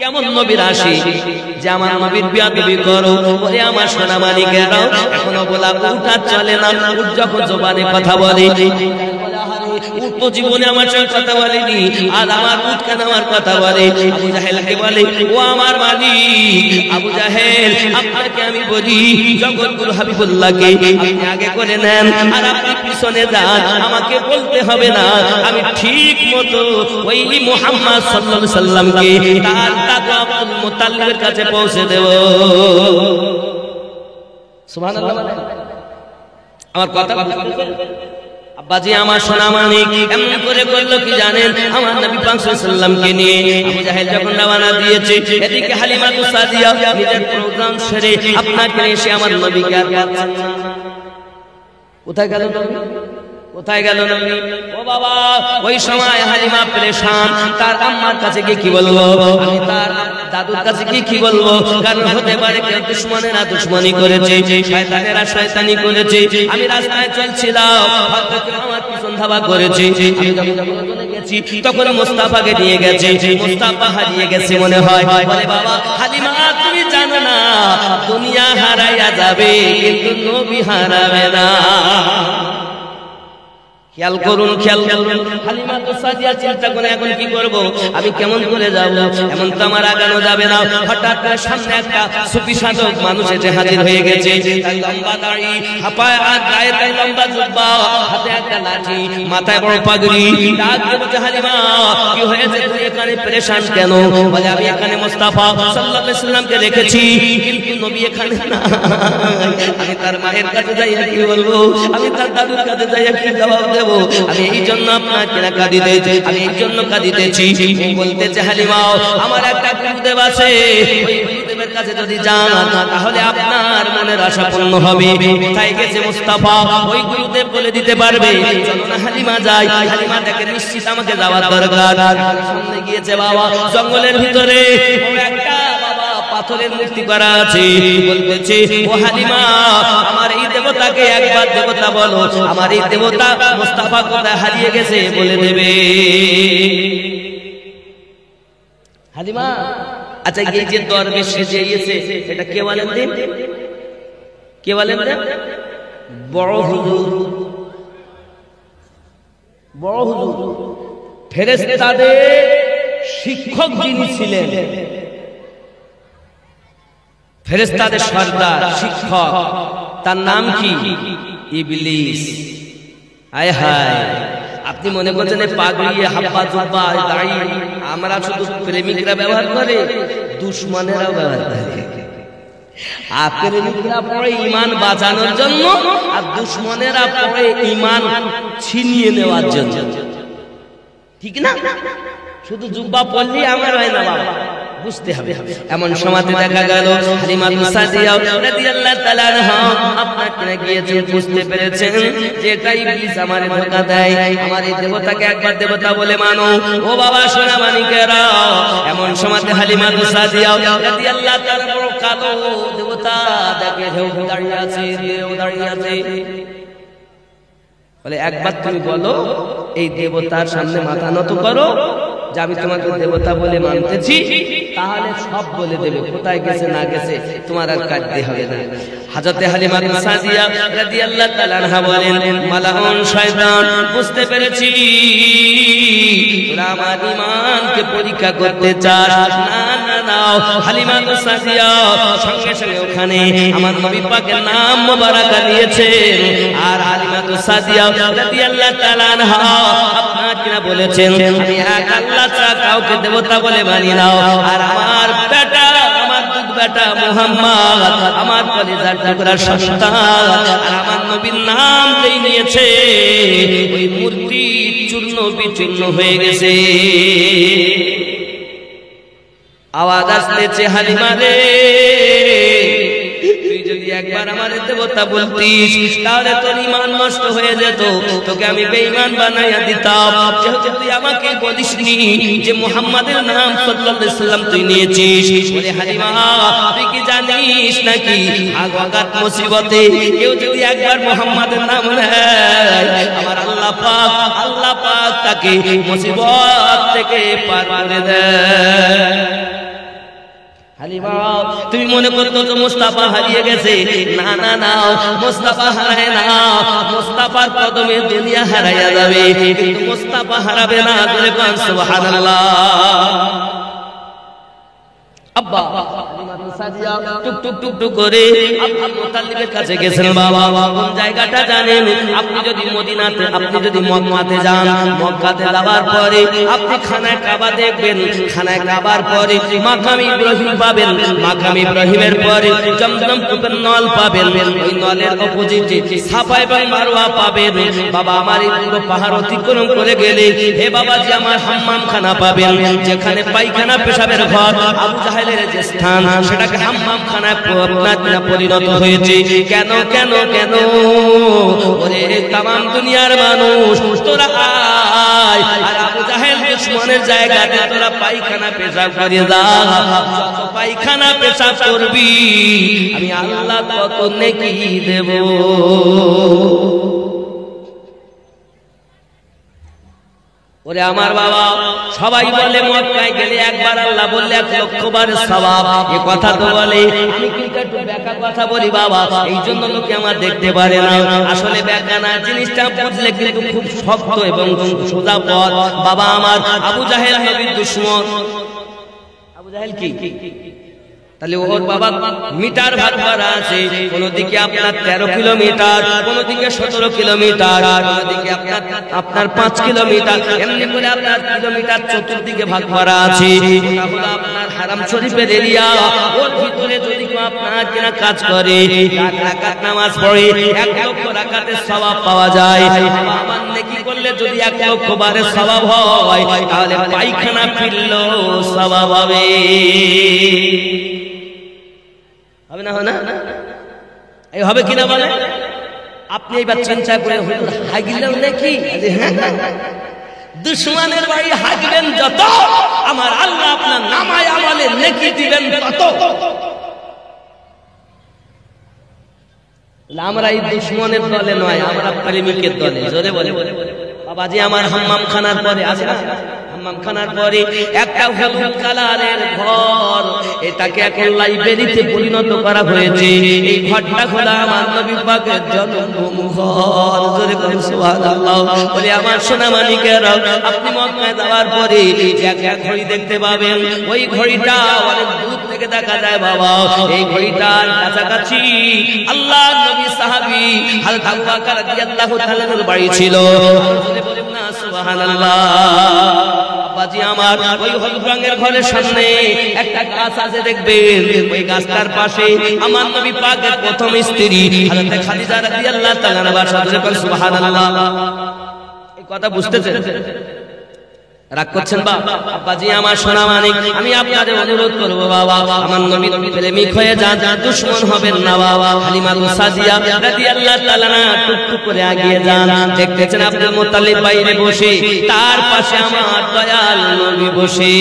কেমন নবীর আসি যে আমার নবীর বিয়াদবি করো? ওরে আমার সোনা মানিকেরাও, এখনো বলা উঠার চলে না। উঠ যখন জবানে কথা বলে, উঠ তো জীবনে আমার সঙ্গে কথা বলেনি, আর আমার উঠ কেন আমার কথা বলে? আবু জাহেলকে বলে, ও আমার মালিক আবু জাহেল, আপনাকে আমি বলি, জগৎগুরু হাবিবুল্লাহকে আপনি আগে করে নেন, আর আপনি পিছনে যান, আমাকে বলতে হবে না। আমি ঠিক মতো ওই মুহাম্মদ সাল্লাল্লাহু আলাইহি সাল্লামকে তার দাদা আব্দুল মুত্তালিবের কাছে পৌঁছে দেব। সুবহানাল্লাহ। আমার কথা বুঝতেছেন? আব্বাজি আমার সোনা মানিক এমন করে করলো কি জানেন? আমার নবী পাক সাল্লাল্লাহু আলাইহি সাল্লামকে নিয়ে আবু জাহেল যখন রওনা দিয়েছে, এদিকে হালিমাতু সাদিয়া নিজের প্রোগ্রাম সেরে আপনাকে এসে আমার নবীকে আর পাচ্ছেন না। কোথায় গেল নবী? কোথায় গেল নবী? ও বাবা, ওই সময় হালিমা পেরেশান। তার আম্মার কাছে গিয়ে কি বলবো, আমি তার দাদুর কাছে গিয়ে কি বলবো? কারণ হতে পারে কেউ দুশমনেরা দুশমনি করেছে, শয়তানেরা শয়তানি করেছে। আমি রাস্তায় চলছিলাম, হয়তো কেউ আমার পিছন ধাওয়া করেছে। আমি যখন গেছি তখন মুস্তাফাকে নিয়ে গেছে, মুস্তাফা হারিয়ে গেছে মনে হয়। বলে বাবা হালিমা, তুমি জানো না দুনিয়া হারাইয়া যাবে কিন্তু নবী হারাবে না। খেয়াল করুন, খেয়াল করুন। হালিমা তো সাদিয়া চিন্তা করে এখন কি করব, আমি কেমন করে যাব, এমন তো আমার আগানো যাবে না। হঠাৎ করে সামনে একটা সুফি সাধক মানুষ এসে হাজির হয়ে গেছে। তার লম্বা দাড়ি, হাপায় আর গায়ে তাই লম্বা জুব্বা, হাতে একটা লাঠি, মাথায় বড় পাগড়ি। ডাক দিয়ে বলছে, হালিমা কি হয়েছে, তুই এখানে পেরেশান কেন? বলে আমি এখানে মুস্তাফা সাল্লাল্লাহু আলাইহি সাল্লামকে রেখেছি, কিন্তু নবী এখানে না। আমি তার মায়ের কাছে যাইয়া কি বলবো, আমি তার দাদুর কাছে যাইয়া কি জবাব দেব? আমি এই জন্য আপনাকে কাঁদিতেছি, আমি এই জন্য কাঁদিতেছি। বলতেছে হালিমা, আমার একটা গুরুদেব আছে, ওই গুরুদেবের কাছে যদি যান তাহলে আপনার মনের আশা পূর্ণ হবে। কোথায় গেছে মুস্তাফা? ওই গুরুদেব বলে দিতে পারবে। চলো না হালিমা যাই। হালিমা দেখে নিশ্চিত আমাকে যাওয়ার দরকার। সামনে গিয়েছে বাবা, জঙ্গলের ভিতরে একটা পাথরের মূর্তি করা আছে। বলতেছে, ও হালিমা, আমার এই দেবতাকে একবার দেবতা বলো, আমার এই দেবতা মুস্তাফা কোথায় হারিয়ে গেছে বলে দেবে। হালিমা, আচ্ছা এই যে দরবেশ সেজে গিয়েছে এটা কে বলেন দিন? কে বলেন? বড় হুজুর। বড় হুজুর ফেরেশতাদের শিক্ষক যিনি ছিলেন, ফেরেশতাদের সর্দার, শিক্ষক, তার নাম কি? ইবলিস। আয় হায়, আপনি মনে করছেন এই পাগড়ি, হাব্বা জুব্বা, দাড়ি আমরা শুধু প্রেমিকরা ব্যবহার করে? দুশমনেরাও ব্যবহার করে। আর প্রেমিকরা পড়ে ঈমান বাঁচানোর জন্য, আর দুশমনেরা পড়ে ঈমান ছিনিয়ে নেওয়ার জন্য। ঠিক না? শুধু জুব্বা পরলে আমার হয় না বাবা, বুঝতে হবে। এমন সময় দেখা গেল হালিমা সাদিয়া রাদিয়াল্লাহু তাআলা আনহা আপনাকে গিয়েছেন, বুঝতে পেরেছেন যে এটা ইবলিস আমারে ধোঁকা দেয়, আমার এই দেবতাকে একবার দেবতা বলে মানো। ও বাবা সোনা মানিকেরা, এমন সময় হালিমা সাদিয়া রাদিয়াল্লাহু তাআলা বড় কালো দেবতা দেখে দাঁড়িয়ে আছে, দাঁড়িয়ে আছে। বলে একবার তুমি বলো, এই দেবতার সামনে মাথা নত করো যে আমি তোমাকে দেবতা বলে মানতেছি, তাহলে সব বলে দেবে, কোথায় গেছে না গেছে তোমার আর কাটতে হবে না। হযরতে হালিমা সাদিয়া রাদিয়াল্লাহু তাআলা আনহা বলেন, মালাউন শয়তান, বুঝতে পেরেছি তোরা আমার ঈমানকে পরীক্ষা করতে চাস। না না না, হালিমা সাদিয়া সঙ্গে সঙ্গে ওখানে আমার নবী পাকের নাম মোবারক নিয়েছেন। আর হালিমা সাদিয়া রাদিয়াল্লাহু তাআলা আনহা আপনাকে বলেছেন, আমি এক আল্লাহ ছাড়া কাউকে দেবতা বলে মানি না। আর আমার বেটা, আমার দুধ বেটা মুহাম্মদ, আমার কলিজার টুকরা সন্তান, আর আমার নবীর নাম যেই নিয়েছে ওই মূর্তি চূর্ণ বিচূর্ণ হয়ে গেছে। আওয়াজ আসতেছে, হালিমা রে, তুই যদি একবার আমার দেবতা বলতিস তাহলে তোর ঈমান নষ্ট হয়ে যেত, তোকে আমি বেঈমান বানাইয়া দিতাম। যেহেতু তুই আমাকে বলিসনি যে মুহাম্মাদের নাম সাল্লাল্লাহু আলাইহি সাল্লাম তুই নিয়েছিস। বলে হালিমা, তুই কি জানিস নাকি আগাত মুসিবতে কেউ যদি একবার মুহাম্মাদের নাম নেয়, আমার আল্লাহ পাক তাকে মুসিবত থেকে পার করে দেয়। হালিমা, তুমি মনে করতো তো মুস্তাফা হারিয়ে গেছে? না না না, মুস্তাফা হারায় না, মুস্তাফার কদমে দুনিয়া হারাইয়া যাবে, কিন্তু মুস্তাফা হারাবে না। বলে কোন সুবহানাল্লাহ। আব্বা সাদিয়া টুক টুক টুক টুক করে আব্দুল মুতাল্লিবের কাছে গেছেন। বাবা কোন জায়গাটা জানেন? আপনি যদি মদিনাতে, আপনি যদি মক্কাতে যান, মক্কাতে যাওয়ার পরে আপনি খানায় কাবা দেখবেন, খানায় কাবার পরে মাকাম ইব্রাহিম পাবেন, মাকাম ইব্রাহিমের পরে জমজম কূপের নল পাবেন, ওই নলের অপোজিটে সাফা এবং মারওয়া পাবেন। বাবা আমার এই পুরো পাহাড় অতিক্রম করে গেলে হে বাবাজি আমার হাম্মাম খানা পাবেন, যেখানে পায়খানা পেশাবের ঘর আবু জাহেলের যে স্থান, সেটাকে হাম্মাম খানায় পরিণত হয়েছে। কেন কেন কেন? ওরে তামাম দুনিয়ার মানুষ তোরা আয় আর আবু জাহেল দুশমনের জায়গাতে তোরা পায়খানা পেশাব করে যা যত পায়খানা পেশাব করবি আমি আল্লাহ কত নেকি দেব ওরে আমার বাবা সবাই বলে মক্কায় গেলে একবার আল্লাহ বললে 1,00,000 বার সওয়াব এই কথা তো বলে আমি কিন্তু একটু ব্যাকা কথা বলি বাবা এইজন্য লোকে আমার দেখতে পারে না আসলে ব্যাকা না জিনিসটা বুঝলে কিন্তু খুব শক্ত এবং সোজা পথ বাবা আমার আবু জাহেল নবীর দুশমন আবু জাহেল কি তাহলে ওর বাবা মিটার ভাগ করা আছে কোনদিকে আপনার 13 কিলোমিটার কোনদিকে 17 কিলোমিটার কোনদিকে আপনার 5 কিলোমিটার এমনি করে আপনার কিলোমিটার চতুর্দিকে ভাগ করা আছে ওটা হলো আপনার হারাম শরীফের এরিয়া ওর ভিতরে যদি কেউ আপনার কিনা কাজ করে রাকাত নামাজ পড়ে 1,00,000 রাকাতের সওয়াব পাওয়া যায় আমার নেকি করলে যদি 1,00,000 বারের সওয়াব হয় তাহলে পায়খানা ফিরলো সওয়াব হবে হবে না হয় না এই হবে কিনা বলে আপনি এইবার চিন্তা করে হাগিলেও নাকি দুশমনের ভাই হাগবেন যত আমার আল্লাহ আপনার নামায় আমলে নেকি দিবেন তত আমরা এই দুশমনের দলে নয় আমরা প্রেমিকের দলে জোরে বলে বাবাজি আমার হাম্মাম খানার পরে আছে না হাম্মাম খানার পরে একটা হলুদ কালারের ঘর এটাকে এখন লাইব্রেরিতে পরিণত করা হয়েছে এই ঘরটা হলো আমার নবী পাকের জন্মভূমি ঘর জোরে বলেন সুবহানাল্লাহ বলে আমার সোনা মানিকেরা আপনি মক্কায় যাওয়ার পরে একটা ঘড়ি দেখতে পাবেন ওই ঘড়িটা অনেক দূর থেকে দেখা যায় বাবা এই ঘড়িটার কাছাকাছি আল্লাহর নবী সাহাবী হযরত আবু বকর রাদিয়াল্লাহু তাআলা এর বাড়ি ছিল জোরে বলেন না সুবহানাল্লাহ বাবাজি আমার ওই হলুদ রঙের ঘরের সামনে একটা গাছ আছে দেখবেন ওই গাছটার পাশে আমার নবী পাকের প্রথম স্ত্রী হযরত খাদিজা রাদিয়াল্লাহু তাআলা বাসা করে সুবহানাল্লাহ এই কথা বুঝতেছেন রাগ করছেন বাবা আব্বাজি আমার সোনা মানিক আমি আপনাদের অনুরোধ করব বাবা আমার নবীর প্রেমিক হয়ে যান দুশমন হবেন না বাবা হালিমা সাদিয়া রাদিয়াল্লাহু তাআলা না টুকটুক করে এগিয়ে যান দেখতেছেন আব্দুল মুত্তালিব বাইরে বসে তার পাশে আমার দয়াল নবী বসে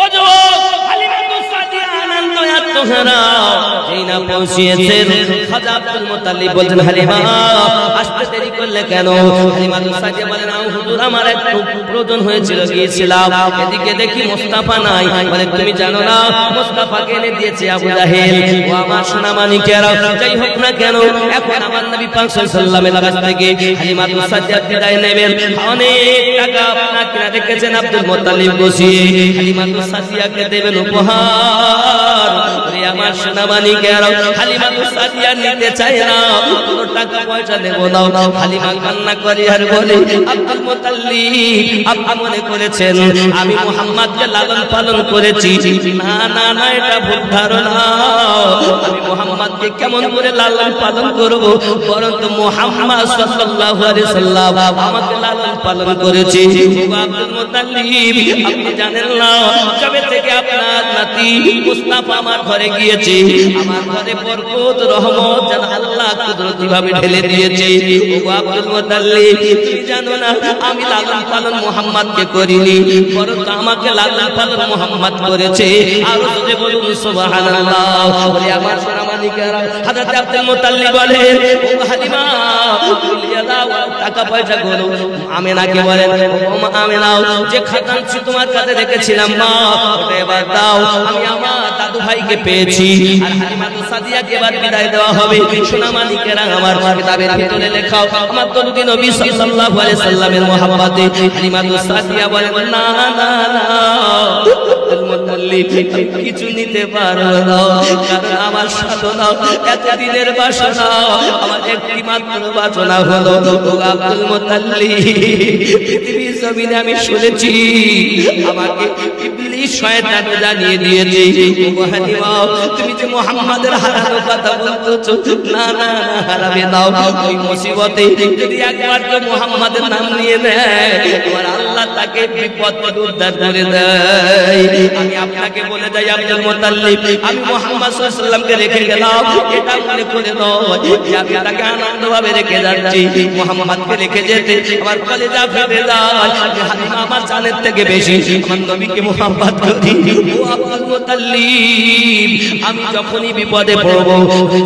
ও যুবক হালিমা সাদিয়া আনন্দ আত্মহারা যেই না পৌঁছিয়েছেন খাজা আব্দুল মুত্তালিব বলেন হালিমা আসতে দেরি করলে কেন হালিমা সাদিয়া বলেন হুজুর আমার একটু প্রয়োজন হয়েছিল গিয়েছিলাম এদিকে দেখি মুস্তাফা নাই বলে তুমি জানো না মুস্তাফাকে এনে দিয়েছে আবু জাহেল ও আমার সোনা মানিকেরা যাই হোক না কেন এখন আমার নবী পাক সাল্লাল্লাহু আলাইহি ওয়াসাল্লামের কাছ থেকে হালিমা সাদিয়া বিদায় নেবেন অনেক টাকা আপনার কিনা রেখেছেন আব্দুল মুত্তালিব বসিয়ে হালিমা সাদিয়াকে দেবেন উপহার ওরে আমার সোনা মানিকেরা হালিমা সাদিয়া নিতে চায় না কোনো টাকা পয়সা দেব না হালিমা কান্না করে আর বলে আব্দুল মুত্তালিব আপনি মনে করেছেন আমি মুহাম্মদকে লালন পালন করেছি না না না এটা ভুল ধারণা আমি মুহাম্মদকে কেমন করে লালন পালন করব বরং তো মুহাম্মদ সাল্লাল্লাহু আলাইহি সাল্লাম আমাকে লালন পালন করেছে আব্দুল মুত্তালিব আপনি জানেন না কবে থেকে আপনার নাতি মুস্তাফা আমার ঘরে গিয়েছে আমার ঘরে বরকত রহমত যেন আল্লাহ কুদরতি ভাবে ঢেলে দিয়েছে ও আব্দুল মুত্তালিব তুমি জানো না আমি লালন পালন মুহাম্মদকে করিনি বরং আমাকে লালন পালন মুহাম্মদ করেছে আর যদি বলুন সুবহানাল্লাহ বলে আমার সোনা মানিকেরা হযরত আব্দুল মুত্তালিব বলেন ও হালিমা বলিয়া দাও টাকা পয়সা গুলো আমেনাকে বলেন ও আমেনা যে খাজানচি তোমার কাছে রেখেছিলাম মা ওটা এবার দাও আমি আমার দাদু ভাইকে পেয়েছি আর হালিমা সাদিয়াকে এবার বিদায় দেওয়া হবে সোনা মানিকেরা আমার কিতাবের ভিতরে লেখাও আমার দরুদি নবী সাল্লাল্লাহু আলাইহি সাল্লামের মহব্বতে হালিমা সাদিয়া বলেন না না না আব্দুল মুত্তালিব কিছু নিতে পারো না কারণ আমার সাধনা এতদিনের বাসনা আমার একটি মাত্র বাসনা হলো ও আব্দুল মুত্তালিব পৃথিবীর জমিনে আমি শুনেছি আমাকে ইবলিস ইবলিস শয়তান জানিয়ে দিয়েছে ও হালিমা তুমি যে মুহাম্মাদের হারানো কথা বলছো না না হারাবে দাও ওই মুসিবতে যদি একবার তো মুহাম্মাদের নাম নিয়ে নেয় তোমার আল্লাহ তাকে বিপদ থেকে উদ্ধার করে দেয় আমি আপনাকে বলে যাই আব্দুল মুত্তালিব আমি মুহাম্মদ সাল্লাল্লাহু আলাইহি ওয়াসাল্লামকে রেখে গেলাম এটা মনে করে নয় যে আমি তাকে আনন্দভাবে রেখে যাচ্ছি মুহাম্মদকে রেখে যেতে আমার কলিজা ফেটে যায় হালিমা আমার জানের থেকে বেশি আমার নবীকে মুহাব্বত করি ও আব্দুল মুত্তালিব আমি যখনই বিপদে পড়ব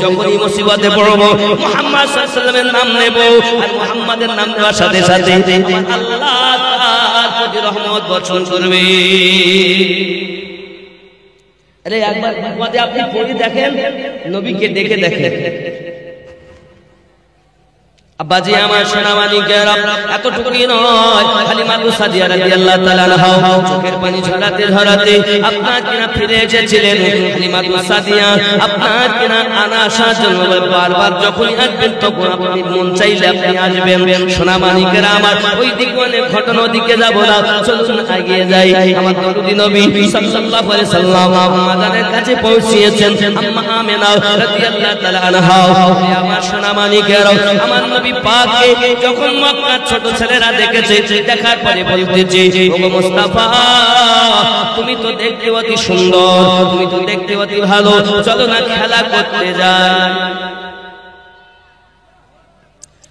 যখনই মুসিবতে পড়ব মুহাম্মদ সাল্লাল্লাহু আলাইহি ওয়াসাল্লামের নাম নেব আর মুহাম্মাদের নাম নেওয়ার সাথে সাথে আল্লাহ তাআলার প্রতি রহমত বর্ষণ করবে আরে একবার বিপদে আপনি পড়ে দেখেন নবীকে ডেকে দেখেন আব্বাজি আমার সোনামানিকেরা এতটুকুই নয় হালিমা সাদিয়া রাদিয়াল্লাহু তাআলা আনহা চোখের পানি ঝরাতে ঝরাতে আপনার কিনা ফিরে এসেছিলেন হালিমা সাদিয়া আপনার কিনা আনার জন্য বারবার যখনই আসবেন তখন আপনি মন চাইলে আপনি আসবেন সোনামানিকেরা আমার ওই দিকে অনেক ঘটনার দিকে যাব না চলুন এগিয়ে যাই আমার দরুদি নবী সাল্লাল্লাহু আলাইহি সাল্লাম আমাদের কাছে পৌঁছিয়েছেন আম্মা আমিনা রাদিয়াল্লাহু তাআলা আনহা আমার সোনামানিকেরা আমার পাকে যখন মক্কার ছোট ছেলেরা দেখেছে দেখার পরে বলতেছে ওগো মুস্তাফা তুমি তো দেখতে অতি সুন্দর তুমি তো দেখতে অতি ভালো চলো না খেলা করতে যাই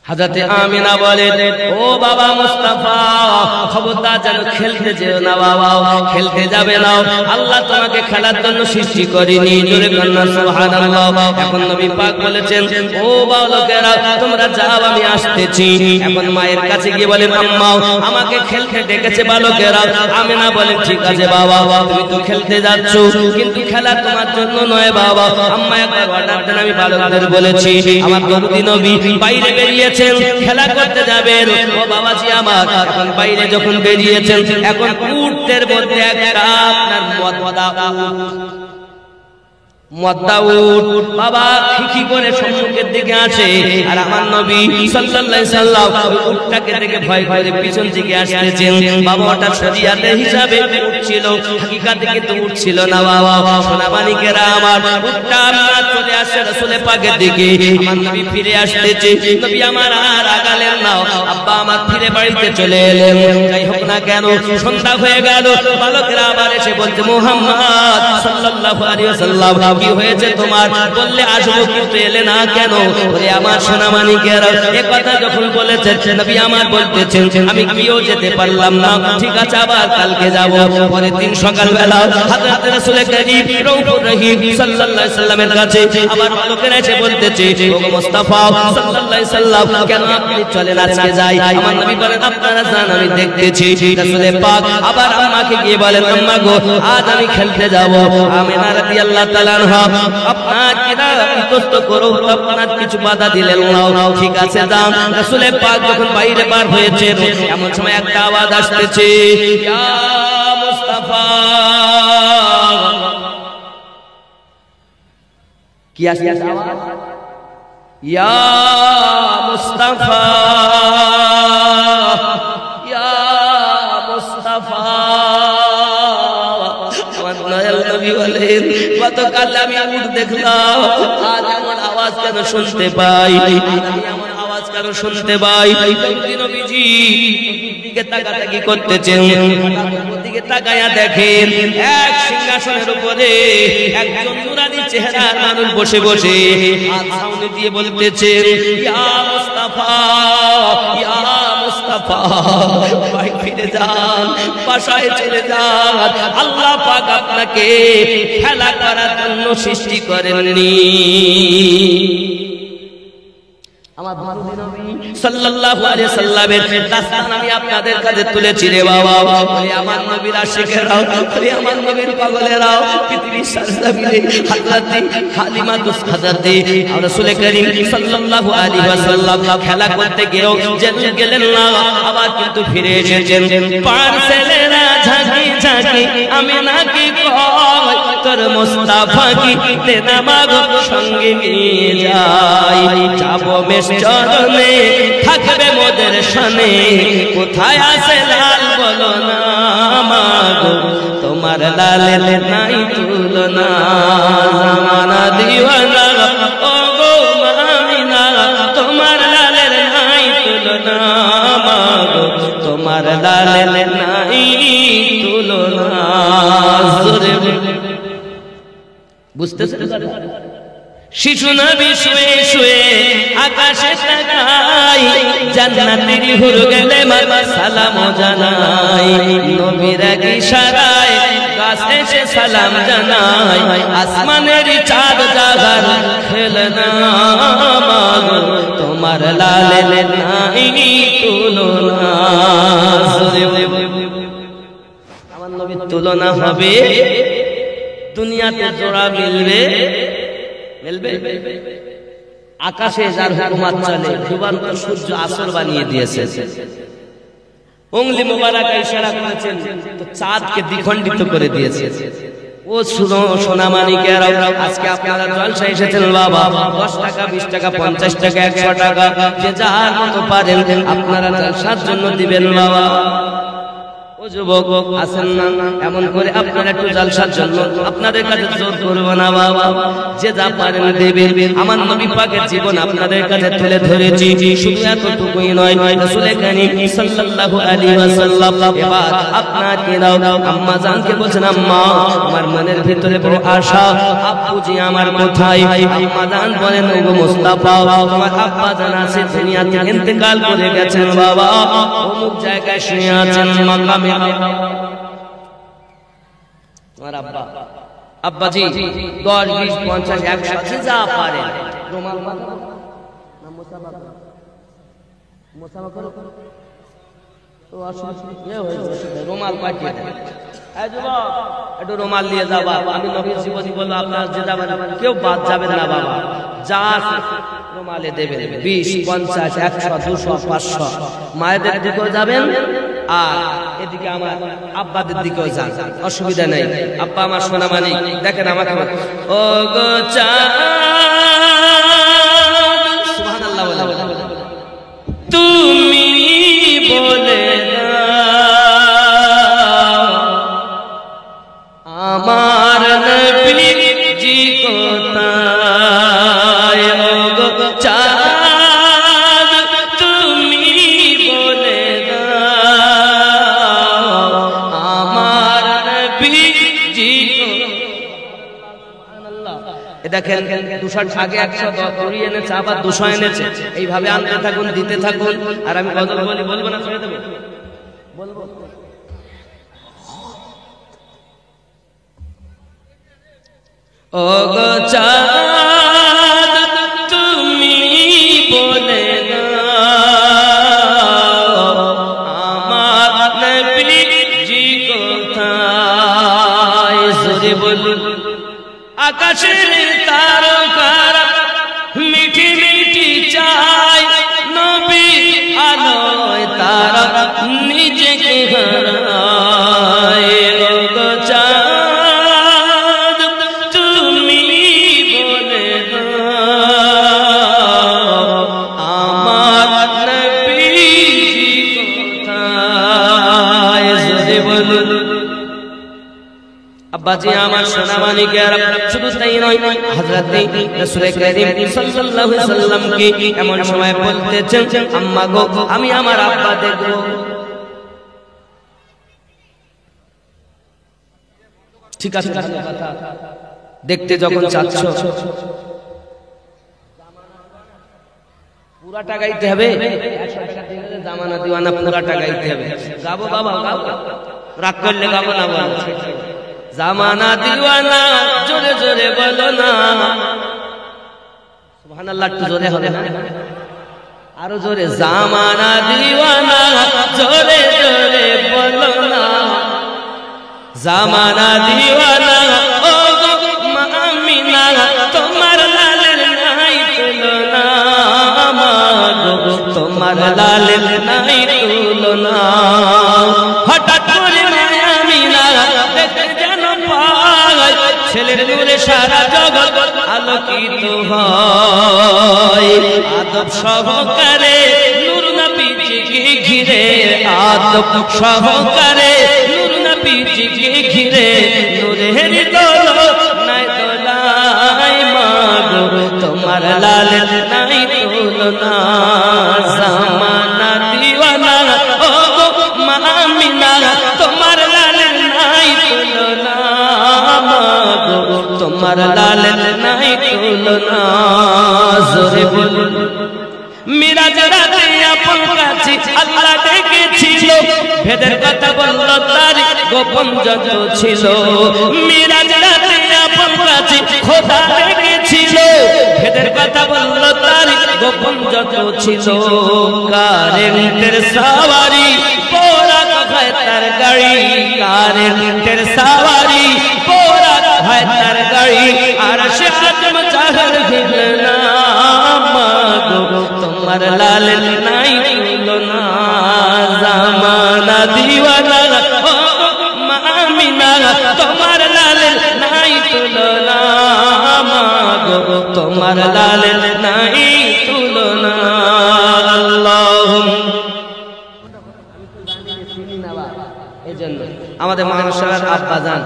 হযরত আমিনা বলেন ও বাবা মুস্তাফা খবরদার যেন খেলতে যেও না বাবা খেলতে যাবে না আল্লাহ তোমাকে খেলার জন্য সৃষ্টি করেনি জোরে বলুন সুবহানাল্লাহ এখন নবী পাক বলেছেন ও বালকেরা তোমরা যাও আমি আসতেছি এখন মায়ের কাছে গিয়ে বলেন আম্মা আমাকে খেলতে ডেকেছে বালকেরা আমিনা বলেন ঠিক আছে বাবা তুমি তো খেলতে যাচ্ছ কিন্তু খেলা তোমার জন্য নয় বাবা আম্মা একবার অর্ডার দেন আমি বালকদের বলেছি আমার দরুদি নবী বাইরে বেরিয়ে খেলা করতে যাবেন ও বাবাজি আমার এখন বাইরে যখন বেরিয়েছেন এখন উটের মধ্যে একটা আপনার মদ্দা উট বাবা খিখি করে সম্মুখের দিকে আসে আর আমার নবী সাল্লাল্লাহু আলাইহি সাল্লাম উটটাকে দেখে ভয় করে পিছন দিকে আসতেছেন বাবা ওটা শরীয়তে হিসাবে উঠছিল হাকিকাতে কিন্তু উঠছিল না বাবা সোনামানিকেরা আমার উটটা আমরা চলে আসে রাসূলের পাকের দিকে আমার নবী ফিরে আসতেছে নবী আমার আর আগালেন না আব্বা আমার ফিরে বাড়িতে চলে এলেন যাই হোক না কেন সন্ধ্যা হয়ে গেল বালকেরা আবার এসে বলতে মুহাম্মদ সাল্লাল্লাহু আলাইহি ওয়াসাল্লাম কি হয়েছে তোমার বললে আসবো কিন্তু এলে না কেন বলে আমার সোনামানিকেরা এই কথা যখন বলেছেন নবী আমার বলতেছেন আমি কিও যেতে পারলাম না ঠিক আছে আবার কালকে যাব পরের দিন সকালবেলা হযরত রাসূল করিম রউফুর রহিম সাল্লাল্লাহু আলাইহি সাল্লামের কাছে আবার লোকেরা এসে বলতেছে ও মুস্তাফা সাল্লাল্লাহু আলাইহি সাল্লাম কেন আপনি চলেন আজকে যাই আমার নবী বলেন আপনারা জান আমি দেখতেছি রাসূল পাক আবার আম্মাকে গিয়ে বলেন আম্মা গো আজ আমি খেলতে যাব আমিনা রাদিয়াল্লাহু তাআলা আপনার কিনা ইতস্ত করো আপনার কিছু বাধা দিলেন না ঠিক আছে যান রাসূল পাক যখন বাইরে বার হয়েছে এমন সময় একটা আওয়াজ আসতেছে ইয়া মুস্তাফা কি আসছে আওয়াজ ইয়া মুস্তাফা ইয়া মুস্তাফা গতকাল আমি উট দেখলাম আজ এমন আওয়াজ কেন শুনতে পাই এমন আওয়াজ কেন শুনতে পাই নবীজি দিকে তাকাতাকি করতেছেন দিকে তাকায়া দেখেন এক সিংহাসনের উপরে একজন নূরানি চেহারার মানুষ বসে বসে হাত সামনে দিয়ে বলতেছে ইয়া মুস্তাফা ইয়া মুস্তাফা ভাই ফিরে যান বাসায় চলে যান আল্লাহ পাক আপনাকে খেলা করার জন্য সৃষ্টি করেননি আমার দরুদি নবী সাল্লাল্লাহু আলাইহি সাল্লামের দাস্তান আমি আপনাদের কাছে তুলেছি রে বাবা বলি আমার নবীর আশিকেরা বলি আমার নবীর পাগলেরা পৃথিবীর সরজমিনে হযরত হালিমা হযরত রাসূল করিম সাল্লাল্লাহু আলাইহি ওয়াসাল্লাম খেলা করতে গিয়েও গেলেন না আবার কিন্তু ফিরে এসেছেন পার্সেলেরা ঝাঁকি ঝাঁকি আমিনা কি কয় তোর মুস্তাফা কি তেনা মাগো সঙ্গে নিয়ে যাই যাবো চরণে থাকবে মোদের শানে কোথায় আছে লাল বলো না মাগো তোমার তোমার লালের নাই তুলনা জামানা দিওয়ানা ও গো আমিনা তোমার লালের নাই তুলনা মাগো তোমার লালের নাই তুলনা বুঝতেছেন শিশু নবী শুয়ে শুয়ে আকাশে তাকায় জান্নাতের হুর গেলে সালাম জানাই নবীর ইশারায় গাছ এসে সালাম জানাই আসমানের চাঁদ জাগার খেলনা মাগো তোমার লালের নাই তুলনা আমার নবীর তুলনা হবে দুনিয়াতে জোড়া মিলবে আকাশে যার হুকুমত চলে ডুবান্ত সূর্য আসর বানিয়ে দিয়েছে উংলি মুবারক ইশারা করেছেন তো চাঁদকে দ্বিখণ্ডিত করে দিয়েছে ও সোনা মানিকেরা আজকে আপনারা জলসা এসেছেন বাবা 10 টাকা 20 টাকা 50 টাকা 100 টাকা যে যার মতো পারেন আপনারা জলসার জন্য দিবেন বাবা ও যুবক আছেন না এমন করে আপনারা একটু জলসার জন্য আপনাদের কাছে জোর করব না বাবা যে যা পারেন দেবেন আমার নবী পাকের জীবন আপনাদের কাছে তুলে ধরেছি শুধু এতটুকুই নয় রাসূল কারীম সাল্লাল্লাহু আলাইহি ওয়াসাল্লাম এবার আপনাকে দাও আম্মা জানকে বলেন আম্মা আমার মনের ভিতরে বড় আশা আব্বুজি আমার কোথায় আম্মা জান বলেন ওগো মুস্তাফা আমার আব্বা জান আছে দুনিয়া থেকে ইন্তেকাল করে গেছেন বাবা অমুক জায়গায় শুয়ে আছেন মাকামে তোমার আব্বা আব্বাজি 10 20 50 100 যা পারে রুমাল না মুসাফা করো তো আসলে হয়েছে রুমাল পাঠিয়ে দেন এই যুবক একটু রুমাল নিয়ে যাও বাবা আমি নবীর জীবনী বলবো আপনারা যে যাবেন কেউ বাদ যাবেন না বাবা যা রুমালে দেবেন 20 50 100 200 500 মায়েদের দিকেও যাবেন আর এদিকে আমার আব্বাদের দিকেও যান অসুবিধা নাই আব্বা আমার সোনা মানিক দেখেন আমাকে ও গো চাঁদ সুবহানাল্লাহ বলে তুমি বলে আমার নবী জি কোথায় ও গো চাঁদ তুমি বলে আমার নবী জি সুবহানাল্লাহ দেখেন 200 আগে 100 দড়ি এনেছে আবার 200 এনেছে এইভাবে আনতে থাকুন দিতে থাকুন আর আমি গজল বলবো না ছেড়ে দেব বলবো ও গো চাঁদ তুমি বলে আমার নবী জি কোথায় জোরে বলুন আকাশের তারকারা মিঠি মিঠি চায় নবী আলোয় তারা নিজেকে হারায় ও গো চাঁদ তুমি বলে আমার নবী কোথায় জোরে বলুন আব্বাজি আমার সোনা মানিকেরা শুধু তাই নয় হযরত রাসূল কারীম সাল্লাল্লাহু আলাইহি সাল্লামকে এমন সময় বলতেছেন আম্মা গো আমি আমার আব্বা দেখব ঠিক আছে দেখতে যখন চাচ্ছ পুরাটা গাইতে হবে 100 টাকা দিলে জামানা দিওয়ানা পুরাটা গাইতে হবে গাবো বাবা গাও রাগ করলে গাবো না বলো জামানা দিওয়ানা জোরে জোরে বলো না সুবহানাল্লাহ একটু জোরে হবে না আরো জোরে জামানা দিওয়ানা জোরে জোরে বলো না জামানা দিওয়ানা ও গো আমিনা তোমার লালের নাই তুলনা মাগো তোমার লালের নাই তুলনা হঠাৎ করে আমিনা দেখতে যেন পায় ছেলের নূরে সারা জগৎ আলোকিত হয় আদব সহকারে নূর নবীজিকে ঘিরে আদব সহকারে নূর নবীজিকে ঘিরে নূরের দোলা নাই দোলাই মাগো তোমার লালের নাই তুলনা জামানা দিওয়ানা ও মা আমিনা তোমার লালের নাই তুলনা মাগো তোমার লালের নাই তুলনা জোরে বলুন মিরাজ রাতে আপন কাছে আল্লাহ ডেকেছিল ভেদের কথা বলল তার গোপন যত ছিল মিরাজ রাতে আপন কাছে খোদা ডেকেছিল ভেদের কথা বলল তার গোপন যত ছিল কারেন্টের সওয়ারি পোরা হয় তার গাড়ি কারেন্টের সওয়ারি পোরা হয় তার গাড়ি আর সে আজম চাহর হিলনা মাগো তোমার লালের নাই তুলনা জামানা দিওয়ানা ও মা আমিনা তোমার লালের নাই তুলনা মাগো তোমার লালের নাই তুলনা এজন্য আমাদের মানুষের আব্বা জান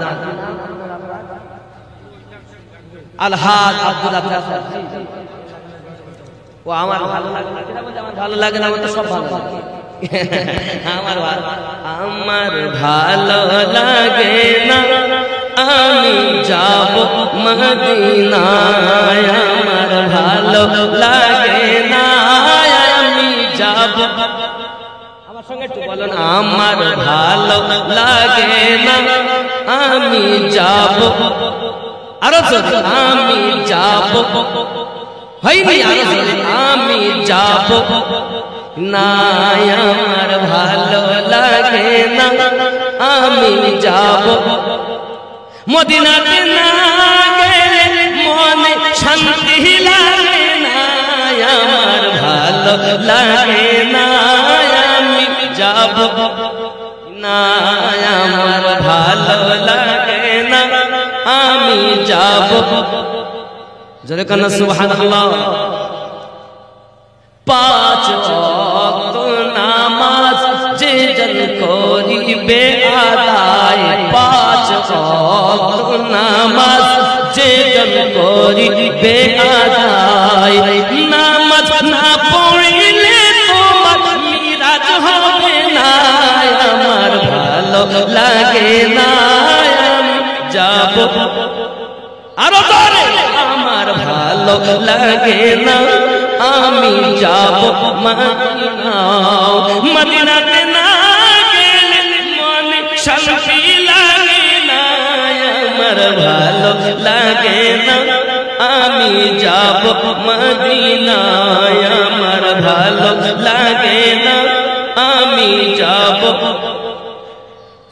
আলহাজ আব্দুল আব্বাস ও আমার ভালো লাগে না কিনা বলতে আমার ভালো লাগে না আমার তো সব ভালো লাগে আমার ভালো লাগে না আমি যাব মদিনায় আমার ভালো লাগে না আমি যাব আমার সঙ্গে একটু বলুন আমার ভালো লাগে না আমি যাব আরো আমি যাব হয়নি আমি যাব না আমার ভালো লাগে না আমি যাব মদিনাতে না গেলে মনে শান্তি লাগে না আমার ভালো লাগে না আমি যাব না আমার ভালো লাগে না আমি যাব জোরে কান্না সুবহানাল্লাহ পাঁচ ওয়াক্ত নামাজ যে জন করিবে আদায় পাঁচ ওয়াক্ত নামাজ যে জন করিবে আদায় নামাজ না পড়িলে তোমার মিরাজ হবে না আমার ভালো লাগে না আমি যাব আরো জোরে আমার ভালো লাগে না আমি যাব মদিনাতে না গেলে মনে শান্তি লাগে না আমার ভালো লাগে না আমি যাব মদিনায় আমার ভালো লাগে না আমি যাব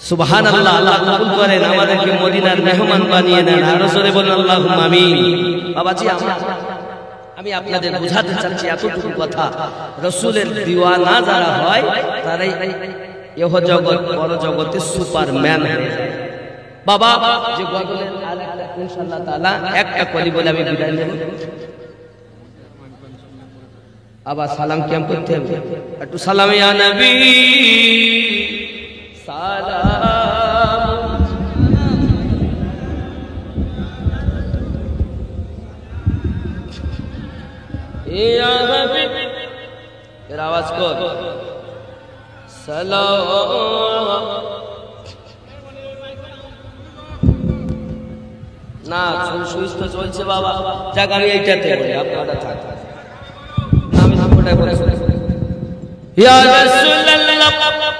সুবহানাল্লাহ আল্লাহ কবুল করেন আমাদেরকে মদিনার মেহমান বানিয়ে নেন আর জোরে বলুন আল্লাহুম্মা আমিন বাবাজি আমি আপনাদের বোঝাতে চাচ্ছি এতটুকু কথা রাসূলের দিওয়ানা যারা হয় তারাই ইহ জগৎ বড় জগতে সুপারম্যান হয়ে যায় বাবা যে গজলের আরেকটা ইনশাআল্লাহ তাআলা একটা কলি বলে আমি বিদায় নেব আবার সালাম কিয়াম করতে হবে একটু সালাম ইয়া নবী সালাম ইয়া নবী এর আওয়াজ কর সালাম না সুইচ তো চলছে বাবা যাক আমি এইটাতে বলি আপনারা থাক আমি ওটাই বলে ইয়া রাসূলুল্লাহ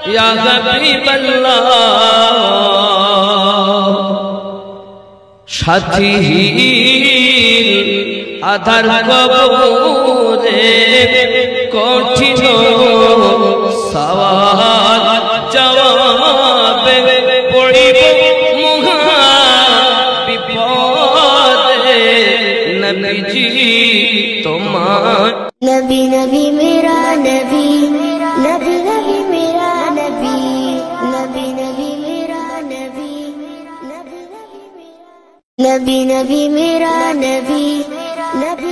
ইয়া হাবিবাল্লাহ সাথী আধার কবরে কঠিন সওয়াল জবাবে পড়িব মুহা বিপদে নবীজি তোমার नबी नबी मेरा नबी नबी नबी मेरा नबी नबी नबी मेरा नबी नबी नबी मेरा नबी नबी मेरा नबी नबी